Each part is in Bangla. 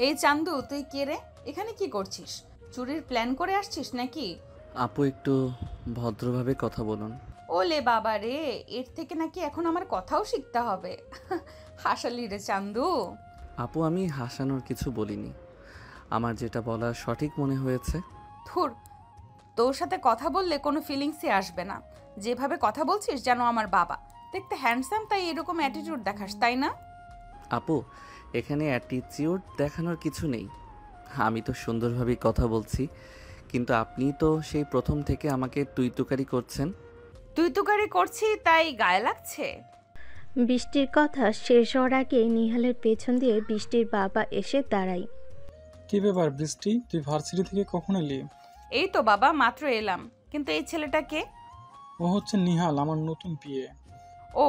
এই চান্দু, তুই কে রে? এখানে কি করছিস? চুরির প্ল্যান করে আসছিস নাকি? আপু একটু ভদ্রভাবে কথা বলুন। ওলে বাবা রে, এর থেকে নাকি এখন আমার কথাও শিখতে হবে। হাসালি রে চান্দু। আপু আমি হাসানোর কিছু বলিনি, আমার যেটা বলার সঠিক মনে হয়েছে। ধুর, তোর সাথে কথা বললে কোনো ফিলিংসই আসবে না। যেভাবে কথা বলছিস যেন আমার বাবা। দেখতে হ্যান্ডসাম, তাই এরকম অ্যাটিটিউড দেখাস, তাই না? আপু এখানে অ্যাটিটিউড দেখানোর কিছু নেই, আমি তো সুন্দরভাবেই কথা বলছি, কিন্তু আপনি তো সেই প্রথম থেকে আমাকে তুই তুকারি করছেন। তুই তুকারি করছি তাই গায়ে লাগছে? বৃষ্টির কথা শেষ হওয়ার আগেই নিহালের পেছন দিয়ে বৃষ্টির বাবা এসে দাঁড়ায়। কি ব্যাপার বৃষ্টি, তুই ভার্সিটি থেকে কখন এলি? এই তো বাবা, মাত্র এলাম। কিন্তু এই ছেলেটা কে? ও হচ্ছে নিহাল, আমার নতুন বিয়ে। ও,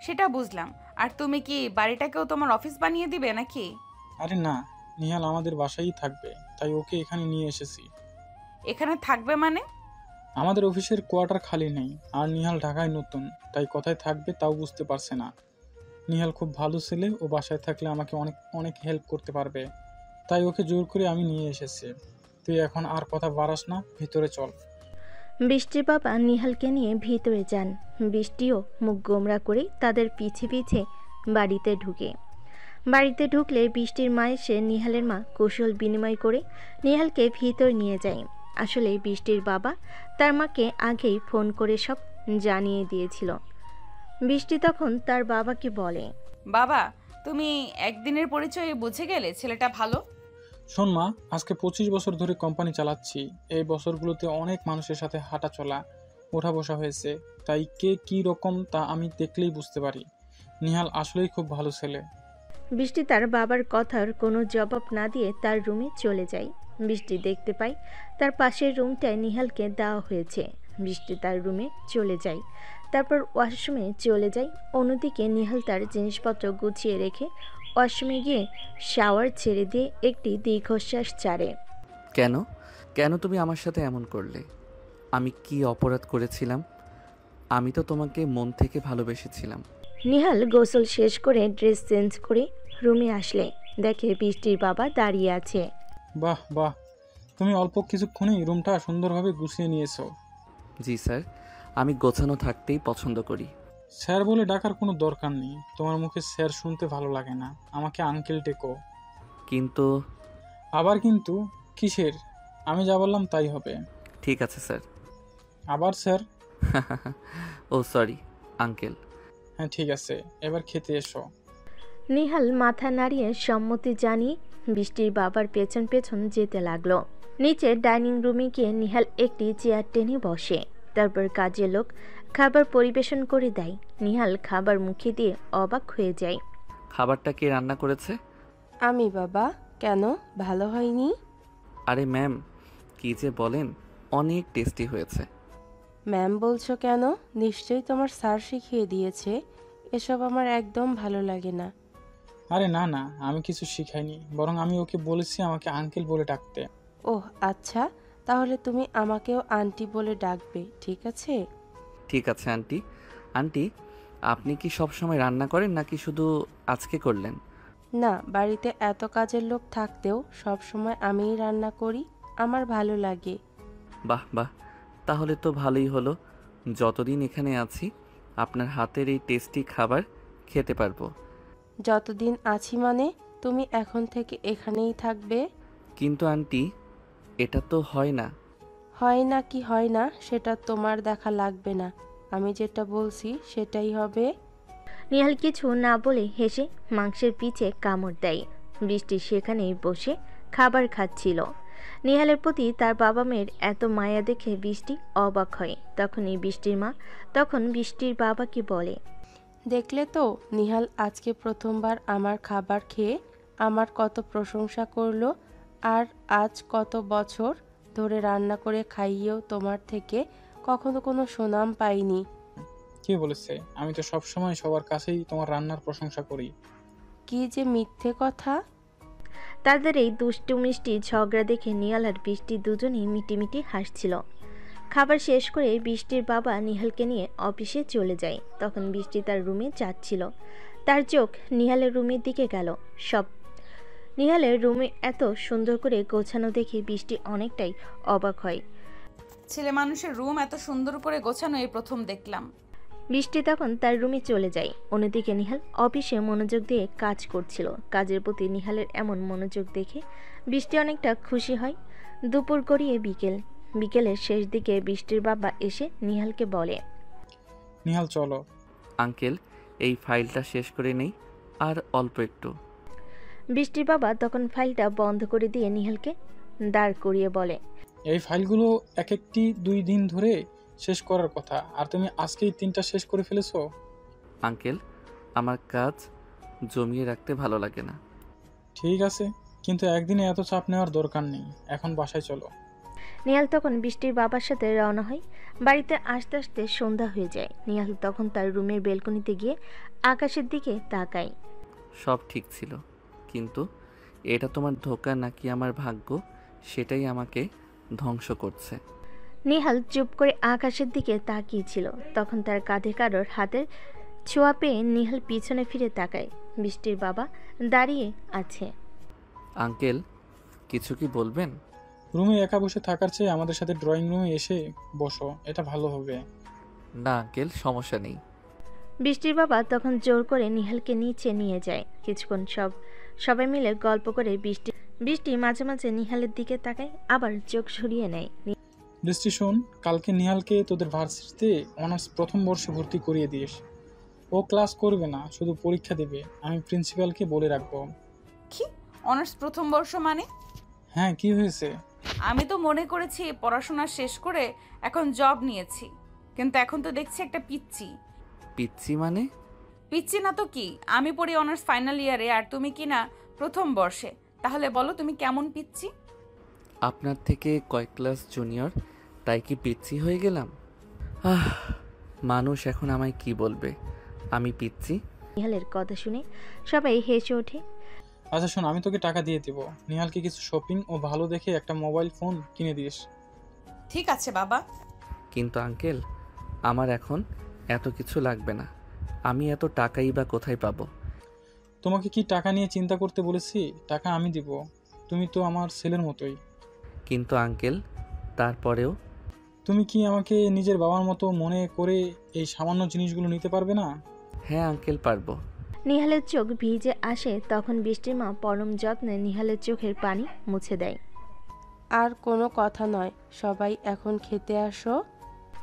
সেটা বুঝলাম। আর তুমি কি বাড়িটাকেও তোমার অফিস বানিয়ে দিবে নাকি? আরে না, নিহাল আমাদের বাসায়ই থাকবে, তাই ওকে এখানে নিয়ে এসেছি। এখানে থাকবে মানে? আমাদের অফিসের কোয়ার্টার খালি নেই, আর নিহাল ঢাকায় নতুন, তাই কোথায় থাকবে তাও বুঝতে পারছে না। নিহাল খুব ভালো ছেলে, ও বাসায় থাকলে আমাকে অনেক অনেক হেল্প করতে পারবে, তাই ওকে জোর করে আমি নিয়ে এসেছি। তুই এখন আর কথা বাড়াস না, ভিতরে চল। বৃষ্টির বাবা নিহালকে নিয়ে ভিতরে যান। বৃষ্টিও মুখ গোমরা করে তাদের পিছে পিছে বাড়িতে ঢুকে। বাড়িতে ঢুকলে বৃষ্টির মা এসে নিহালের মা কৌশল বিনিময় করে নিহালকে ভিতর নিয়ে যায়। আসলে বৃষ্টির বাবা তার মাকে আগেই ফোন করে সব জানিয়ে দিয়েছিল। বৃষ্টি তখন তার বাবাকে বলে, বাবা, তুমি একদিনের পরিচয়ে বুঝে গেলে ছেলেটা ভালো? শোন মা, আজকে 25 বছর ধরে কোম্পানি চালাচ্ছি। এই বছরগুলোতে অনেক মানুষের সাথে হাঁটা চলা, ওঠা বসা হয়েছে, তাই কে কী রকম তা আমি দেখলেই বুঝতে পারি। নিহাল আসলেই খুব ভালো ছেলে। বৃষ্টি তার বাবার কথার কোনো জবাব না দিয়ে তার রুমে চলে যায়। বৃষ্টি দেখতে পায় তার পাশের রুমটায় নিহালকে দেওয়া হয়েছে। বৃষ্টি তার রুমে চলে যায়, তারপর ওয়াশরুমে চলে যায়। অন্যদিকে নিহাল তার জিনিসপত্র গুছিয়ে রেখে ওয়াশরুমে গিয়ে শাওয়ার ছেড়ে দিয়ে একটি দীর্ঘশ্বাস ছাড়ে। কেন কেন তুমি আমার সাথে এমন করলে? আমি কি অপরাধ করেছিলাম? আমি তো তোমাকে মন থেকে ভালোবেসেছিলাম। নিহাল গোসল শেষ করে ড্রেস চেঞ্জ করে রুমে আসলে দেখে বৃষ্টির বাবা দাঁড়িয়ে আছে। বাহ বাহ, তুমি অল্প কিছুক্ষণেই রুমটা সুন্দরভাবে গুছিয়ে নিয়েছো। জি স্যার, আমি গোছানো থাকতেই পছন্দ করি। স্যার বলে ডাকার কোনো দরকার নেই, তোমার মুখে স্যার শুনতে ভালো লাগে না, আমাকে আঙ্কেল ডেকো। কিন্তু আবার কিন্তু কিসের? আমি যা বললাম তাই হবে। ঠিক আছে স্যার। আবার স্যার? ও সরি আঙ্কেল। হ্যাঁ ঠিক আছে, এবার খেতে এসো। নিহাল মাথা নাড়িয়ে সম্মতি জানিয়ে বৃষ্টির বাবার পেছন পেছন যেতে লাগলো। নিচে ডাইনিং রুমে গিয়ে নিহাল একটি চেয়ার টেনে বসে। তারপর কাজের লোক খাবার পরিবেশন করে দেয়। নিহাল খাবার মুখে দিয়ে অবাক হয়ে যায়। খাবারটা কে রান্না করেছে? আমি বাবা। কেন, ভালো হয়নি? আরে ম্যাম, কি যে বলেন, অনেক টেস্টি হয়েছে। ম্যাম বলছো কেন? নিশ্চয়ই তোমার স্যার শিখিয়ে দিয়েছে। এসব আমার একদম ভালো লাগে না। আরে না না, আমি কিছু শিখাইনি, বরং আমি ওকে বলেছি আমাকে আঙ্কেল বলে ডাকতে। ওহ আচ্ছা, তাহলে তুমি আমাকেও আন্টি বলে ডাকবে, ঠিক আছে? ঠিক আছে আন্টি। আন্টি, আপনি কি সব সময় রান্না করেন নাকি শুধু আজকে করলেন? না, বাড়িতে এত কাজের লোক থাকতেও সব সময় আমিই রান্না করি, আমার ভালো লাগে। বাহ বাহ, তাহলে তো ভালোই হলো। যতদিন এখানে আছি আপনার হাতের এই টেস্টি খাবার খেতে পারবো। যতদিন আছি মানে? তুমি এখন থেকে এখানেই থাকবে। কিন্তু আন্টি, এটা তো হয় না। হয় না কি হয় না সেটা তোমার দেখা লাগবে না, আমি যেটা বলছি সেটাই হবে। নিহাল কিছু না বলে হেসে মাংসের পিছে কামড় দেয়। বৃষ্টি সেখানেই বসে খাবার খাচ্ছিল। নিহালের প্রতি তার বাবা মেয়ের এত মায়া দেখে বৃষ্টি অবাক হয়। তখনই বৃষ্টির মা তখন বৃষ্টির বাবাকে বলে, দেখলে তো, নিহাল আজকে প্রথমবার আমার খাবার খেয়ে আমার কত প্রশংসা করলো। আর আজ কত বছর ধরে রান্না করে খাইয়েও তোমার থেকে কখনো কোনো সুনাম পাইনি। কে বলেছে? আমি তো সব সময় সবার কাছেই তোমার রান্নার প্রশংসা করি। কি যে মিথ্যে কথা! তাদের এই দুষ্টু মিষ্টি ঝগড়া দেখে নিহাল আর বৃষ্টি দুজনেই মিটিমিটি হাসছিল। খাবার শেষ করে বৃষ্টির বাবা নিহালকে নিয়ে অফিসে চলে যায়। তখন বৃষ্টি তার রুমে যাচ্ছিল। তার চোখ নিহালের রুমের দিকে গেল। সব নিহালের রুমে এত সুন্দর করে গোছানো দেখে বৃষ্টি অনেকটাই অবাক হয়। ছেলে মানুষের রুম এত সুন্দর করে গোছানো এই প্রথম দেখলাম। বৃষ্টি তখন তার রুমে চলে যায়। অন্যদিকে নিহাল অফিসে মনোযোগ দিয়ে কাজ করছিল। কাজের প্রতি নিহালের এমন মনোযোগ দেখে বৃষ্টি অনেকটা খুশি হয়। দুপুর গড়িয়ে বিকেলের শেষ দিকে বৃষ্টির বাবা এসে নিহালকে বলে, নিহাল চলো। আঙ্কেল, এই ফাইলটা শেষ করে নেই, আর অল্প একটু। বৃষ্টির বাবা তখন ফাইলটা বন্ধ করে দিয়ে নিহালকে দাঁড় করিয়ে বলে, এই ফাইলগুলো এক একটি 2 দিন ধরে শেষ করার কথা, আর তুমি আজকেই 3টা শেষ করে ফেলেছো। আঙ্কেল, আমার কাজ জমিয়ে রাখতে ভালো লাগে না। ঠিক আছে, কিন্তু একদিনে এত চাপ নেওয়ার দরকার নেই। এখন বাসায় চলো। নিহাল তখন বৃষ্টির বাবার সাথে রওনা হয়। বাড়িতে আসতে আসতে সন্ধ্যা হয়ে যায়। নিহাল তখন তার রুমের বেলকনিতে গিয়ে আকাশের দিকে তাকায়। সব ঠিক ছিল, কিন্তু এটা তোমার ধোঁকা নাকি আমার ভাগ্য, সেটাই আমাকে ধ্বংস করছে। নিহাল চুপ করে আকাশের দিকে তাকিয়েছিল। তখন তার কাঁধে কারোর হাতের ছোঁয়া পেয়ে নিহাল পিছনে ফিরে তাকায়। বৃষ্টির বাবা দাঁড়িয়ে আছে। আঙ্কেল, কিছু কি বলবেন? রুমে একা বসে থাকার চেয়ে আমাদের সাথে ড্রয়িং রুমে এসে বসো, এটা ভালো হবে। না আঙ্কেল, সমস্যা নেই। বৃষ্টির বাবা তখন জোর করে নিহালকে নিচে নিয়ে যায়। কিছুক্ষণ সবাই মিলে গল্প করে বৃষ্টি মাঝে মাঝে নিহালের দিকে তাকায়, আবার চোখ সরিয়ে নেয়। বৃষ্টি শোন, কালকে নিহালকে তোদের ভার্সিটিতে অনার্স প্রথম বর্ষে ভর্তি করিয়ে দিস। ও ক্লাস করবে না, শুধু পরীক্ষা দেবে। আমি প্রিন্সিপালকে বলে রাখবো। কি অনার্স প্রথম বর্ষ মানে? হ্যাঁ, কি হয়েছে? আমি তো মনে করেছি পড়াশোনা শেষ করে এখন জব নিয়েছি, কিন্তু এখন তো দেখছি একটা পিচ্চি। পিচ্ছি মানে? পিচ্চি না তো কি, আমি পড়ি অনার্স ফাইনাল ইয়ারে আর তুমি কি না প্রথম বর্ষে। তাহলে বলো তুমি কেমন পিচ্চি? আপনার থেকে কয়েক ক্লাস জুনিয়র, তাই কি পিচ্ছি হয়ে গেলাম? মানুষ এখন আমায় কি বলবে, আমি পিচ্ছি? নিহালের কথা শুনে সবাই হেসে ওঠে। আচ্ছা শোন, আমি তোকে টাকা দিয়ে দেবো। নিহালকে কিছু শপিং ও ভালো দেখে একটা মোবাইল ফোন কিনে দিস। ঠিক আছে বাবা। কিন্তু আঙ্কেল, আমার এখন এত কিছু লাগবে না। আমি এত টাকাই বা কোথায় পাবো? তোমাকে কি টাকা নিয়ে চিন্তা করতে বলেছি? টাকা আমি দিব, তুমি তো আমার ছেলের মতোই। কিন্তু আঙ্কেল, তারপরেও তুমি কি আমাকে নিজের বাবার মতো মনে করে এই সামান্য জিনিসগুলো নিতে পারবে না? হ্যাঁ আঙ্কেল, পারবো। নিহালের চোখ ভিজে আসে। তখন বৃষ্টির মা পরম যত্নে নিহালের চোখের পানি মুছে দেয়। আর কোনো কথা নয়, সবাই এখন খেতে আসো।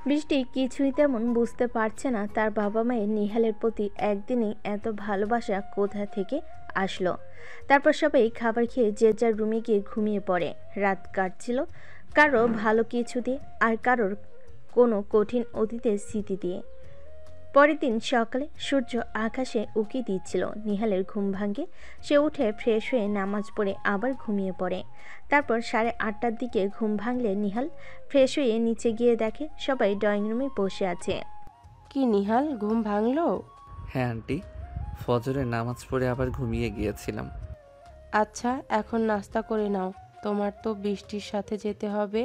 বৃষ্টি কিছুই তেমন বুঝতে পারছে না তার বাবা মায়ের নিহালের প্রতি একদিনেই এত ভালোবাসা কোথা থেকে আসলো। তারপর সবাই খাবার খেয়ে যে যার রুমে গিয়ে ঘুমিয়ে পড়ে। রাত কাটছিল কারো ভালো কিছু দিয়ে, আর কারোর কোনো কঠিন অতীতের স্মৃতি দিয়ে। পরের দিন সকালে সূর্য আকাশে উকি দিচ্ছিল। নিহালের ঘুম ভাঙে। সে উঠে ফ্রেশ হয়ে নামাজ পড়ে আবার ঘুমিয়ে পড়ে। তারপর 8:30টার দিকে ঘুম ভাঙলে নিহাল ফ্রেশ হয়ে নিচে গিয়ে দেখে সবাই ড্রয়িং রুমে বসে আছে। কি নিহাল, ঘুম ভাঙলো? হ্যাঁ আন্টি, ফজরের নামাজ পড়ে আবার ঘুমিয়ে গিয়েছিলাম। আচ্ছা, এখন নাস্তা করে নাও, তোমার তো বৃষ্টির সাথে যেতে হবে।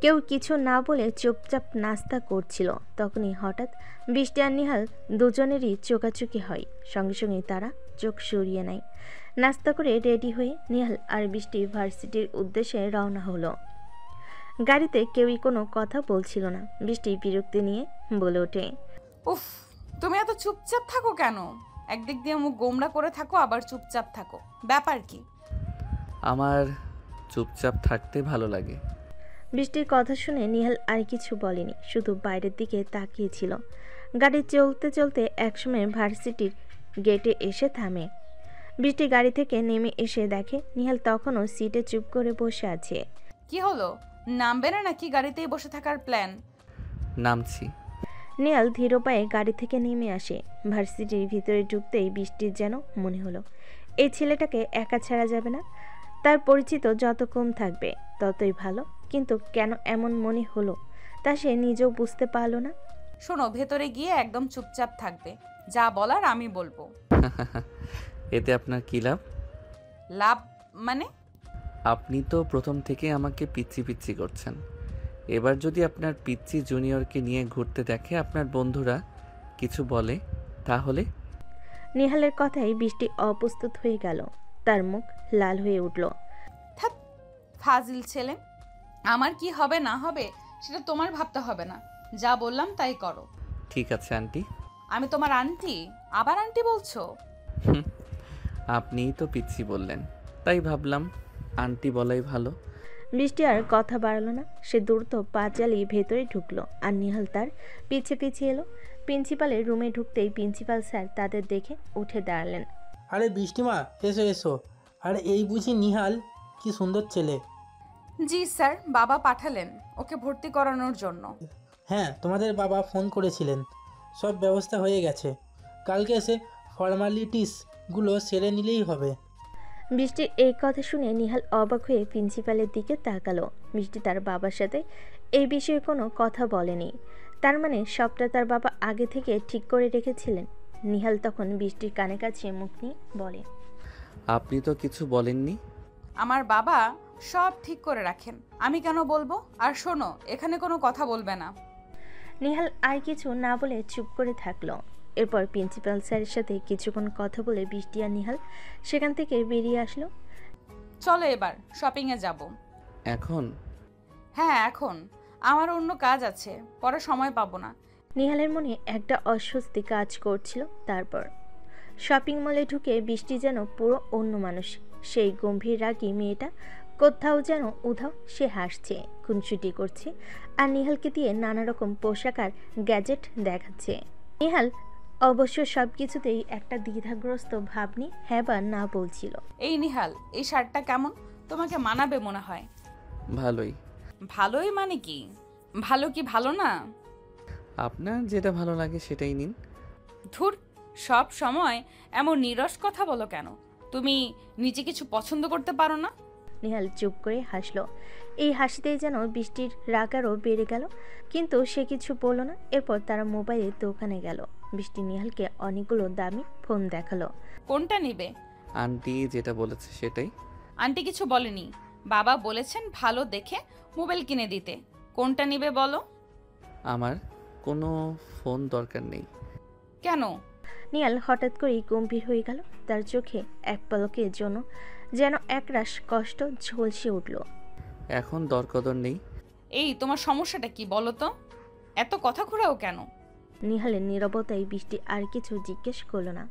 কেউ কিছু না বলে চুপচাপ নাস্তা করছিল। তখনই হঠাৎ বৃষ্টি আর নিহাল দুজনেরই চোখাচোখি হয়। সঙ্গে সঙ্গে তারা চোখ সরিয়ে নেয়। নাস্তা করে রেডি হয়ে নিহাল আর বৃষ্টি ভার্সিটির উদ্দেশ্যে রওনা হলো। গাড়িতে কেউই কোনো কথা বলছিল না। বৃষ্টি বিরক্তি নিয়ে বলে ওঠে, উফ, তুমি এত চুপচাপ থাকো কেন? একদিক দিয়ে মুখ গোমড়া করে থাকো, আবার চুপচাপ থাকো, ব্যাপার কি? আমার চুপচাপ থাকতে ভালো লাগে। বৃষ্টির কথা শুনে নিহাল আর কিছু বলেনি, শুধু বাইরের দিকে তাকিয়েছিল। গাড়ি চলতে চলতে একসময় ভার্সিটির গেটে এসে থামে। বৃষ্টি গাড়ি থেকে নেমে এসে দেখে নিহাল তখনও সিটে চুপ করে বসে আছে। কি হলো, নামবে না নাকি গাড়িতেই বসে থাকার প্ল্যান? নামছি। নিহাল ধীর পায়ে গাড়ি থেকে নেমে আসে। ভার্সিটির ভিতরে ঢুকতেই বৃষ্টির যেন মনে হলো এই ছেলেটাকে একা ছাড়া যাবে না। তার পরিচিত যত কম থাকবে ততই ভালো। কিন্তু কেন এমন মনে হলো তা সে নিজেও বুঝতে পারল না। শোনো, ভেতরে গিয়ে একদম চুপচাপ থাকবে, যা বলার আমি বলবো। এতে আপনার কী লাভ? লাভ মানে? আপনি তো প্রথম থেকে আমাকে পিচ্ছি পিচ্ছি করছেন। এবার যদি আপনার পিচ্ছি জুনিয়রকে নিয়ে ঘুরতে দেখে আপনার বন্ধুরা কিছু বলে, তাহলে? নিহালের কথাই বৃষ্টি অপ্রস্তুত হয়ে গেল। তার মুখ লাল হয়ে উঠল। থাক, ফাজিল ছেলে। আমার কি হবে না হবে সেটা তোমার ভাবতে হবে না, যা বললাম তাই করো। ঠিক আছে আন্টি। আমি তোমার আন্টি? আবার আন্টি বলছো? হুম, আপনিই তো পিচ্ছি বললেন, তাই ভাবলাম আন্টি বলাই ভালো। বৃষ্টি আর কথা বাড়ালো না। সে দ্রুত পা চালিয়ে ভেতরে ঢুকলো আর নিহাল তার পিছে পিছে এলো। প্রিন্সিপালের রুমে ঢুকতেই প্রিন্সিপাল স্যার তাদের দেখে উঠে দাঁড়ালেন। আরে বৃষ্টিমা, এসো এসো। আর এই বুঝি নিহাল? কি সুন্দর ছেলে। জি স্যার, বাবা পাঠালেন ওকে ভর্তি করানোর জন্য। হ্যাঁ, তোমাদের বাবা ফোন করেছিলেন, সব ব্যবস্থা হয়ে গেছে। কালকে এসে ফর্মালিটিসগুলো সেরে নিলেই হবে। বৃষ্টির এই কথা শুনে নিহাল অবাক হয়ে প্রিন্সিপালের দিকে তাকালো। বৃষ্টি তার বাবার সাথে এই বিষয়ে কোনো কথা বলেনি, তার মানে সবটা তার বাবা আগে থেকে ঠিক করে রেখেছিলেন। নিহাল তখন বৃষ্টির কানে কাছে মুখ নিয়ে বলে, আপনি তো কিছু বলেননি। আমার বাবা সব ঠিক করে রাখেন, আমি কেন বলবো? আর শোনো, এখানে কোনো কথা বলবে না। নিহাল আর কিছু না বলে চুপ করে থাকলো। এরপর প্রিন্সিপাল স্যারের সাথে কিছুক্ষণ কথা বলে বৃষ্টি আর নিহাল সেখান থেকে বেরিয়ে আসলো। চলো এবার শপিংয়ে যাব। এখন? হ্যাঁ এখন, আমার অন্য কাজ আছে, পরে সময় পাবো না। নিহালের মনে একটা অস্বস্তি কাজ করছিল। তারপর শপিং মলে ঢুকে বৃষ্টি যেন পুরো অন্য মানুষ। সেই গম্ভীর রাগী মেয়েটা কোথাও যেন উধাও। সে হাসছে, খুনসুটি করছে আর নিহালকে দিয়ে নানা রকম পোশাক আর গ্যাজেট দেখাচ্ছে। নিহাল অবশ্য সব কিছুতেই একটা দ্বিধাগ্রস্ত ভাব নিয়ে হ্যাঁ বা না বলছিল। এই নিহাল, এই শার্টটা কেমন? তোমাকে মানাবে মনে হয়। ভালোই। ভালোই মানে কি? ভালো কি ভালো না? আপনার যেটা ভালো লাগে সেটাই নিন। ধুর, সব সময় এমন নিরস কথা বলো কেন? তুমি নিজে কিছু পছন্দ করতে পারো না? নিহাল চুপ করে হাসলো। এই হাসিতেই যেন বৃষ্টির রাগ আরও বেড়ে গেল, কিন্তু সে কিছু বলল না। এরপর তারা মোবাইলের দোকানে গেল। বৃষ্টি নিহালকে অনেকগুলো দামি ফোন দেখালো। কোনটা নিবে? আন্টি যেটা বলেছে সেটাই। আন্টি কিছু বলেনি, বাবা বলেছেন ভালো দেখে মোবাইল কিনে দিতে। কোনটা নিবে বলো? আমার কোনো ফোন দরকার নেই। কেন? নিহাল হঠাৎ করেই গম্ভীর হয়ে গেল। তার চোখে এক পলকের জন্য যেন একরাশ কষ্ট ঝলসে উঠল। এখন দরকদর নেই। এই তোমার সমস্যাটা কি বলো তো? এত কথা ঘোরাও কেন? নিহালের নীরবতায় বৃষ্টি আর কিছু জিজ্ঞেস করলো না।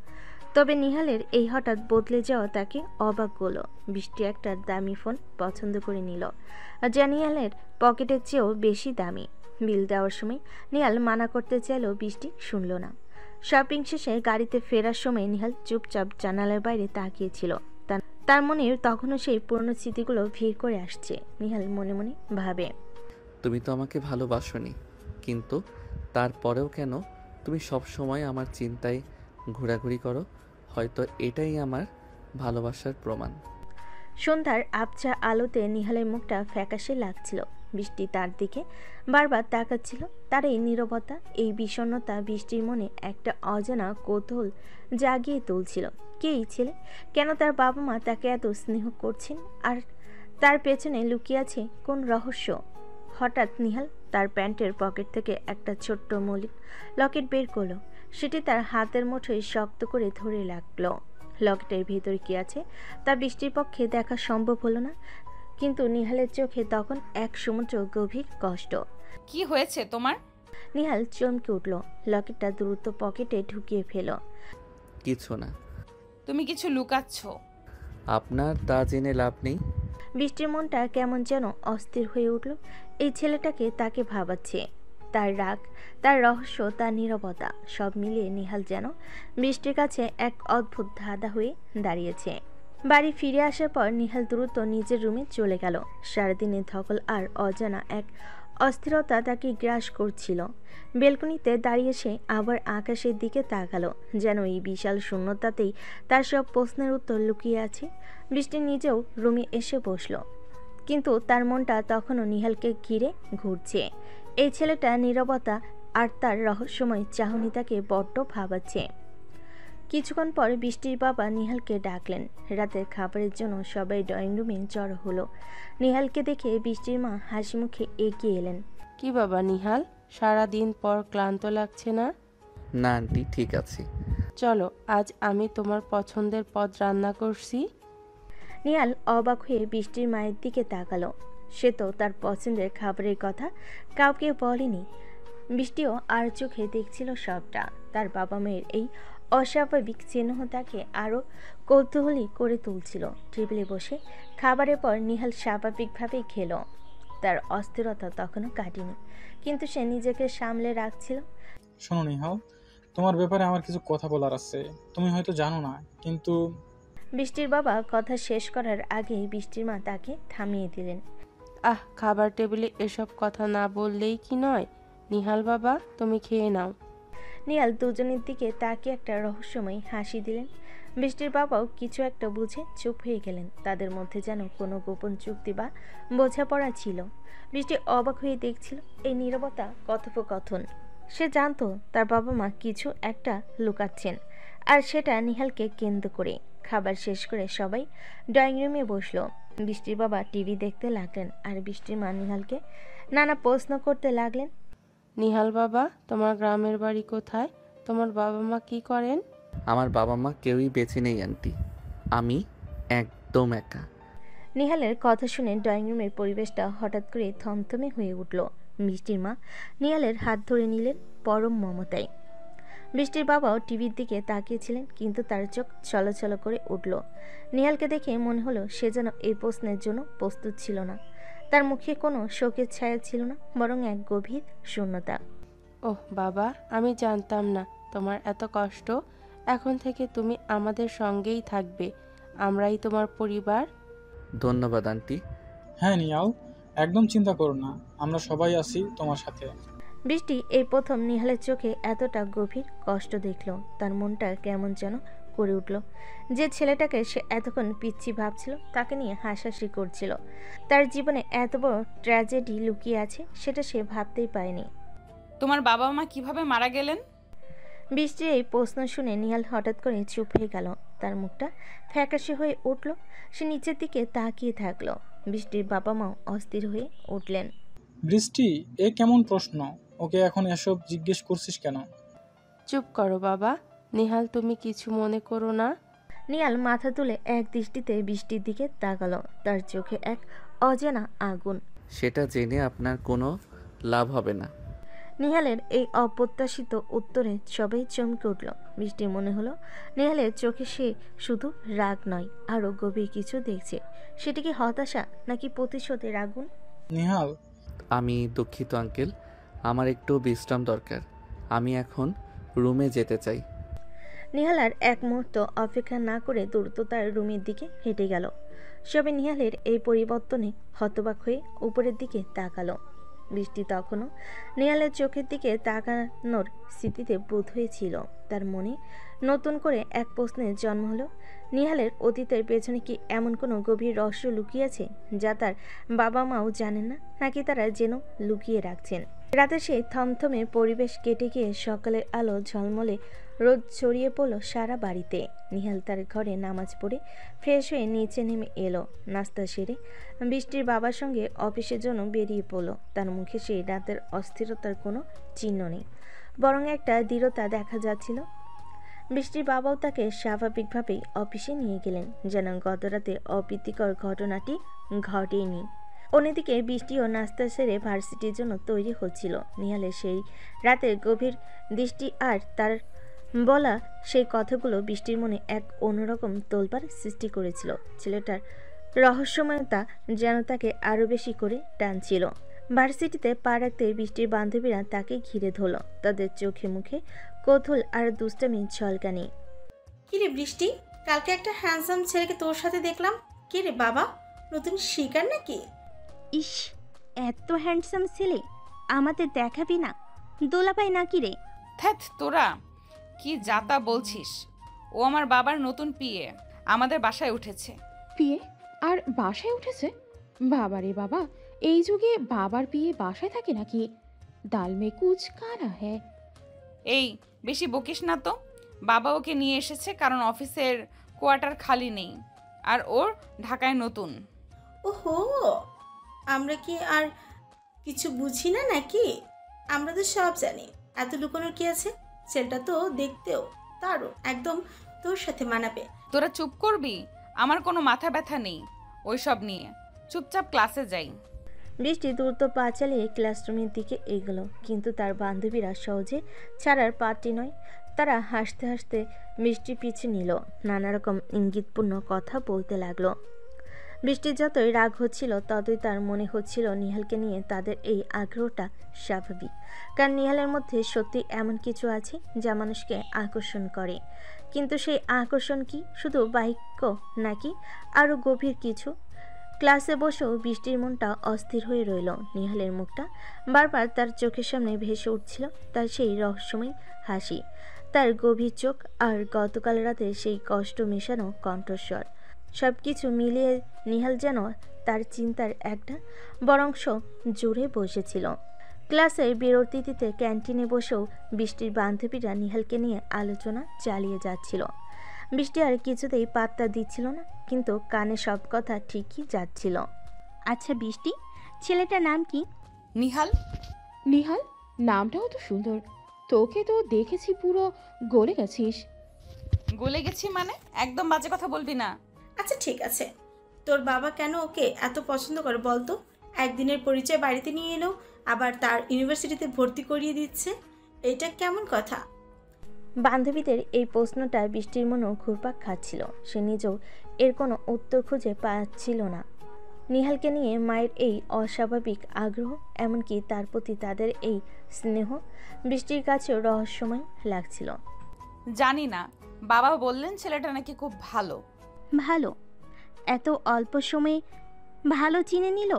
তবে নিহালের এই হঠাৎ বদলে যাওয়া তাকে অবাক করলো। বৃষ্টি একটা দামি ফোন পছন্দ করে নিল, যা নিহালের পকেটের চেয়েও বেশি দামি। বিল দেওয়ার সময় নিহাল মানা করতে চাইলেও বৃষ্টি শুনল না। শপিং শেষে গাড়িতে ফেরার সময় নিহাল চুপচাপ জানালার বাইরে তাকিয়েছিল। তার মনে তখনও সেই পুরনো স্মৃতিগুলো ভিড় করে আসছে। নিহাল মনে মনে ভাবে, তুমি তো আমাকে ভালোবাসোনি, কিন্তু তারপরেও কেন তুমি সব সময় আমার চিন্তায় ঘোরাঘুরি করো? হয়তো এটাই আমার ভালোবাসার প্রমাণ। সন্ধ্যার আবছা আলোতে নিহালের মুখটা ফ্যাকাশে লাগছিল। বৃষ্টি তার দিকে বারবার তাকাচ্ছিল। তার এই নীরবতা, এই বিষণ্ণতা বৃষ্টির মনে একটা অজানা কৌতূহল জাগিয়ে তুলছিল। কে এই ছেলে? কেন তার বাবা মা তাকে এত স্নেহ করছেন? আর তার পেছনে লুকিয়ে আছে কোন রহস্য? হঠাৎ নিহাল তার প্যান্টের পকেট থেকে একটা ছোট্ট মৌলিক লকেট বের করলো। সেটি তার হাতের মুঠোয় শক্ত করে ধরে রাখলো। লকেটের ভেতর কি আছে তা বৃষ্টির পক্ষে দেখা সম্ভব হলো না, কিন্তু নিহালের চোখে তখন এক সমুদ্র গভীর কষ্ট। কি হয়েছে তোমার? নিহাল চমকে উঠল, লকেটটা দ্রুত পকেটে ঢুকিয়ে ফেল। কিছু না। তুমি কিছু লুকাচ্ছ। আপনার তা জেনে লাভ নেই। বৃষ্টির মনটা কেমন যেন অস্থির হয়ে উঠল। এই ছেলেটাকে তাকে ভাবাচ্ছে, তার রাগ, তার রহস্য, তার নীরবতা, সব মিলিয়ে নিহাল যেন বৃষ্টির কাছে এক অদ্ভুত ধাঁধা হয়ে দাঁড়িয়েছে। বাড়ি ফিরে আসার পর নিহাল দ্রুত নিজের রুমে চলে গেল। সারাদিনের ধকল আর অজানা এক অস্থিরতা তাকে গ্রাস করছিল। বেলকনিতে দাঁড়িয়ে সে আবার আকাশের দিকে তাকালো, যেন এই বিশাল শূন্যতাতেই তার সব প্রশ্নের উত্তর লুকিয়ে আছে। বৃষ্টি নিজেও রুমে এসে বসল, কিন্তু তার মনটা তখনও নিহালকে ঘিরে ঘুরছে। এই ছেলেটা নীরবতা আর তার রহস্যময় চাহনি তাকে বড্ড ভাবাচ্ছে। কিছুক্ষণ পর বৃষ্টির বাবা নিহালকে ডাকলেন। রাতের খাবারের জন্য সবাই ড্রয়িং রুমে জড়ো হলো। নিহালকে দেখে বৃষ্টির মা হাসি মুখে এগিয়ে এলেন। কি বাবা নিহাল, সারাদিন পর ক্লান্ত লাগছে না? না আন্টি, ঠিক আছে। চলো, আজ আমি তোমার পছন্দের পদ রান্না করছি। নিহাল অবাক হয়ে বৃষ্টির মায়ের দিকে তাকালো। সে তো তার পছন্দের খাবারের কথা কাউকে বলেনি। বৃষ্টিও আর চোখে দেখছিল সবটা। তার বাবা মায়ের এই অস্বাভাবিক চিহ্ন তাকে আরও কৌতূহলী করে তুলছিল। টেবিলে বসে খাবারের পর নিহাল স্বাভাবিকভাবেই খেলো। তার অস্থিরতা তখনও কাটেনি, কিন্তু সে নিজেকে সামলে রাখছিল। শোনো নিহাল, তোমার ব্যাপারে আমার কিছু কথা বলার আছে। তুমি হয়তো জানো না, কিন্তু বৃষ্টির বাবা কথা শেষ করার আগেই বৃষ্টির মা তাকে থামিয়ে দিলেন। খাবার টেবিলে এসব কথা না বললেই কি নয়। নিহাল বাবা, তুমি খেয়ে নাও। নিহাল দুজনের দিকে তাকিয়ে একটা রহস্যময় হাসি দিলেন। বৃষ্টির বাবাও কিছু একটা বুঝে চুপ হয়ে গেলেন। তাদের মধ্যে যেন কোনো গোপন চুক্তি বা বোঝাপড়া ছিল। বৃষ্টি অবাক হয়ে দেখছিল এই নীরবতা কথোপকথন। সে জানতো তার বাবা মা কিছু একটা লুকাচ্ছেন, আর সেটা নিহালকে কেন্দ্র করে। খাবার শেষ করে সবাই ড্রয়িং রুমে বসলো। বৃষ্টির বাবা টিভি দেখতে লাগলেন, আর বৃষ্টির মা নিহালকে নানা প্রশ্ন করতে লাগলেন। নিহাল বাবা, তোমার গ্রামের বাড়ি কোথায়? তোমার বাবা মা কি করেন? আমার বাবা মা কেউই বেঁচে নেই আন্টি, আমি একদম একা। নিহালের কথা শুনে ড্রয়িং রুমের পরিবেশটা হঠাৎ করে থমথমে হয়ে উঠল। বৃষ্টির মা নিহালের হাত ধরে নিলেন পরম মমতায়। বৃষ্টির বাবাও টিভির দিকে তাকিয়েছিলেন, কিন্তু তার চোখ ছলছল করে উঠল। নিহালকে দেখে মনে হলো সে যেন এই প্রশ্নের জন্য প্রস্তুত ছিল না। তার মুখে কোনো শোকের ছায়া ছিল না, বরং এক গভীর শূন্যতা। ওহ বাবা, আমি জানতাম না তোমার এত কষ্ট। এখন থেকে তুমি আমাদের সঙ্গেই থাকবে, আমরাই তোমার পরিবার। ধন্যবাদ আন্টি। হ্যাঁ নিহাল, একদম চিন্তা করো না, আমরা সবাই আছি তোমার সাথে। বৃষ্টি এই প্রথম নিহালের চোখে এতটা গভীর কষ্ট দেখল। তার মনটা কেমন যেন করে উঠল। যে ছেলেটাকে সে এতক্ষণ পিচ্ছি ভাবছিল, তাকে নিয়ে হাসাহাসি করছিল, তার জীবনে এত বড় ট্র্যাজেডি লুকিয়ে আছে, সেটা সে ভাবতেই পারেনি। তোমার বাবা মা কিভাবে মারা গেলেন? বৃষ্টির এই প্রশ্ন শুনে নিহাল হঠাৎ করে চুপ হয়ে গেল। তার মুখটা ফ্যাকাশে হয়ে উঠল। সে নিচের দিকে তাকিয়ে থাকলো। বৃষ্টির বাবা মাও অস্থির হয়ে উঠলেন। বৃষ্টি, এ কেমন প্রশ্ন? ওকে এখন এসব জিজ্ঞেস করছিস কেন? চুপ করো বাবা। নিহাল, তুমি কিছু মনে করো না? নিহাল মাথা তুলে এক দৃষ্টিতে বৃষ্টির দিকে তাকালো। তার চোখে এক অজানা আগুন। সেটা জেনে আপনার কোনো লাভ হবে না। নিহালের এই অপ্রত্যাশিত উত্তরে সবাই চমকে উঠল। বৃষ্টির মনে হলো নিহালের চোখে সে শুধু রাগ নয়, আরও গভীর কিছু দেখছে। সেটা কি হতাশা, নাকি প্রতিশোধের আগুন? নিহাল, আমি দুঃখিত আঙ্কেল, আমার একটু বিশ্রাম দরকার। আমি এখন রুমে যেতে চাই। নিহাল আর এক মুহূর্ত অপেক্ষা না করে দ্রুত তার রুমের দিকে হেঁটে গেল। সবে নিহালের এই পরিবর্তনে হতবাক হয়ে উপরের দিকে তাকালো। বৃষ্টি তখনও নিহালের চোখের দিকে তাকানোর স্মৃতিতে বোধ হয়েছিল। তার মনে নতুন করে এক প্রশ্নের জন্ম হলো, নিহালের অতীতের পেছনে কি এমন কোনো গভীর রহস্য লুকিয়ে আছে, যা তার বাবা মাও জানেন না, নাকি তারা যেন লুকিয়ে রাখছেন। রাতে সেই থমথমে পরিবেশ কেটে গিয়ে সকালের আলো ঝলমলে রোদ ছড়িয়ে পড়ল সারা বাড়িতে। নিহাল তার ঘরে নামাজ পড়ে ফ্রেশ হয়ে নিচে নেমে এলো। নাস্তা সেরে বৃষ্টির বাবার সঙ্গে অফিসের জন্য বেরিয়ে পড়ল। তার মুখে সেই রাতের অস্থিরতার কোনো চিহ্ন নেই, বরং একটা দৃঢ়তা দেখা যাচ্ছিল। বৃষ্টির বাবাও তাকে স্বাভাবিকভাবেই অফিসে নিয়ে গেলেন, যেন গত রাতে অপ্রীতিকর ঘটনাটি ঘটেনি। অন্যদিকে বৃষ্টিও নাস্তা সেরে ভার্সিটির জন্য তৈরি হচ্ছিল। নিহালের সেই রাতের গভীর দৃষ্টি আর তার বলা সেই কথাগুলো বৃষ্টির মনে এক অন্যরকম তোলপাড় সৃষ্টি করেছিল। ছেলেটার রহস্যময়তা যেন তাকে আরও বেশি করে টানছিল। ভার্সিটিতে পা রাখতে বৃষ্টির বান্ধবীরা তাকে ঘিরে ধরল। তাদের চোখে মুখে কৌতূহল আর দুষ্টামির ঝলকানি। কিরে বৃষ্টি, কালকে একটা হ্যান্ডসাম ছেলেকে তোর সাথে দেখলাম। কিরে বাবা, নতুন শিকার নাকি? ইস, এত হ্যান্ডসাম ছেলে আমাদের দেখাবি না? দোলাপাই নাকি রে? ধ্যাৎ, তোরা কি যাতা বলছিস? ও আমার বাবার নতুন পিএ, আমাদের বাসায় উঠেছে। পিয়ে? আর বাসায় উঠেছে? বাবারে বাবা, এই যুগে বাবার পিয়ে বাসায় থাকে নাকি? দাল মে কুচ কারা হ্যায়। এই, বেশি বকিস না তো। বাবা ওকে নিয়ে এসেছে কারণ অফিসের কোয়ার্টার খালি নেই, আর ওর ঢাকায় নতুন। ওহো, আমরা কি আর কিছু বুঝি না নাকি? আমরা তো সব জানি। এত লুকানোর কি আছে? ছেলেটা তো দেখতেও দারুণ, একদম তোর সাথে মানাবে। তোরা চুপ করবি? আমার কোনো মাথা ব্যথা নেই ওইসব নিয়ে, চুপচাপ ক্লাসে যাই। বৃষ্টি দ্রুত পা চালিয়ে ক্লাসরুমের দিকে এগোলো, কিন্তু তার বান্ধবীরা সহজে ছাড়ার পাটি নয়। তারা হাসতে হাসতে বৃষ্টির পিছু নিল, নানা রকম ইঙ্গিতপূর্ণ কথা বলতে লাগলো। বৃষ্টির যতই রাগ হচ্ছিল ততই তার মনে হচ্ছিল নিহালকে নিয়ে তাদের এই আগ্রহটা স্বাভাবিক, কারণ নিহালের মধ্যে সত্যি এমন কিছু আছে যা মানুষকে আকর্ষণ করে। কিন্তু সেই আকর্ষণ কি শুধু বাক্য নাকি আরও গভীর কিছু? ক্লাসে বসেও বৃষ্টির মনটা অস্থির হয়ে রইল। নিহালের মুখটা বারবার তার চোখের সামনে ভেসে উঠছিল, তার সেই রহস্যময় হাসি, তার গভীর চোখ আর গতকাল রাতে সেই কষ্ট মেশানো কণ্ঠস্বর। সব কিছু মিলিয়ে নিহাল যেন তার চিন্তার একটা বরংশ জুড়ে বসেছিল। ক্লাসে বিরতিতে ক্যান্টিনে বসেও বৃষ্টির বান্ধবীরা নিহালকে নিয়ে আলোচনা চালিয়ে যাচ্ছিল। বৃষ্টি আর কিছুতেই পাত্তা দিচ্ছিল না, কিন্তু কানে সব কথা ঠিকই যাচ্ছিল। আচ্ছা বৃষ্টি, ছেলেটার নাম কি? নিহাল। নিহাল নামটাও তো সুন্দর। তোকে তো দেখেছি পুরো গলে গেছিস। গলে গেছি মানে? একদম বাজে কথা বলবি না। আচ্ছা ঠিক আছে, তোর বাবা কেন ওকে এত পছন্দ করে বলতো? একদিনের পরিচয় বাড়িতে নিয়ে এলো, আবার তার ইউনিভার্সিটিতে ভর্তি করিয়ে দিচ্ছে, এটা কেমন কথা? বান্ধবীদের এই প্রশ্নটা বৃষ্টির মনেও ঘুরপাক খাচ্ছিল। সে নিজেও এর কোনো উত্তর খুঁজে পাচ্ছিল না। নিহালকে নিয়ে মায়ের এই অস্বাভাবিক আগ্রহ, এমনকি তার প্রতি তাদের এই স্নেহ বৃষ্টির কাছেও রহস্যময় লাগছিল। জানি না, বাবা বললেন ছেলেটা নাকি খুব ভালো। ভালো? এত অল্প সময়ে ভালো চিনে নিল?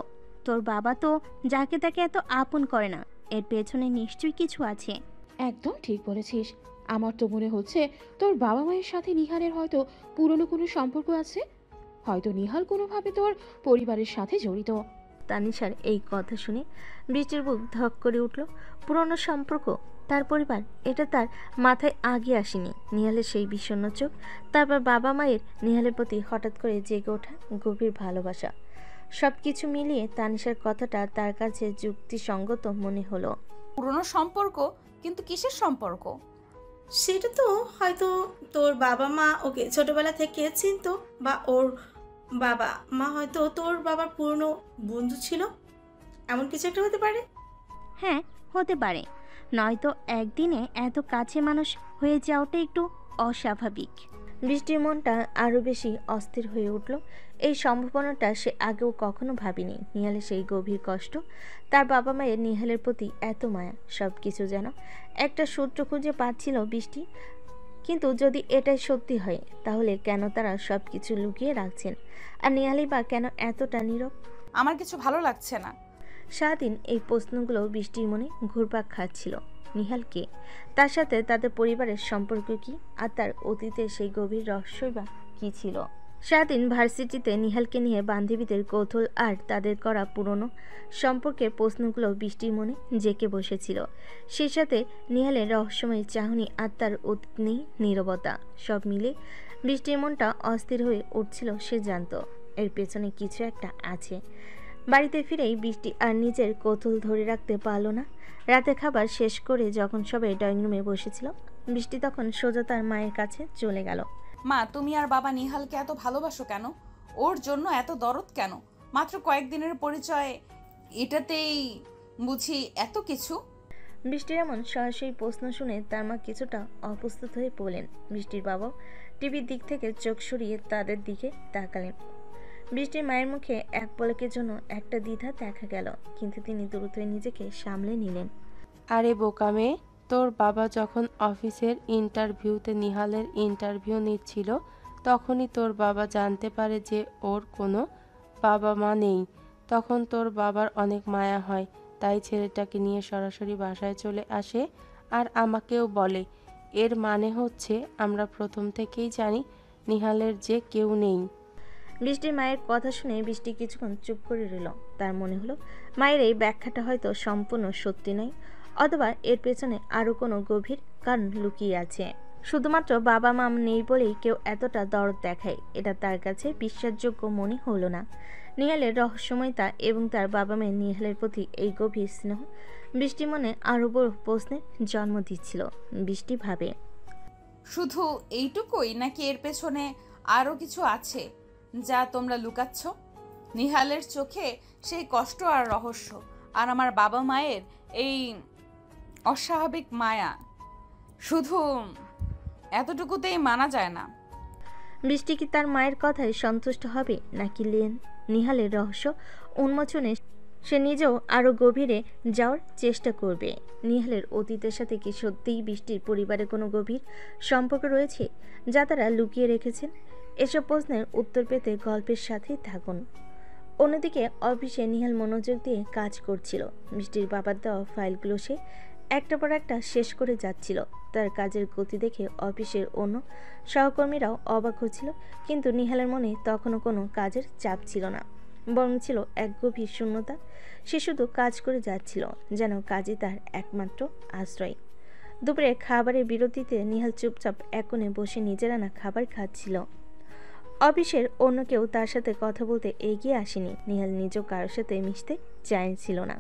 তোর বাবা তো যাকে তাকে এত আপন করে না, এর পেছনে নিশ্চয়ই কিছু আছে। একদম ঠিক বলেছিস। আমার তো মনে হচ্ছে তোর বাবা মায়ের সাথে নিহালের হয়তো পুরনো কোনো সম্পর্ক আছে। হয়তো নিহাল কোনোভাবে তোর পরিবারের সাথে জড়িত। তানিশার এই কথা শুনে বৃষ্টির বুক ধক করে উঠল। পুরনো সম্পর্ক, তার পরিবার, এটা তার মাথায় আগে আসেনি। নিহালের সেই বিষণ্ণ চোখ, তারপর বাবা মায়ের নিহালের প্রতি হঠাৎ করে জেগে ওঠা গভীর ভালোবাসা, সব কিছু মিলিয়ে তানিশার কথাটা তার কাছে যুক্তিসঙ্গত মনে হলো। পুরনো সম্পর্ক? কিন্তু কিসের সম্পর্ক? সেটা তো হয়তো তোর বাবা মা ওকে ছোটবেলা থেকে চিনতো, বা ওর বাবা মা হয়তো তোর বাবার পুরনো বন্ধু ছিল, এমন কিছু একটা হতে পারে। হ্যাঁ, হতে পারে। নয়তো একদিনে এত কাছে মানুষ হয়ে যাওয়াটা একটু অস্বাভাবিক। বৃষ্টির মনটা আরও বেশি অস্থির হয়ে উঠল। এই সম্ভাবনাটা সে আগেও কখনো ভাবেনি। নিহালের সেই গভীর কষ্ট, তার বাবা মায়ের নিহালের প্রতি এত মায়া, সব কিছু যেন একটা সূত্র খুঁজে পাচ্ছিল বৃষ্টি। কিন্তু যদি এটাই সত্যি হয়, তাহলে কেন তারা সব কিছু লুকিয়ে রাখছেন? আর নিহালই বা কেন এতটা নীরব? আমার কিছু ভালো লাগছে না। সারাদিন এই প্রশ্নগুলো বৃষ্টির মনে ঘুরপাক খাচ্ছিল। নিহাল কে? তার সাথে তাদের পরিবারের সম্পর্ক কি? আর তার অতীতের সেই গভীর রহস্যই বা কী ছিল? সারাদিন ভার্সিটিতে নিহালকে নিয়ে বান্ধবীদের কৌতূহল আর তাদের করা পুরনো সম্পর্কের প্রশ্নগুলো বৃষ্টির মনে জেঁকে বসেছিল। সেই সাথে নিহালের রহস্যময় চাহনি আর তার অতীত নেই নীরবতা, সব মিলে বৃষ্টির মনটা অস্থির হয়ে উঠছিল। সে জানত এর পেছনে কিছু একটা আছে। বাড়িতে ফিরেই বৃষ্টি আর নিজের কৌতূহল ধরে রাখতে পারল না। রাতে খাবার শেষ করে যখন সবাই ড্রয়িং রুমে বসেছিল, বৃষ্টি তখন সোজা তার মায়ের কাছে চলে গেল। মা, তুমি আর বাবা নিহালকে এত ভালোবাসো কেন? ওর জন্য এত দরদ কেন? মাত্র কয়েকদিনের পরিচয়, এটাতেই বুঝি এত কিছু? বৃষ্টির এমন সরাসরি প্রশ্ন শুনে তার মা কিছুটা অপ্রস্তুত হয়ে পড়লেন। বৃষ্টির বাবাও টিভির দিক থেকে চোখ সরিয়ে তাদের দিকে তাকালেন। বৃষ্টির মায়ের মুখে এক পলকের জন্য একটা দ্বিধা দেখা গেল, কিন্তু তিনি দ্রুতই নিজেকে সামলে নিলেন। আরে বোকা মেয়ে, তোর বাবা যখন অফিসের ইন্টারভিউতে নিহালের ইন্টারভিউ নিচ্ছিল, তখনই তোর বাবা জানতে পারে যে ওর কোনো বাবা মা নেই। তখন তোর বাবার অনেক মায়া হয়, তাই ছেলেটাকে নিয়ে সরাসরি বাসায় চলে আসে আর আমাকেও বলে। এর মানে হচ্ছে আমরা প্রথম থেকেই জানি নিহালের যে কেউ নেই। বৃষ্টির মায়ের কথা শুনে বৃষ্টি কিছুক্ষণ চুপ করে রইল। তার মনে হলো মায়ের এই ব্যাখ্যাটা হয়তো সম্পূর্ণ সত্যি নয়, অথবা এর পেছনে আরও কোনো গভীর কারণ লুকিয়ে আছে। শুধুমাত্র বাবা মা নেই বলেই কেউ এতটা দরদ দেখায়, এটা তার কাছে বিশ্বাসযোগ্য মনে হলো না। নিহালের রহস্যময়তা এবং তার বাবা মায়ের নিহালের প্রতি এই গভীর স্নেহ বৃষ্টি মনে আরও বড় প্রশ্নের জন্ম দিচ্ছিল। বৃষ্টি ভাবে, শুধু এইটুকুই নাকি এর পেছনে আরও কিছু আছে? যা তোমরা লুকাচ্ছ? নিহালের চোখে সেই কষ্ট আর রহস্য, আর আমার বাবা মায়ের এই অস্বাভাবিক মায়া, শুধু এতটুকুতেই মানা যায় না। বৃষ্টি কি তার মায়ের কথায় সন্তুষ্ট হবে, নাকি নিহালের রহস্য উন্মোচনে সে নিজেও আরও গভীরে যাওয়ার চেষ্টা করবে? নিহালের অতীতের সাথে কি সত্যিই বৃষ্টির পরিবারে কোনো গভীর সম্পর্ক রয়েছে যা তারা লুকিয়ে রেখেছেন? এসব প্রশ্নের উত্তর পেতে গল্পের সাথেই থাকুন। অন্যদিকে অফিসে নিহাল মনোযোগ দিয়ে কাজ করছিল। বৃষ্টির বাবার দেওয়া ফাইলগুলো সে একটা পর একটা শেষ করে যাচ্ছিল। তার কাজের গতি দেখে অফিসের অন্য সহকর্মীরাও অবাক হচ্ছিল, কিন্তু নিহালের মনে তখনও কোনো কাজের চাপ ছিল না, বরং ছিল এক গভীর শূন্যতা। সে শুধু কাজ করে যাচ্ছিল, যেন কাজই তার একমাত্র আশ্রয়। দুপুরে খাবারের বিরতিতে নিহাল চুপচাপ এক কোণে বসে নিজের আনা খাবার খাচ্ছিল। অফিসের অন্য কেউ তার সাথে কথা বলতে এগিয়ে আসেনি। নিহাল নিজেও কারোর সাথে মিশতে চাইছিল না।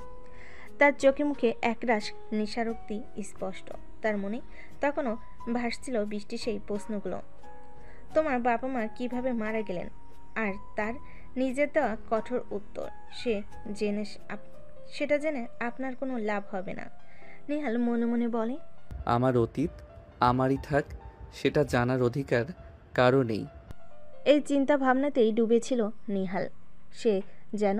তার চোখে মুখে একরাশ নিশারক্তি স্পষ্ট। তার মনে তখনও ভাসছিল বৃষ্টি সেই প্রশ্নগুলো। তোমার বাবা মা কিভাবে মারা গেলেন? আর তার নিজের দেওয়া কঠোর উত্তর, সেটা জেনে আপনার কোনো লাভ হবে না। নিহাল মনে মনে বলে, আমার অতীত আমারই থাক, সেটা জানার অধিকার কারো নেই। এই চিন্তা ভাবনাতেই ডুবেছিল নিহাল। সে যেন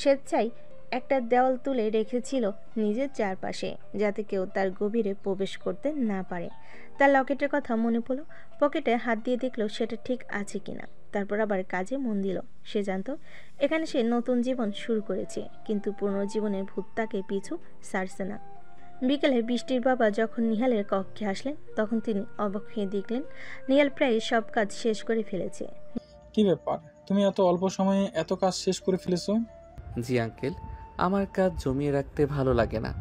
স্বেচ্ছায় একটা দেওয়াল তুলে রেখেছিল নিজের চারপাশে, যাতে কেউ তার গভীরে প্রবেশ করতে না পারে। তার লকেটের কথা মনে পড়ল। পকেটে হাত দিয়ে দেখলো সেটা ঠিক আছে কিনা। তারপর আবার কাজে মন দিল। সে জানতো এখানে সে নতুন জীবন শুরু করেছে, কিন্তু পুরনো জীবনের ভূত তাকে পিছু ছাড়ছে না। বিকেলে বৃষ্টির বাবা যখন নিহালের কক্ষে আসলেন, তখন তিনি অবাক হয়ে দেখলেন নিহাল প্রায় সব কাজ শেষ করে ফেলেছে। কি ব্যাপার, তুমি এত অল্প সময়ে এত কাজ শেষ করে ফেলেছো? জি আঙ্কেল, আমার কাজ জমিয়ে রাখতে ভালো লাগে না।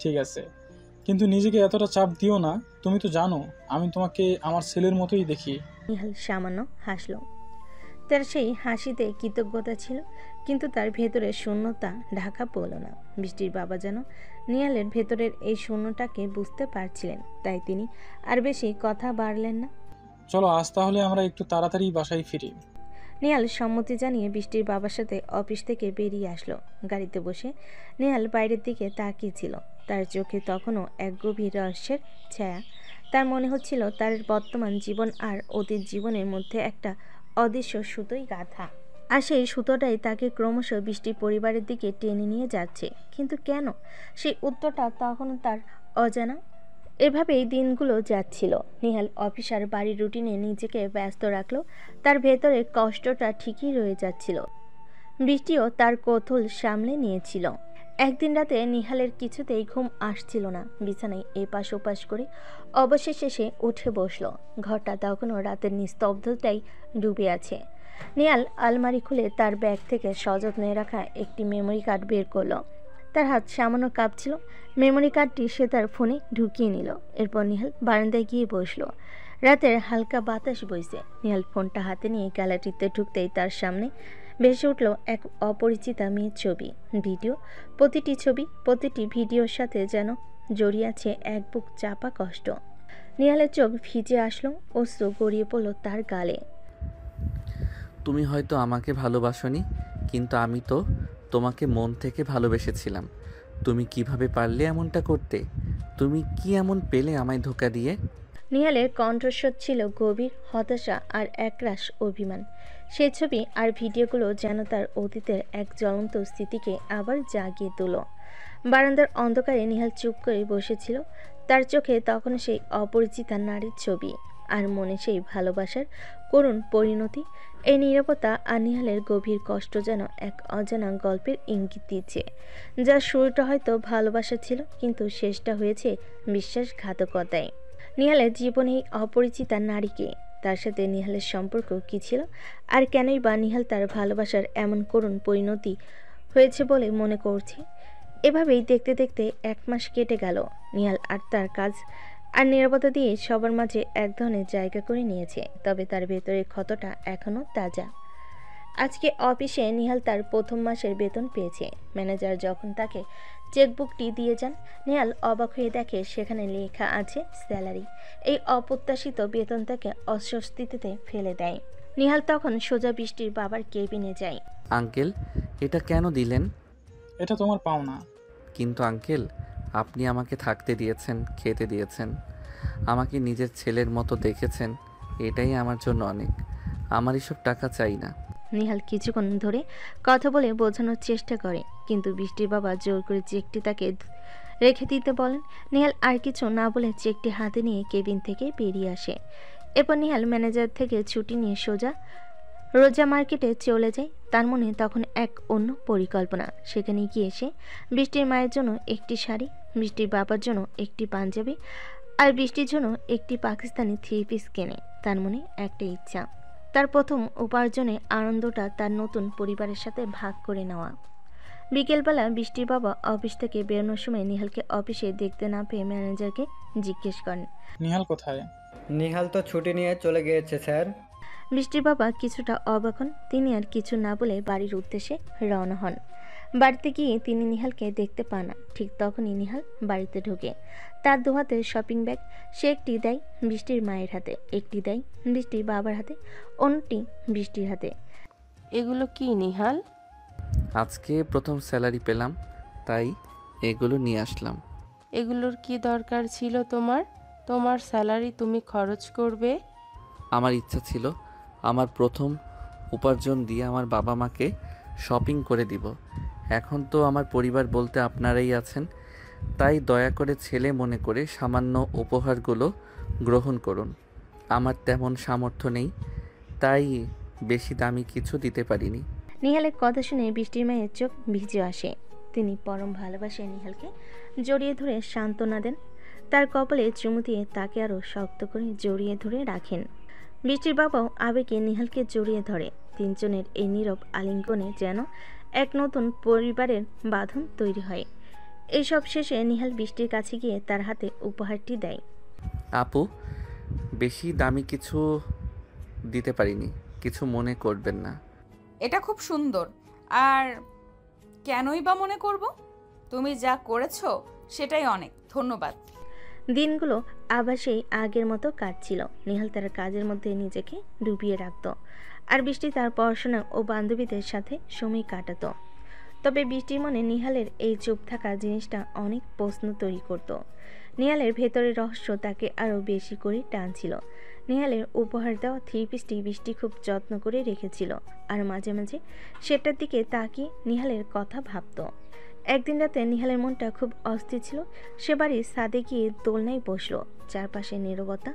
ঠিক আছে, কিন্তু নিজেকে এতটা চাপ দিও না। তুমি তো জানো আমি তোমাকে আমার ছেলের মতোই দেখি। নিহাল সামান্য হাসল। তার সেই হাসিতে কৃতজ্ঞতা ছিল, কিন্তু তার ভেতরে শূন্যতা ঢাকা পড়ল না। বৃষ্টির বাবা যেন নিহালের ভেতরের এই শূন্যটাকে বুঝতে পারছিলেন, তাই তিনি আর বেশি কথা বাড়লেন না। চলো আজ তাহলে আমরা একটু তাড়াতাড়ি বাসায় ফিরি। নিহাল সম্মতি জানিয়ে বৃষ্টির বাবার সাথে অফিস থেকে বেরিয়ে আসলো। গাড়িতে বসে নিহাল বাইরের দিকে তাকিয়েছিল। তার চোখে তখনও এক গভীর রহস্যের ছায়া। তার মনে হচ্ছিল তার বর্তমান জীবন আর অতীত জীবনের মধ্যে একটা অদৃশ্য সুতোই গাঁথা, আর সেই সুতোটাই তাকে ক্রমশ বৃষ্টির পরিবারের দিকে টেনে নিয়ে যাচ্ছে। কিন্তু কেন? সেই উত্তরটা তখনও তার অজানা। এভাবেই দিনগুলো যাচ্ছিল। নিহাল অফিস আর বাড়ির রুটিনে নিজেকে ব্যস্ত রাখলো। তার ভেতরে কষ্টটা ঠিকই রয়ে যাচ্ছিল। বৃষ্টিও তার কৌতূহল সামলে নিয়েছিল। একদিন রাতে নিহালের কিছুতেই ঘুম আসছিল না। বিছানায় এপাশ ওপাশ করে অবশেষে সে উঠে বসল। ঘরটা তখনও রাতের নিস্তব্ধতায় ডুবে আছে। নিহাল আলমারি খুলে তার ব্যাগ থেকে সযত্নে রাখা একটি মেমোরি কার্ড বের করলো। তার হাত সামান্য কাঁপছিল। মেমোরি কার্ডটি সে তার ফোনে ঢুকিয়ে নিল। এরপর নিহাল বারান্দায় গিয়ে বসলো। রাতের হালকা বাতাস বইছে। নিহাল ফোনটা হাতে নিয়ে গ্যালারিতে ঢুকতেই তার সামনে ভেসে উঠল এক অপরিচিতা মেয়ের ছবি, ভিডিও। প্রতিটি ছবি, প্রতিটি ভিডিওর সাথে যেন জড়িয়ে আছে এক বুক চাপা কষ্ট। নিহালের চোখ ভিজে আসলো, অশ্রু গড়িয়ে পড়ল তার গালে। তুমি হয়তো আমাকে ভালোবাসোনি, কিন্তু আমি তো তোমাকে মন থেকে ভালোবেসেছিলাম। তুমি কিভাবে পারলে এমনটা করতে? তুমি কি এমন পেলে আমায় ধোঁকা দিয়ে? নিহালের কণ্ঠস্বর ছিল গভীর হতাশা আর একরাশ অভিমান। সেই ছবি আর ভিডিওগুলো যেন তার অতীতের এক জ্বলন্ত স্মৃতিকে আবার জাগিয়ে তোল। বারান্দার অন্ধকারে নিহাল চুপ করে বসেছিল। তার চোখে তখন সেই অপরিচিতা নারীর ছবি, আর মনে সেই ভালোবাসার করুণ পরিণতি। এই নীরবতা আর নিহালের গভীর কষ্ট যেন এক অজানা গল্পের ইঙ্গিত দিচ্ছে, যার শুরুটা হয়তো ভালোবাসা ছিল, কিন্তু শেষটা হয়েছে বিশ্বাসঘাতকতায়। নিহালের জীবনে এই অপরিচিতা নারীকে, তার সাথে নিহালের সম্পর্ক কী ছিল, আর কেনই বা নিহাল তার ভালোবাসার এমন করুণ পরিণতি হয়েছে বলে মনে করছে। এভাবেই দেখতে দেখতে 1 মাস কেটে গেল। নিহাল আর তার কাজ আর নীরবতা দিয়ে সবার মাঝে এক ধরনের জায়গা করে নিয়েছে, তবে তার ভেতরের ক্ষতটা এখনও তাজা। আজকে অফিসে নিহাল তার প্রথম মাসের বেতন পেয়েছে। ম্যানেজার যখন তাকে চেকবুকটি দিয়ে যান, নিহাল অবাক হয়ে দেখে সেখানে লেখা আছে স্যালারি। এই অপ্রত্যাশিত বেতন তাকে অস্বস্তিতে ফেলে দেয়। নিহাল তখন সোজা বৃষ্টির বাবার কেবিনে যায়। আঙ্কেল, এটা কেন দিলেন? এটা তোমার পাওনা। কিন্তু আঙ্কেল, আপনি আমাকে থাকতে দিয়েছেন, খেতে দিয়েছেন, আমাকে নিজের ছেলের মতো দেখেছেন, এটাই আমার জন্য অনেক। আমার এসব টাকা চাই না। নিহাল কিছুক্ষণ ধরে কথা বলে বোঝানোর চেষ্টা করে, কিন্তু বৃষ্টির বাবা জোর করে চেকটি তাকে রেখে দিতে বলেন। নিহাল আর কিছু না বলে চেকটি হাতে নিয়ে কেবিন থেকে বেরিয়ে আসে। এরপর নিহাল ম্যানেজার থেকে ছুটি নিয়ে সোজা রোজা মার্কেটে চলে যায়। তার মনে তখন এক অন্য পরিকল্পনা। সেখানে গিয়ে সে বৃষ্টির মায়ের জন্য একটি শাড়ি, বৃষ্টির বাবার জন্য একটি পাঞ্জাবি আর বৃষ্টির জন্য একটি পাকিস্তানি 3 পিস কেনে। তার মনে একটা ইচ্ছা, তার প্রথম উপার্জনে আনন্দটা তার নতুন পরিবারের সাথে ভাগ করে নেওয়া। বিকেলবেলা বৃষ্টির বাবা অফিস থেকে বেরোনোর সময় নিহালকে অফিসে দেখতে না পেয়ে ম্যানেজারকে জিজ্ঞেস করেন, নিহাল কোথায়? নিহাল তো ছুটি নিয়ে চলে গিয়েছে স্যার। বৃষ্টির বাবা কিছুটা অবাক হন। তিনি আর কিছু না বলে বাড়ির উদ্দেশ্যে রওনা হন। বাড়িতে গিয়ে তিনি নিহালকে দেখতে পান না। ঠিক তখনই নিহাল বাড়িতে ঢোকে। তার দু হাতে শপিং ব্যাগ। সে একটি দেয় বৃষ্টির মায়ের হাতে, একটি দেয় বৃষ্টির বাবার হাতে, অন্যটি বৃষ্টির হাতে। এগুলো কি নিহাল? আজকে প্রথম স্যালারি পেলাম, তাই এগুলো নিয়ে আসলাম। এগুলোর কি দরকার ছিল তোমার? তোমার স্যালারি তুমি খরচ করবে। আমার ইচ্ছা ছিল আমার প্রথম উপার্জন দিয়ে আমার বাবা মাকে শপিং করে দিব। এখন তো আমার পরিবার বলতে আপনারাই আছেন, তাই দয়া করে ছেলে মনে করে সামান্য উপহারগুলো গ্রহণ করুন। আমার তেমন সামর্থ্য নেই, তাই বেশি দামি কিছু দিতে পারিনি। নিহালের কথা শুনে বৃষ্টির মায়ের চোখ ভিজে আসে। তিনি পরম ভালোবাসে নিহালকে জড়িয়ে ধরে সান্ত্বনা দেন। তার কপালে চুমু দিয়ে তাকে আরও শক্ত করে জড়িয়ে ধরে রাখেন। বৃষ্টির বাবাও আবেগে নিহালকে জড়িয়ে ধরে। তিনজনের এই নীরব আলিঙ্গনে যেন এক নতুন পরিবারের বাঁধন তৈরি হয়। এইসব শেষে নিহাল বৃষ্টির কাছে গিয়ে তার হাতে উপহারটি দেয়। আপু, বেশি দামি কিছু দিতে পারিনি, কিছু মনে করবেন না। এটা খুব সুন্দর, আর কেনই বা মনে করব? তুমি যা করেছো সেটাই অনেক, ধন্যবাদ। দিনগুলো আবার সেই আগের মতো কাটছিল। নিহাল তার কাজের মধ্যে নিজেকে ডুবিয়ে রাখত, আর বৃষ্টি তার পড়াশোনা ও বান্ধবীদের সাথে সময় কাটাতো। তবে বৃষ্টির মনে নিহালের এই চুপ থাকা জিনিসটা অনেক প্রশ্ন তৈরি করত। নিহালের ভেতরের রহস্য তাকে আরও বেশি করে টানছিল। নিহালের উপহার দেওয়া 3 পিসটি বৃষ্টি খুব যত্ন করে রেখেছিল, আর মাঝে মাঝে সেটার দিকে তাকিয়ে নিহালের কথা ভাবত। একদিন রাতে নিহালের মনটা খুব অস্থির ছিল। সে বাড়ির ছাদে গিয়ে দোলনায় বসল। চারপাশে নীরবতা,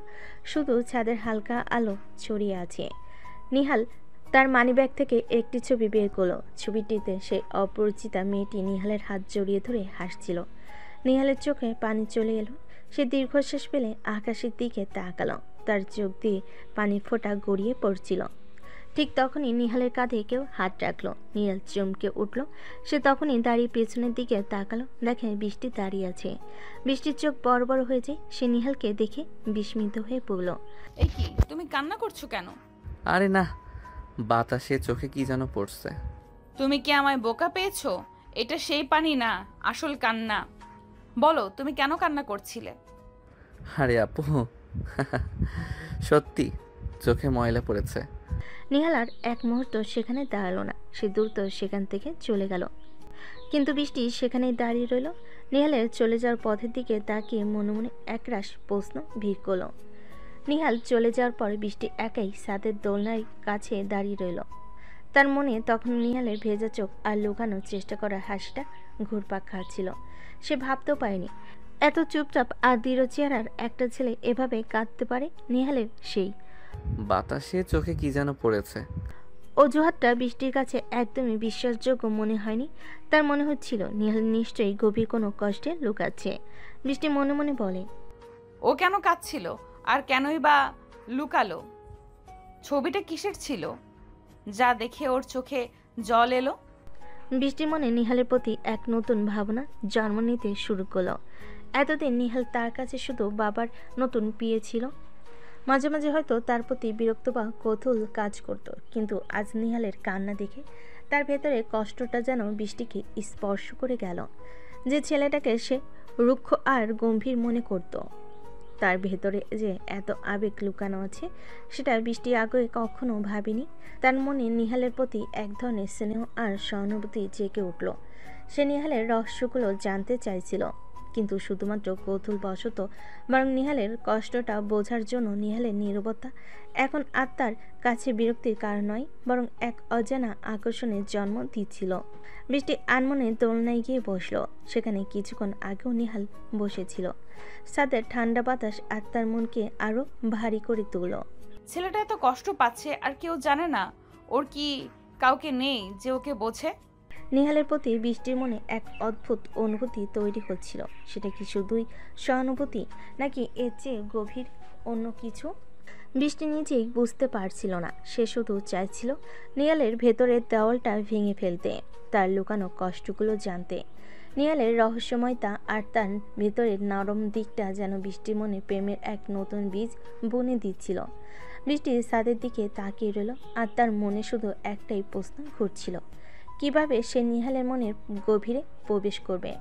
শুধু ছাদের হালকা আলো ছড়িয়ে আছে। নিহাল তার মানিব্যাগ থেকে একটি ছবি বের করলো। ছবিটিতে সেই অপরিচিতা মেয়েটি নিহালের হাত জড়িয়ে ধরে হাসছিল। নিহালের চোখে পানি চলে এলো। সে দীর্ঘশ্বাস ফেলে আকাশের দিকে তাকালো। তার চোখ দিয়ে পানির ফোঁটা গড়িয়ে পড়ছিল। ঠিক তখনই নিহালের কাঁধে কেউ হাত রাখলো। নিহাল চমকে উঠল। সে তখনই দাঁড়িয়ে পেছনের দিকে তাকালো। দেখে বৃষ্টি দাঁড়িয়ে আছে। বৃষ্টির চোখ বড় বড় হয়ে যায়। সে নিহালকে দেখে বিস্মিত হয়ে পড়ল। এই কি, তুমি কান্না করছো কেন? আরে না, বাতাসে চোখে কি যেন পড়ছে। তুমি কি আমায় বোকা পেয়েছো? এটা সেই পানি না, আসল কান্না। বলো, তুমি কেন কান্না করছিলে? আরে আপু, সত্যি চোখে ময়লা পড়েছে। নিহাল আর এক মুহূর্ত সেখানে দাঁড়ালো না। সে দ্রুত সেখান থেকে চলে গেল। কিন্তু বৃষ্টি সেখানেই দাঁড়িয়ে রইল। নিহালের চলে যাওয়ার পথের দিকে তাকিয়ে মনে মনে একরাশ প্রশ্ন ভিড় করল। নিহাল চলে যাওয়ার পর বৃষ্টি একাই ছাদের দোলনার কাছে দাঁড়িয়ে রইল। তার মনে তখন নিহালের ভেজা চোখ আর লুকানোর চেষ্টা করা হাসিটা ঘুরপাক খাচ্ছিল। সে ভাবতেও পারেনি এত চুপচাপ আর দৃঢ় চেহারার একটা ছেলে এভাবে কাঁদতে পারে। নিহালের সেই বাতাসে চোখে কি যেন পড়েছে অজুহাতটা বৃষ্টির কাছে একদমই বিশ্বাসযোগ্য মনে হয়নি। তার মনে হচ্ছিল নিহাল নিশ্চয়ই গভীর কোনো কষ্টে লুকাচ্ছে। বৃষ্টি মনে মনে বলে, ও কেন কাঁদছিল আর কেনই বা লুকালো? ছবিটা কিসের ছিল যা দেখে ওর চোখে জল এলো? বৃষ্টির মনে নিহালের প্রতি এক নতুন ভাবনা জন্ম নিতে শুরু করলো। এতদিন নিহাল তার কাছে শুধু বাবার নতুন বিয়ে ছিল। মাঝে মাঝে হয়তো তার প্রতি বিরক্ত বা কৌতূহল কাজ করত, কিন্তু আজ নিহালের কান্না দেখে তার ভেতরে কষ্টটা যেন বৃষ্টিকে স্পর্শ করে গেল। যে ছেলেটাকে সে রুক্ষ আর গম্ভীর মনে করত, তার ভেতরে যে এত আবেগ লুকানো আছে সেটা বৃষ্টি আগে কখনো ভাবেনি। তার মনে নিহালের প্রতি এক ধরনের স্নেহ আর সহানুভূতি জেগে উঠল। সে নিহালের রহস্যগুলো জানতে চাইছিল, কিন্তু শুধুমাত্র কৌতূহলবশত, বরং নিহালের কষ্টটা বোঝার জন্য। নিহালের নীরবতা এখন আর তার কাছে বিরক্তির কারণ নয়, বরং এক অজানা আকর্ষণের জন্ম দিচ্ছিল। বৃষ্টি আনমনে দোলনায় গিয়ে বসলো। সেখানে কিছুক্ষণ আগেও নিহাল বসেছিল। ছাদের ঠান্ডা বাতাস আত্মার মনকে আরো ভারী করে তুলল। ছেলেটা এত কষ্ট পাচ্ছে আর কেউ জানে না? ওর কি কাউকে নেই যে ওকে বোঝে? নিহালের প্রতি বৃষ্টির মনে এক অদ্ভুত অনুভূতি তৈরি হচ্ছিল। সেটা কি শুধুই সহানুভূতি, নাকি এর চেয়ে গভীর অন্য কিছু? বৃষ্টি নিজেই বুঝতে পারছিল না। সে শুধু চাইছিল নিহালের ভেতরের দেওয়ালটা ভেঙে ফেলতে, তার লুকানো কষ্টগুলো জানতে। নিহালের রহস্যময়তা আর তার ভেতরের নরম দিকটা যেন বৃষ্টির মনে প্রেমের এক নতুন বীজ বুনে দিচ্ছিল। বৃষ্টি ছাদের দিকে তাকিয়ে রইল, আর তার মনে শুধু একটাই প্রশ্ন ঘুরছিল, কিভাবে সে নিহালের মনের গভীরে প্রবেশ করবে।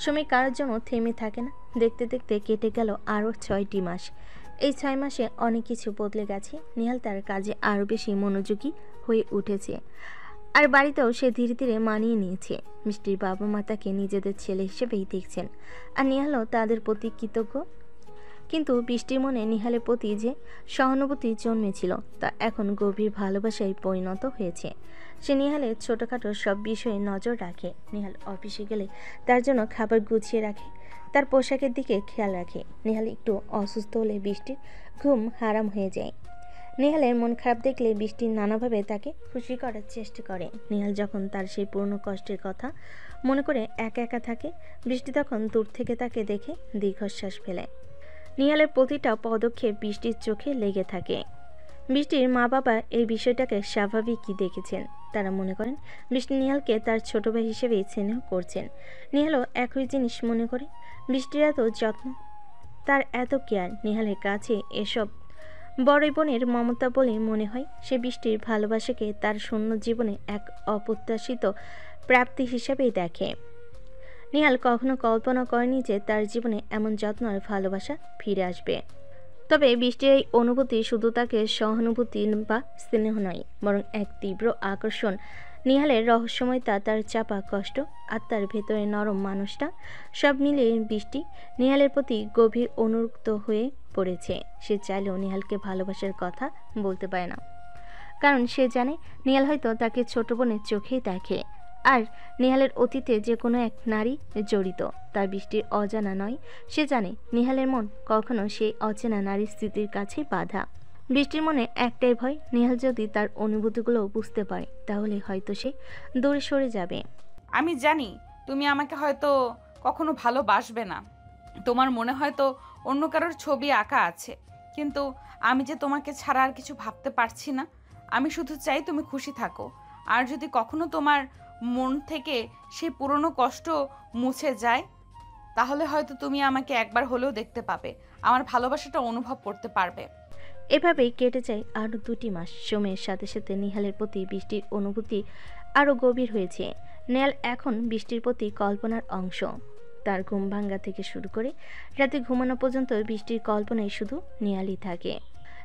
সময় কারোর জন্য থেমে থাকে না। দেখতে দেখতে কেটে গেল আরও 6টি মাস। এই 6 মাসে অনেক কিছু বদলে গেছে। নিহাল তার কাজে আরও বেশি মনোযোগী হয়ে উঠেছে, আর বাড়িতেও সে ধীরে ধীরে মানিয়ে নিয়েছে। মিষ্টির বাবা মা তাকে নিজেদের ছেলে হিসেবেই দেখছেন, আর নিহালও তাদের প্রতি কৃতজ্ঞ। কিন্তু বৃষ্টির মনে নিহালের প্রতি যে সহানুভূতি জন্মেছিল তা এখন গভীর ভালোবাসায় পরিণত হয়েছে। সে নিহালের ছোটোখাটো সব বিষয়ে নজর রাখে। নিহাল অফিসে গেলে তার জন্য খাবার গুছিয়ে রাখে, তার পোশাকের দিকে খেয়াল রাখে। নিহাল একটু অসুস্থ হলে বৃষ্টির ঘুম হারাম হয়ে যায়। নিহালের মন খারাপ দেখলে বৃষ্টি নানাভাবে তাকে খুশি করার চেষ্টা করে। নিহাল যখন তার সেই পুরনো কষ্টের কথা মনে করে একা একা থাকে, বৃষ্টি তখন দূর থেকে তাকে দেখে দীর্ঘশ্বাস ফেলে। নিহালের প্রতিটা পদক্ষেপ বৃষ্টির চোখে লেগে থাকে। বৃষ্টির মা বাবা এই বিষয়টাকে স্বাভাবিকই দেখেছেন। তারা মনে করেন বৃষ্টি নিহালকে তার ছোট ভাই হিসেবেই স্নেহ করছেন। নিহালও একই জিনিস মনে করে। বৃষ্টির এত যত্ন, তার এত কেয়ার নিহালের কাছে এসব বড় বোনের মমতা বলে মনে হয়। সে বৃষ্টির ভালোবাসাকে তার শূন্য জীবনে এক অপ্রত্যাশিত প্রাপ্তি হিসেবেই দেখে। নিহাল কখনো কল্পনা করেনি যে তার জীবনে এমন যত্ন আর ভালোবাসা ফিরে আসবে। তবে বৃষ্টির এই অনুভূতি শুধু তাকে সহানুভূতি বা স্নেহ নয়, বরং এক তীব্র আকর্ষণ। নিহালের রহস্যময়তা, তার চাপা কষ্ট আর তার ভেতরে নরম মানুষটা, সব মিলিয়ে বৃষ্টি নিহালের প্রতি গভীর অনুরক্ত হয়ে পড়েছে। সে চাইলেও নিহালকে ভালোবাসার কথা বলতে পারে না, কারণ সে জানে নিহাল হয়তো তাকে ছোট বোনের চোখেই দেখে, আর নিহালের অতীতে যে কোনো এক নারী জড়িত। তার বৃষ্টির অজানা নয়। সে জানে নিহালের মন কখনো সেই অচেনা নারীর স্মৃতির কাছে বাধা। বৃষ্টির মনে একটাই ভয়, নিহাল যদি তার অনুভূতিগুলো বুঝতে পারে তাহলে হয়তো সে দূরে সরে যাবে। আমি জানি তুমি আমাকে হয়তো কখনো ভালোবাসবে না, তোমার মনে হয়তো অন্য কারোর ছবি আঁকা আছে, কিন্তু আমি যে তোমাকে ছাড়া আর কিছু ভাবতে পারছি না। আমি শুধু চাই তুমি খুশি থাকো। আর যদি কখনো তোমার মন থেকে সেই পুরনো কষ্ট মুছে যায়, তাহলে হয়তো তুমি আমাকে একবার হলেও দেখতে পাবে, আমার ভালোবাসাটা অনুভব করতে পারবে। এভাবেই কেটে যায় আরও 2টি মাস। সময়ের সাথে সাথে নিহালের প্রতি বৃষ্টির অনুভূতি আরও গভীর হয়েছে। নিহাল এখন বৃষ্টির প্রতি কল্পনার অংশ। তার ঘুম ভাঙ্গা থেকে শুরু করে রাতে ঘুমানো পর্যন্ত বৃষ্টির কল্পনায় শুধু নিহালই থাকে।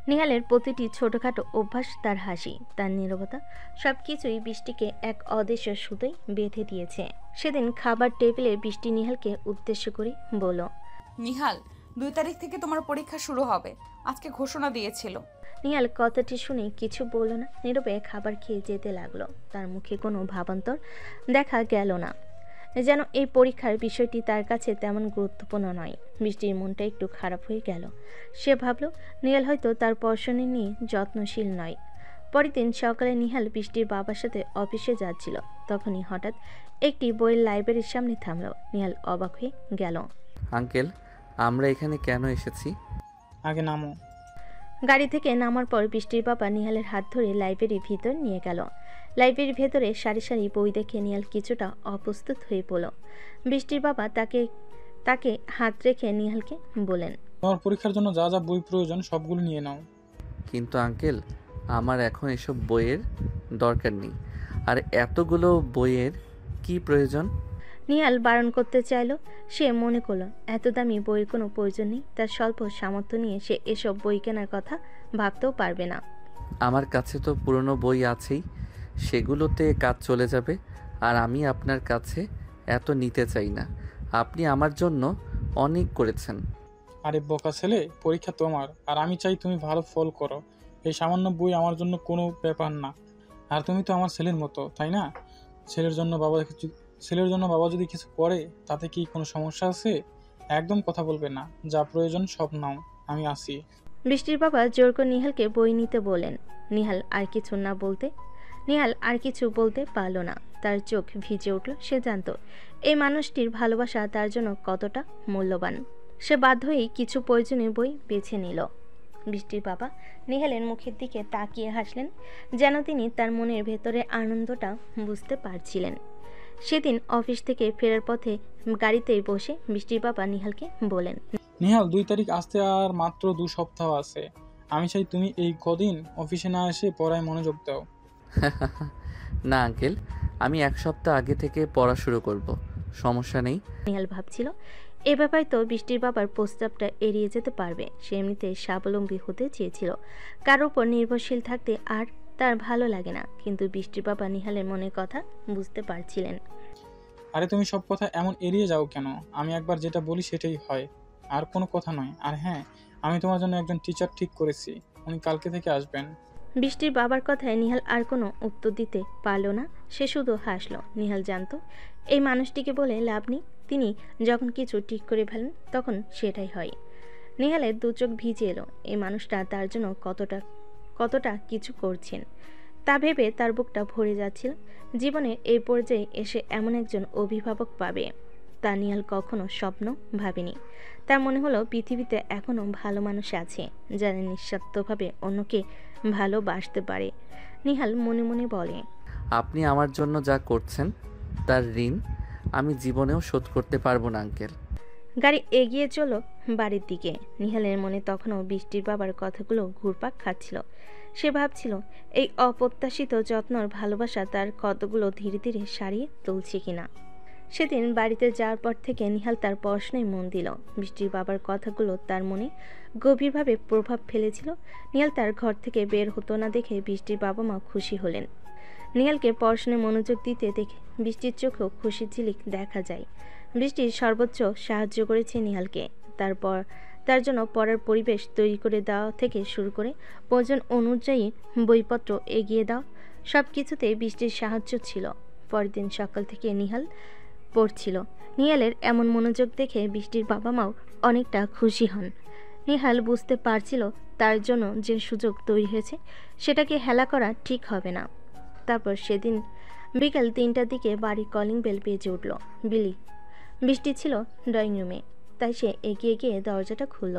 নিহালের প্রতিটি ছোটোখাটো অভ্যাস, তার হাসি, তার নীরবতা, সব কিছুই বৃষ্টিকে এক অদৃশ্য সুতোয় বেঁধে দিয়েছে। সেদিন খাবার টেবিলে বৃষ্টি নিহালকে উদ্দেশ্য করে বলল, নিহাল, 2 তারিখ থেকে তোমার পরীক্ষা শুরু হবে, আজকে ঘোষণা দিয়েছিল। নিহাল কথাটি শুনে কিছু বলল না, নীরবে খাবার খেয়ে যেতে লাগলো। তার মুখে কোনো ভাবান্তর দেখা গেল না, যেন এই পরীক্ষার বিষয়টি তার কাছে তেমন গুরুত্বপূর্ণ নয়। বৃষ্টির মনটা একটু খারাপ হয়ে গেল। সে ভাবল নিহাল হয়তো তার পড়াশোনা নিয়ে যত্নশীল নয়। পরের দিন সকালে নিহাল বৃষ্টির বাবার সাথে অফিসে যাচ্ছিল। তখনই হঠাৎ একটি বইয়ের লাইব্রেরির সামনে থামল। নিহাল অবাক হয়ে গেল। আঙ্কেল, আমরা এখানে কেন এসেছি? আগে নামো। গাড়ি থেকে নামার পর বৃষ্টির বাবা নিহালের হাত ধরে লাইব্রেরির ভিতর নিয়ে গেল। লাইব্রেরির ভেতরে সারি সারি বই দেখে নিহাল কিছুটা অপ্রস্তুত হয়ে পড়ল। বৃষ্টির বাবা তাকে হাত রেখে নিহালকে বলেন, তোমার পরীক্ষার জন্য যা যা বই প্রয়োজন সবগুলো নিয়ে নাও। কিন্তু আঙ্কেল, আমার এখন এসব বইয়ের দরকার নেই। আর এতগুলো বইয়ের কি প্রয়োজন? নিহাল বারণ করতে চাইল। সে মনে করলো এত দামি বইয়ের কোনো প্রয়োজন নেই, তার স্বল্প সামর্থ্য নিয়ে সে এসব বই কেনার কথা ভাবতেও পারবে না। আমার কাছে তো পুরনো বই আছেই, সেগুলোতে কাজ চলে যাবে। আর আমি আপনার কাছে এত নিতে চাই না। আপনি আমার জন্য অনেক করেছেন। আরে বোকা ছেলে, পরীক্ষা তোমার, আর আমি চাই তুমি ভালো ফল করো। এই সামান্য বই আমার জন্য কোনো ব্যাপার না। আর তুমি তো আমার ছেলের মতো, তাই না? ছেলের জন্য বাবা যদি কিছু করে তাতে কি কোনো সমস্যা আছে? একদম কথা বলবে না, যা প্রয়োজন সব নাও, আমি আসি। বৃষ্টির বাবা জোর করে নিহালকে বই নিতে বলেন। নিহাল আর কিছু বলতে পারল না। তার চোখ ভিজে উঠল। সে জানত এই মানুষটির ভালোবাসা তার জন্য কতটা মূল্যবান। সে বাধ্য হয়েই কিছু প্রয়োজনীয় বই বেছে নিল। বৃষ্টির বাবা নিহালের মুখের দিকে তাকিয়ে হাসলেন, যেন তিনি তার মনের ভেতরে আনন্দটা বুঝতে পারছিলেন। সেদিন অফিস থেকে ফেরার পথে গাড়িতেই বসে বৃষ্টির বাবা নিহালকে বলেন, নিহাল, 2 তারিখ আসতে আর মাত্র 2 সপ্তাহ আছে। আমি চাই তুমি এই কদিন অফিসে না এসে পড়ায় মনোযোগ দাও। না আঙ্কেল, আমি 1 সপ্তাহ আগে থেকে পড়া শুরু করব, সমস্যা নেই। নিহাল ভাবছিল এ ব্যাপারে তো বৃষ্টির বাবার প্রস্তাবটা এড়িয়ে যেতে পারবে। সে এমনিতে স্বাবলম্বী হতে চেয়েছিল, কারোর উপর নির্ভরশীল থাকতে আর তার ভালো লাগে না। কিন্তু বৃষ্টির বাবা নিহালের মনের কথা বুঝতে পারছিলেন। আরে তুমি সব কথা এমন এড়িয়ে যাও কেন? আমি একবার যেটা বলি সেটাই হয়, আর কোনো কথা নয়। আর হ্যাঁ, আমি তোমার জন্য একজন টিচার ঠিক করেছি, উনি কালকে থেকে আসবেন। বৃষ্টির বাবার কথায় নিহাল আর কোনো উত্তর দিতে পারল না। সে শুধু হাসল। নিহাল জানত এই মানুষটিকে বলে লাভ নেই। তিনি যখন কিছু ঠিক করে ফেলেন তখন সেটাই হয়। নিহালের 2 চোখ ভিজে এলো। এই মানুষটা তার জন্য কতটা কিছু করছেন তা ভেবে তার বুকটা ভরে যাচ্ছিল। জীবনের এই পর্যায়ে এসে এমন একজন অভিভাবক পাবে তা নিহাল কখনো স্বপ্ন ভাবেনি। তার মনে হলো পৃথিবীতে এখনও ভালো মানুষ আছে যারা নিঃস্বার্থভাবে অন্যকে ভালোবাসতে পারে। নিহাল মনে মনে বলে, আপনি আমার জন্য যা করছেন তার ঋণ আমি জীবনেও শোধ করতে পারবো না আঙ্কেল। গাড়ি এগিয়ে চলো বাড়ির দিকে। নিহালের মনে তখনও বৃষ্টির বাবার কথাগুলো ঘুরপাক খাচ্ছিল। সে ভাবছিল এই অপ্রত্যাশিত যত্নর ভালোবাসা তার কতগুলো ধীরে ধীরে সারিয়ে তুলছে কিনা। সেদিন বাড়িতে যাওয়ার পর থেকে নিহাল তার পড়াশোনায় মন দিল। বৃষ্টির বাবার কথাগুলো তার মনে গভীরভাবে প্রভাব ফেলেছিল। নিহাল তার ঘর থেকে বের হতো না দেখে বৃষ্টির বাবা মা খুশি হলেন। নিহালকে পড়াশোনায় মনোযোগ দিতে দেখে বৃষ্টির চোখেও খুশির ঝিলিক দেখা যায়। বৃষ্টি সর্বোচ্চ সাহায্য করেছে নিহালকে। তারপর তার জন্য পড়ার পরিবেশ তৈরি করে দেওয়া থেকে শুরু করে প্রয়োজন অনুযায়ী বইপত্র এগিয়ে দেওয়া, সব কিছুতেই বৃষ্টির সাহায্য ছিল। পরের দিন সকাল থেকে নিহাল পড়ছিল। নিহালের এমন মনোযোগ দেখে বৃষ্টির বাবা মাও অনেকটা খুশি হন। নিহাল বুঝতে পারছিল তার জন্য যে সুযোগ তৈরি হয়েছে সেটাকে হেলা করা ঠিক হবে না। তারপর সেদিন বিকাল 3টার দিকে বাড়ির কলিং বেল বেজে উঠল। বৃষ্টি ছিল ড্রয়িং রুমে, তাই সে এগিয়ে গিয়ে দরজাটা খুলল।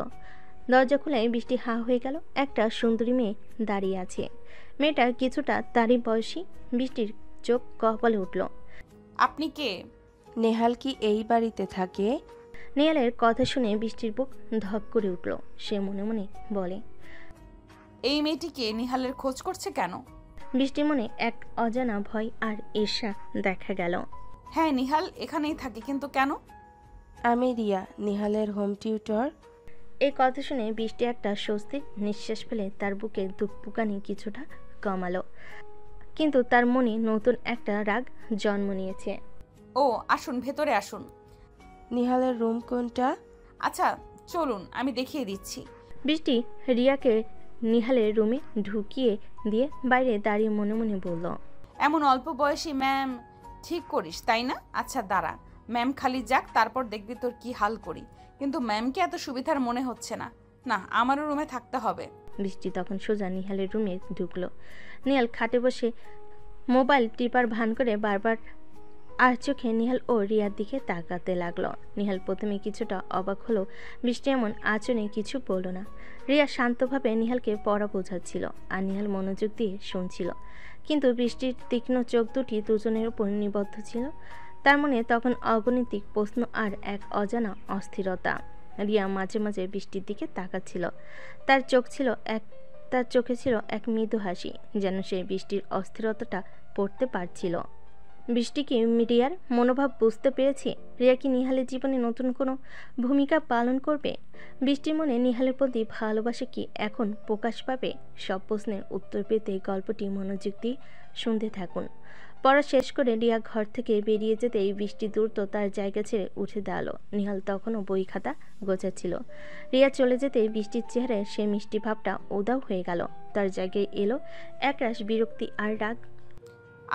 দরজা খুলে বৃষ্টি হা হয়ে গেল। একটা সুন্দরী মেয়ে দাঁড়িয়ে আছে। মেয়েটা কিছুটা তারই বয়সী। বৃষ্টির চোখ কপালে উঠল। আপনি কে? নেহাল কি এই বাড়িতে থাকে? নিহালের কথা শুনে বৃষ্টির বুক ধক করে উঠল। সে মনে মনে বলে, এই মেয়েটিকে নিহালের খোঁজ করছে কেন? বৃষ্টির মনে এক অজানা ভয় আর ঈর্ষা দেখা গেল। হ্যাঁ, নিহাল এখানেই থাকে, কিন্তু কেন? আমি রিয়া, নিহালের হোম টিউটর। এই কথা শুনে বৃষ্টি একটা স্বস্তির নিঃশ্বাস ফেলে তার বুকে দুঃখপুকানি কিছুটা কমালো। কিন্তু তার মনে নতুন একটা রাগ জন্ম নিয়েছে। ও আসুন, ভেতরে আসুন। নিহালের রুম কোনটা? আচ্ছা চলুন, আমি দেখিয়ে দিচ্ছি। বৃষ্টি রিয়াকে নিহালের রুমে ঢুকিয়ে দিয়ে বাইরে দাঁড়িয়ে মনে মনে বলল, এমন অল্প বয়সী ম্যাম ঠিক করিস, তাই না? আচ্ছা দাঁড়া, ম্যাম খালি যাক, তারপর দেখবি তোর কি হাল করি। কিন্তু ম্যামকে এত সুবিধার মনে হচ্ছে না। না, আমারও রুমে থাকতে হবে। বৃষ্টি তখন সোজা নিহালের রুমে ঢুকলো। নিহাল খাটে বসে মোবাইল টিপার ভান করে বারবার আর চোখে নিহাল ও রিয়ার দিকে তাকাতে লাগলো। নিহাল প্রথমে কিছুটা অবাক হলো। বৃষ্টি এমন আচরণে কিছু বলল না। রিয়া শান্তভাবে নিহালকে পড়া বোঝাচ্ছিল আর নিহাল মনোযোগ দিয়ে শুনছিল। কিন্তু বৃষ্টির তীক্ষ্ণ চোখ দুটি দুজনের উপর নিবদ্ধ ছিল। তার মনে তখন অগণিতিক প্রশ্ন আর এক অজানা অস্থিরতা। রিয়া মাঝে মাঝে বৃষ্টির দিকে তাকাচ্ছিল। তার চোখে ছিল এক মৃদু হাসি, যেন সে বৃষ্টির অস্থিরতাটা পড়তে পারছিল। বৃষ্টি কি রিয়ার মনোভাব বুঝতে পেরেছে? রিয়া কি নিহালের জীবনে নতুন কোনো ভূমিকা পালন করবে? বৃষ্টির মনে নিহালের প্রতি ভালোবাসা কি এখন প্রকাশ পাবে? সব প্রশ্নের উত্তর পেতে গল্পটি মনোযোগ দিয়ে শুনতে থাকুন। পড়া শেষ করে রিয়া ঘর থেকে বেরিয়ে যেতেই বৃষ্টি দ্রুত তার জায়গা ছেড়ে উঠে দাঁড়ালো। নিহাল তখনও বই খাতা গোছাচ্ছিল। রিয়া চলে যেতেই বৃষ্টির চেহারায় সে মিষ্টি ভাবটা উধাও হয়ে গেল। তার জায়গায় এলো একরাশ বিরক্তি আর রাগ।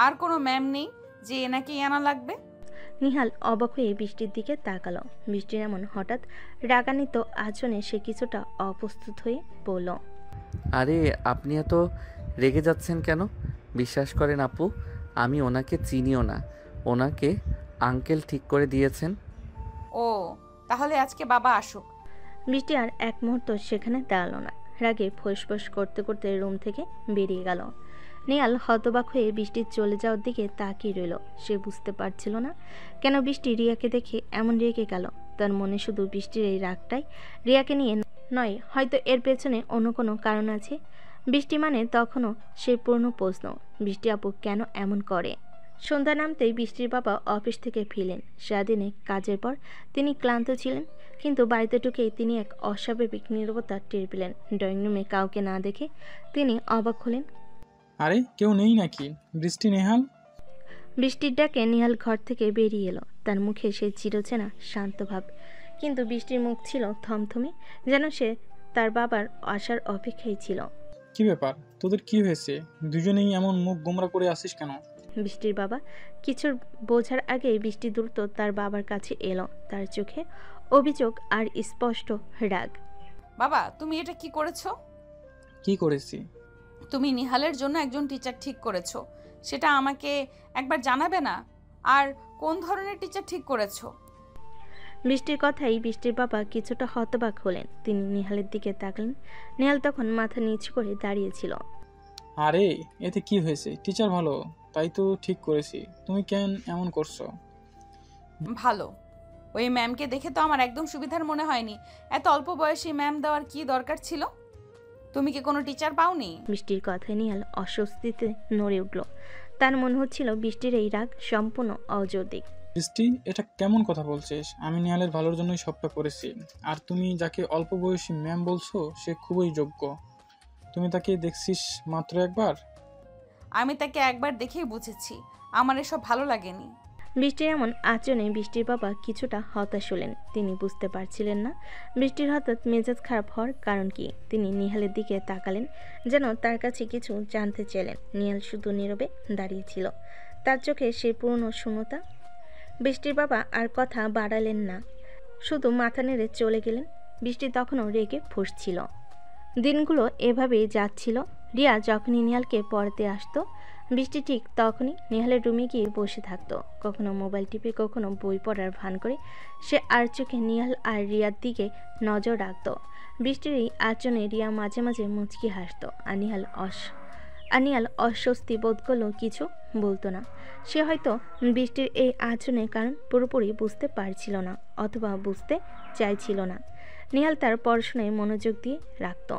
আর কোনো ম্যাম নেই যে এনাকে আনা লাগবে? নিহাল অবাক হয়ে বৃষ্টির দিকে তাকালো। বৃষ্টির এমন হঠাৎ রাগান্বিত আচরণে সে কিছুটা অপ্রস্তুত হয়ে বলল, আরে আপনি এত রেগে যাচ্ছেন কেন? বিশ্বাস করেন আপু, আমি ওনাকে চিনিও না। ওনাকে আঙ্কেল ঠিক করে দিয়েছেন। ও, তাহলে আজকে বাবা আসুক। বৃষ্টি আর এক মুহূর্ত সেখানে দাঁড়ালো না। রাগে ফোঁস করতে করতে রুম থেকে বেরিয়ে গেল। নিহাল হতবাক হয়ে বৃষ্টির চলে যাওয়ার দিকে তাকিয়ে রইল। সে বুঝতে পারছিল না কেন বৃষ্টি রিয়াকে দেখে এমন রেগে গেল। তার মনে শুধু বৃষ্টির এই রাগটাই রিয়াকে নিয়ে নয়, হয়তো এর পেছনে অন্য কোনো কারণ আছে। বৃষ্টি মানে তখনও সে পূর্ণ প্রশ্ন, বৃষ্টি আপু কেন এমন করে? সন্ধ্যা নামতেই বৃষ্টির বাবা অফিস থেকে ফিরলেন। সারাদিনে কাজের পর তিনি ক্লান্ত ছিলেন, কিন্তু বাড়িতে ঢুকেই তিনি এক অস্বাভাবিক নীরবতা টের পেলেন। ড্রয়িং রুমে কাউকে না দেখে তিনি অবাক হলেন। আরে কেউ নেই নাকি? বৃষ্টি, নেহাল? বৃষ্টির ডাকে নিহাল ঘর থেকে বেরিয়ে এলো। তার মুখে সে চিরচেনা শান্ত ভাব, কিন্তু বৃষ্টির মুখ ছিল থমথমে, যেন সে তার বাবার আসার অপেক্ষায় ছিল। কি ব্যাপার, তোদের কি হয়েছে? দুজনেই এমন মুখ গোমরা করে আসিস কেন? বৃষ্টির বাবা কিছু বোঝার আগেই বৃষ্টি দ্রুত তার বাবার কাছে এলো। তার চোখে অভিযোগ আর স্পষ্ট রাগ। বাবা, তুমি এটা কি করেছো? কি করেছি? তুমি নিহালের জন্য একজন টিচার ঠিক করেছো, সেটা আমাকে একবার জানাবে না? আর কোন ধরনের টিচার ঠিক করেছো? বৃষ্টির কথাই বৃষ্টির বাবা কিছুটা হতবাক হলেন। তিনি নিহালের দিকে তাকালেন। নিহাল তখন মাথা নিচু করে দাঁড়িয়েছিল। আরে এতে কি হয়েছে? টিচার ভালো, তাই তো ঠিক করেছি। তুমি কেন এমন করছো? ভালো, ওই ম্যামকে দেখে তো আমার একদম সুবিধার মনে হয়নি। এত অল্প বয়সী ম্যাম দেওয়ার কি দরকার ছিল? তুমি কি কোনো টিচার পাওনি? বৃষ্টির কথায় নিহাল অস্বস্তিতে নড়ে উঠল। তার মনে হচ্ছিল বৃষ্টির এই রাগ সম্পূর্ণ অযৌক্তিক। বৃষ্টি, এটা কেমন কথা বলছিস? আমি নিহালের ভালোর জন্যই সবটা করেছি। আর তুমি যাকে অল্প বয়সী ম্যাম বলছো, সে খুবই যোগ্য। তুমি তাকে দেখছিস মাত্র একবার। আমি তাকে একবার দেখেই বুঝেছি, আমার এসব ভালো লাগেনি। বৃষ্টির এমন আচরণে বৃষ্টির বাবা কিছুটা হতাশ হলেন। তিনি বুঝতে পারছিলেন না বৃষ্টির হঠাৎ মেজাজ খারাপ হওয়ার কারণ কি। তিনি নিহালের দিকে তাকালেন, যেন তার কাছে কিছু জানতে চাইলেন। নিহাল শুধু নীরবে দাঁড়িয়েছিল, তার চোখে সেই পুরনো শূন্যতা। বৃষ্টির বাবা আর কথা বাড়ালেন না, শুধু মাথা নেড়ে চলে গেলেন। বৃষ্টি তখনও রেগে ফুঁসছিল। দিনগুলো এভাবেই যাচ্ছিল। রিয়া যখনই নিহালকে পড়াতে আসতো, বৃষ্টি ঠিক তখনই নিহালের রুমে গিয়ে বসে থাকতো। কখনো মোবাইল টিপে, কখনো বই পড়ার ভান করে সে আর চোখে নিহাল আর রিয়ার দিকে নজর রাখত। বৃষ্টির এই আচরণে রিয়া মাঝে মাঝে মুচকি হাসতো। আর নিহাল অস্বস্তি বোধ করলেও কিছু বলতো না। সে হয়তো বৃষ্টির এই আচরণের কারণ পুরোপুরি বুঝতে পারছিল না, অথবা বুঝতে চাইছিল না। নিহাল তার পড়াশোনায় মনোযোগ দিয়ে রাখত।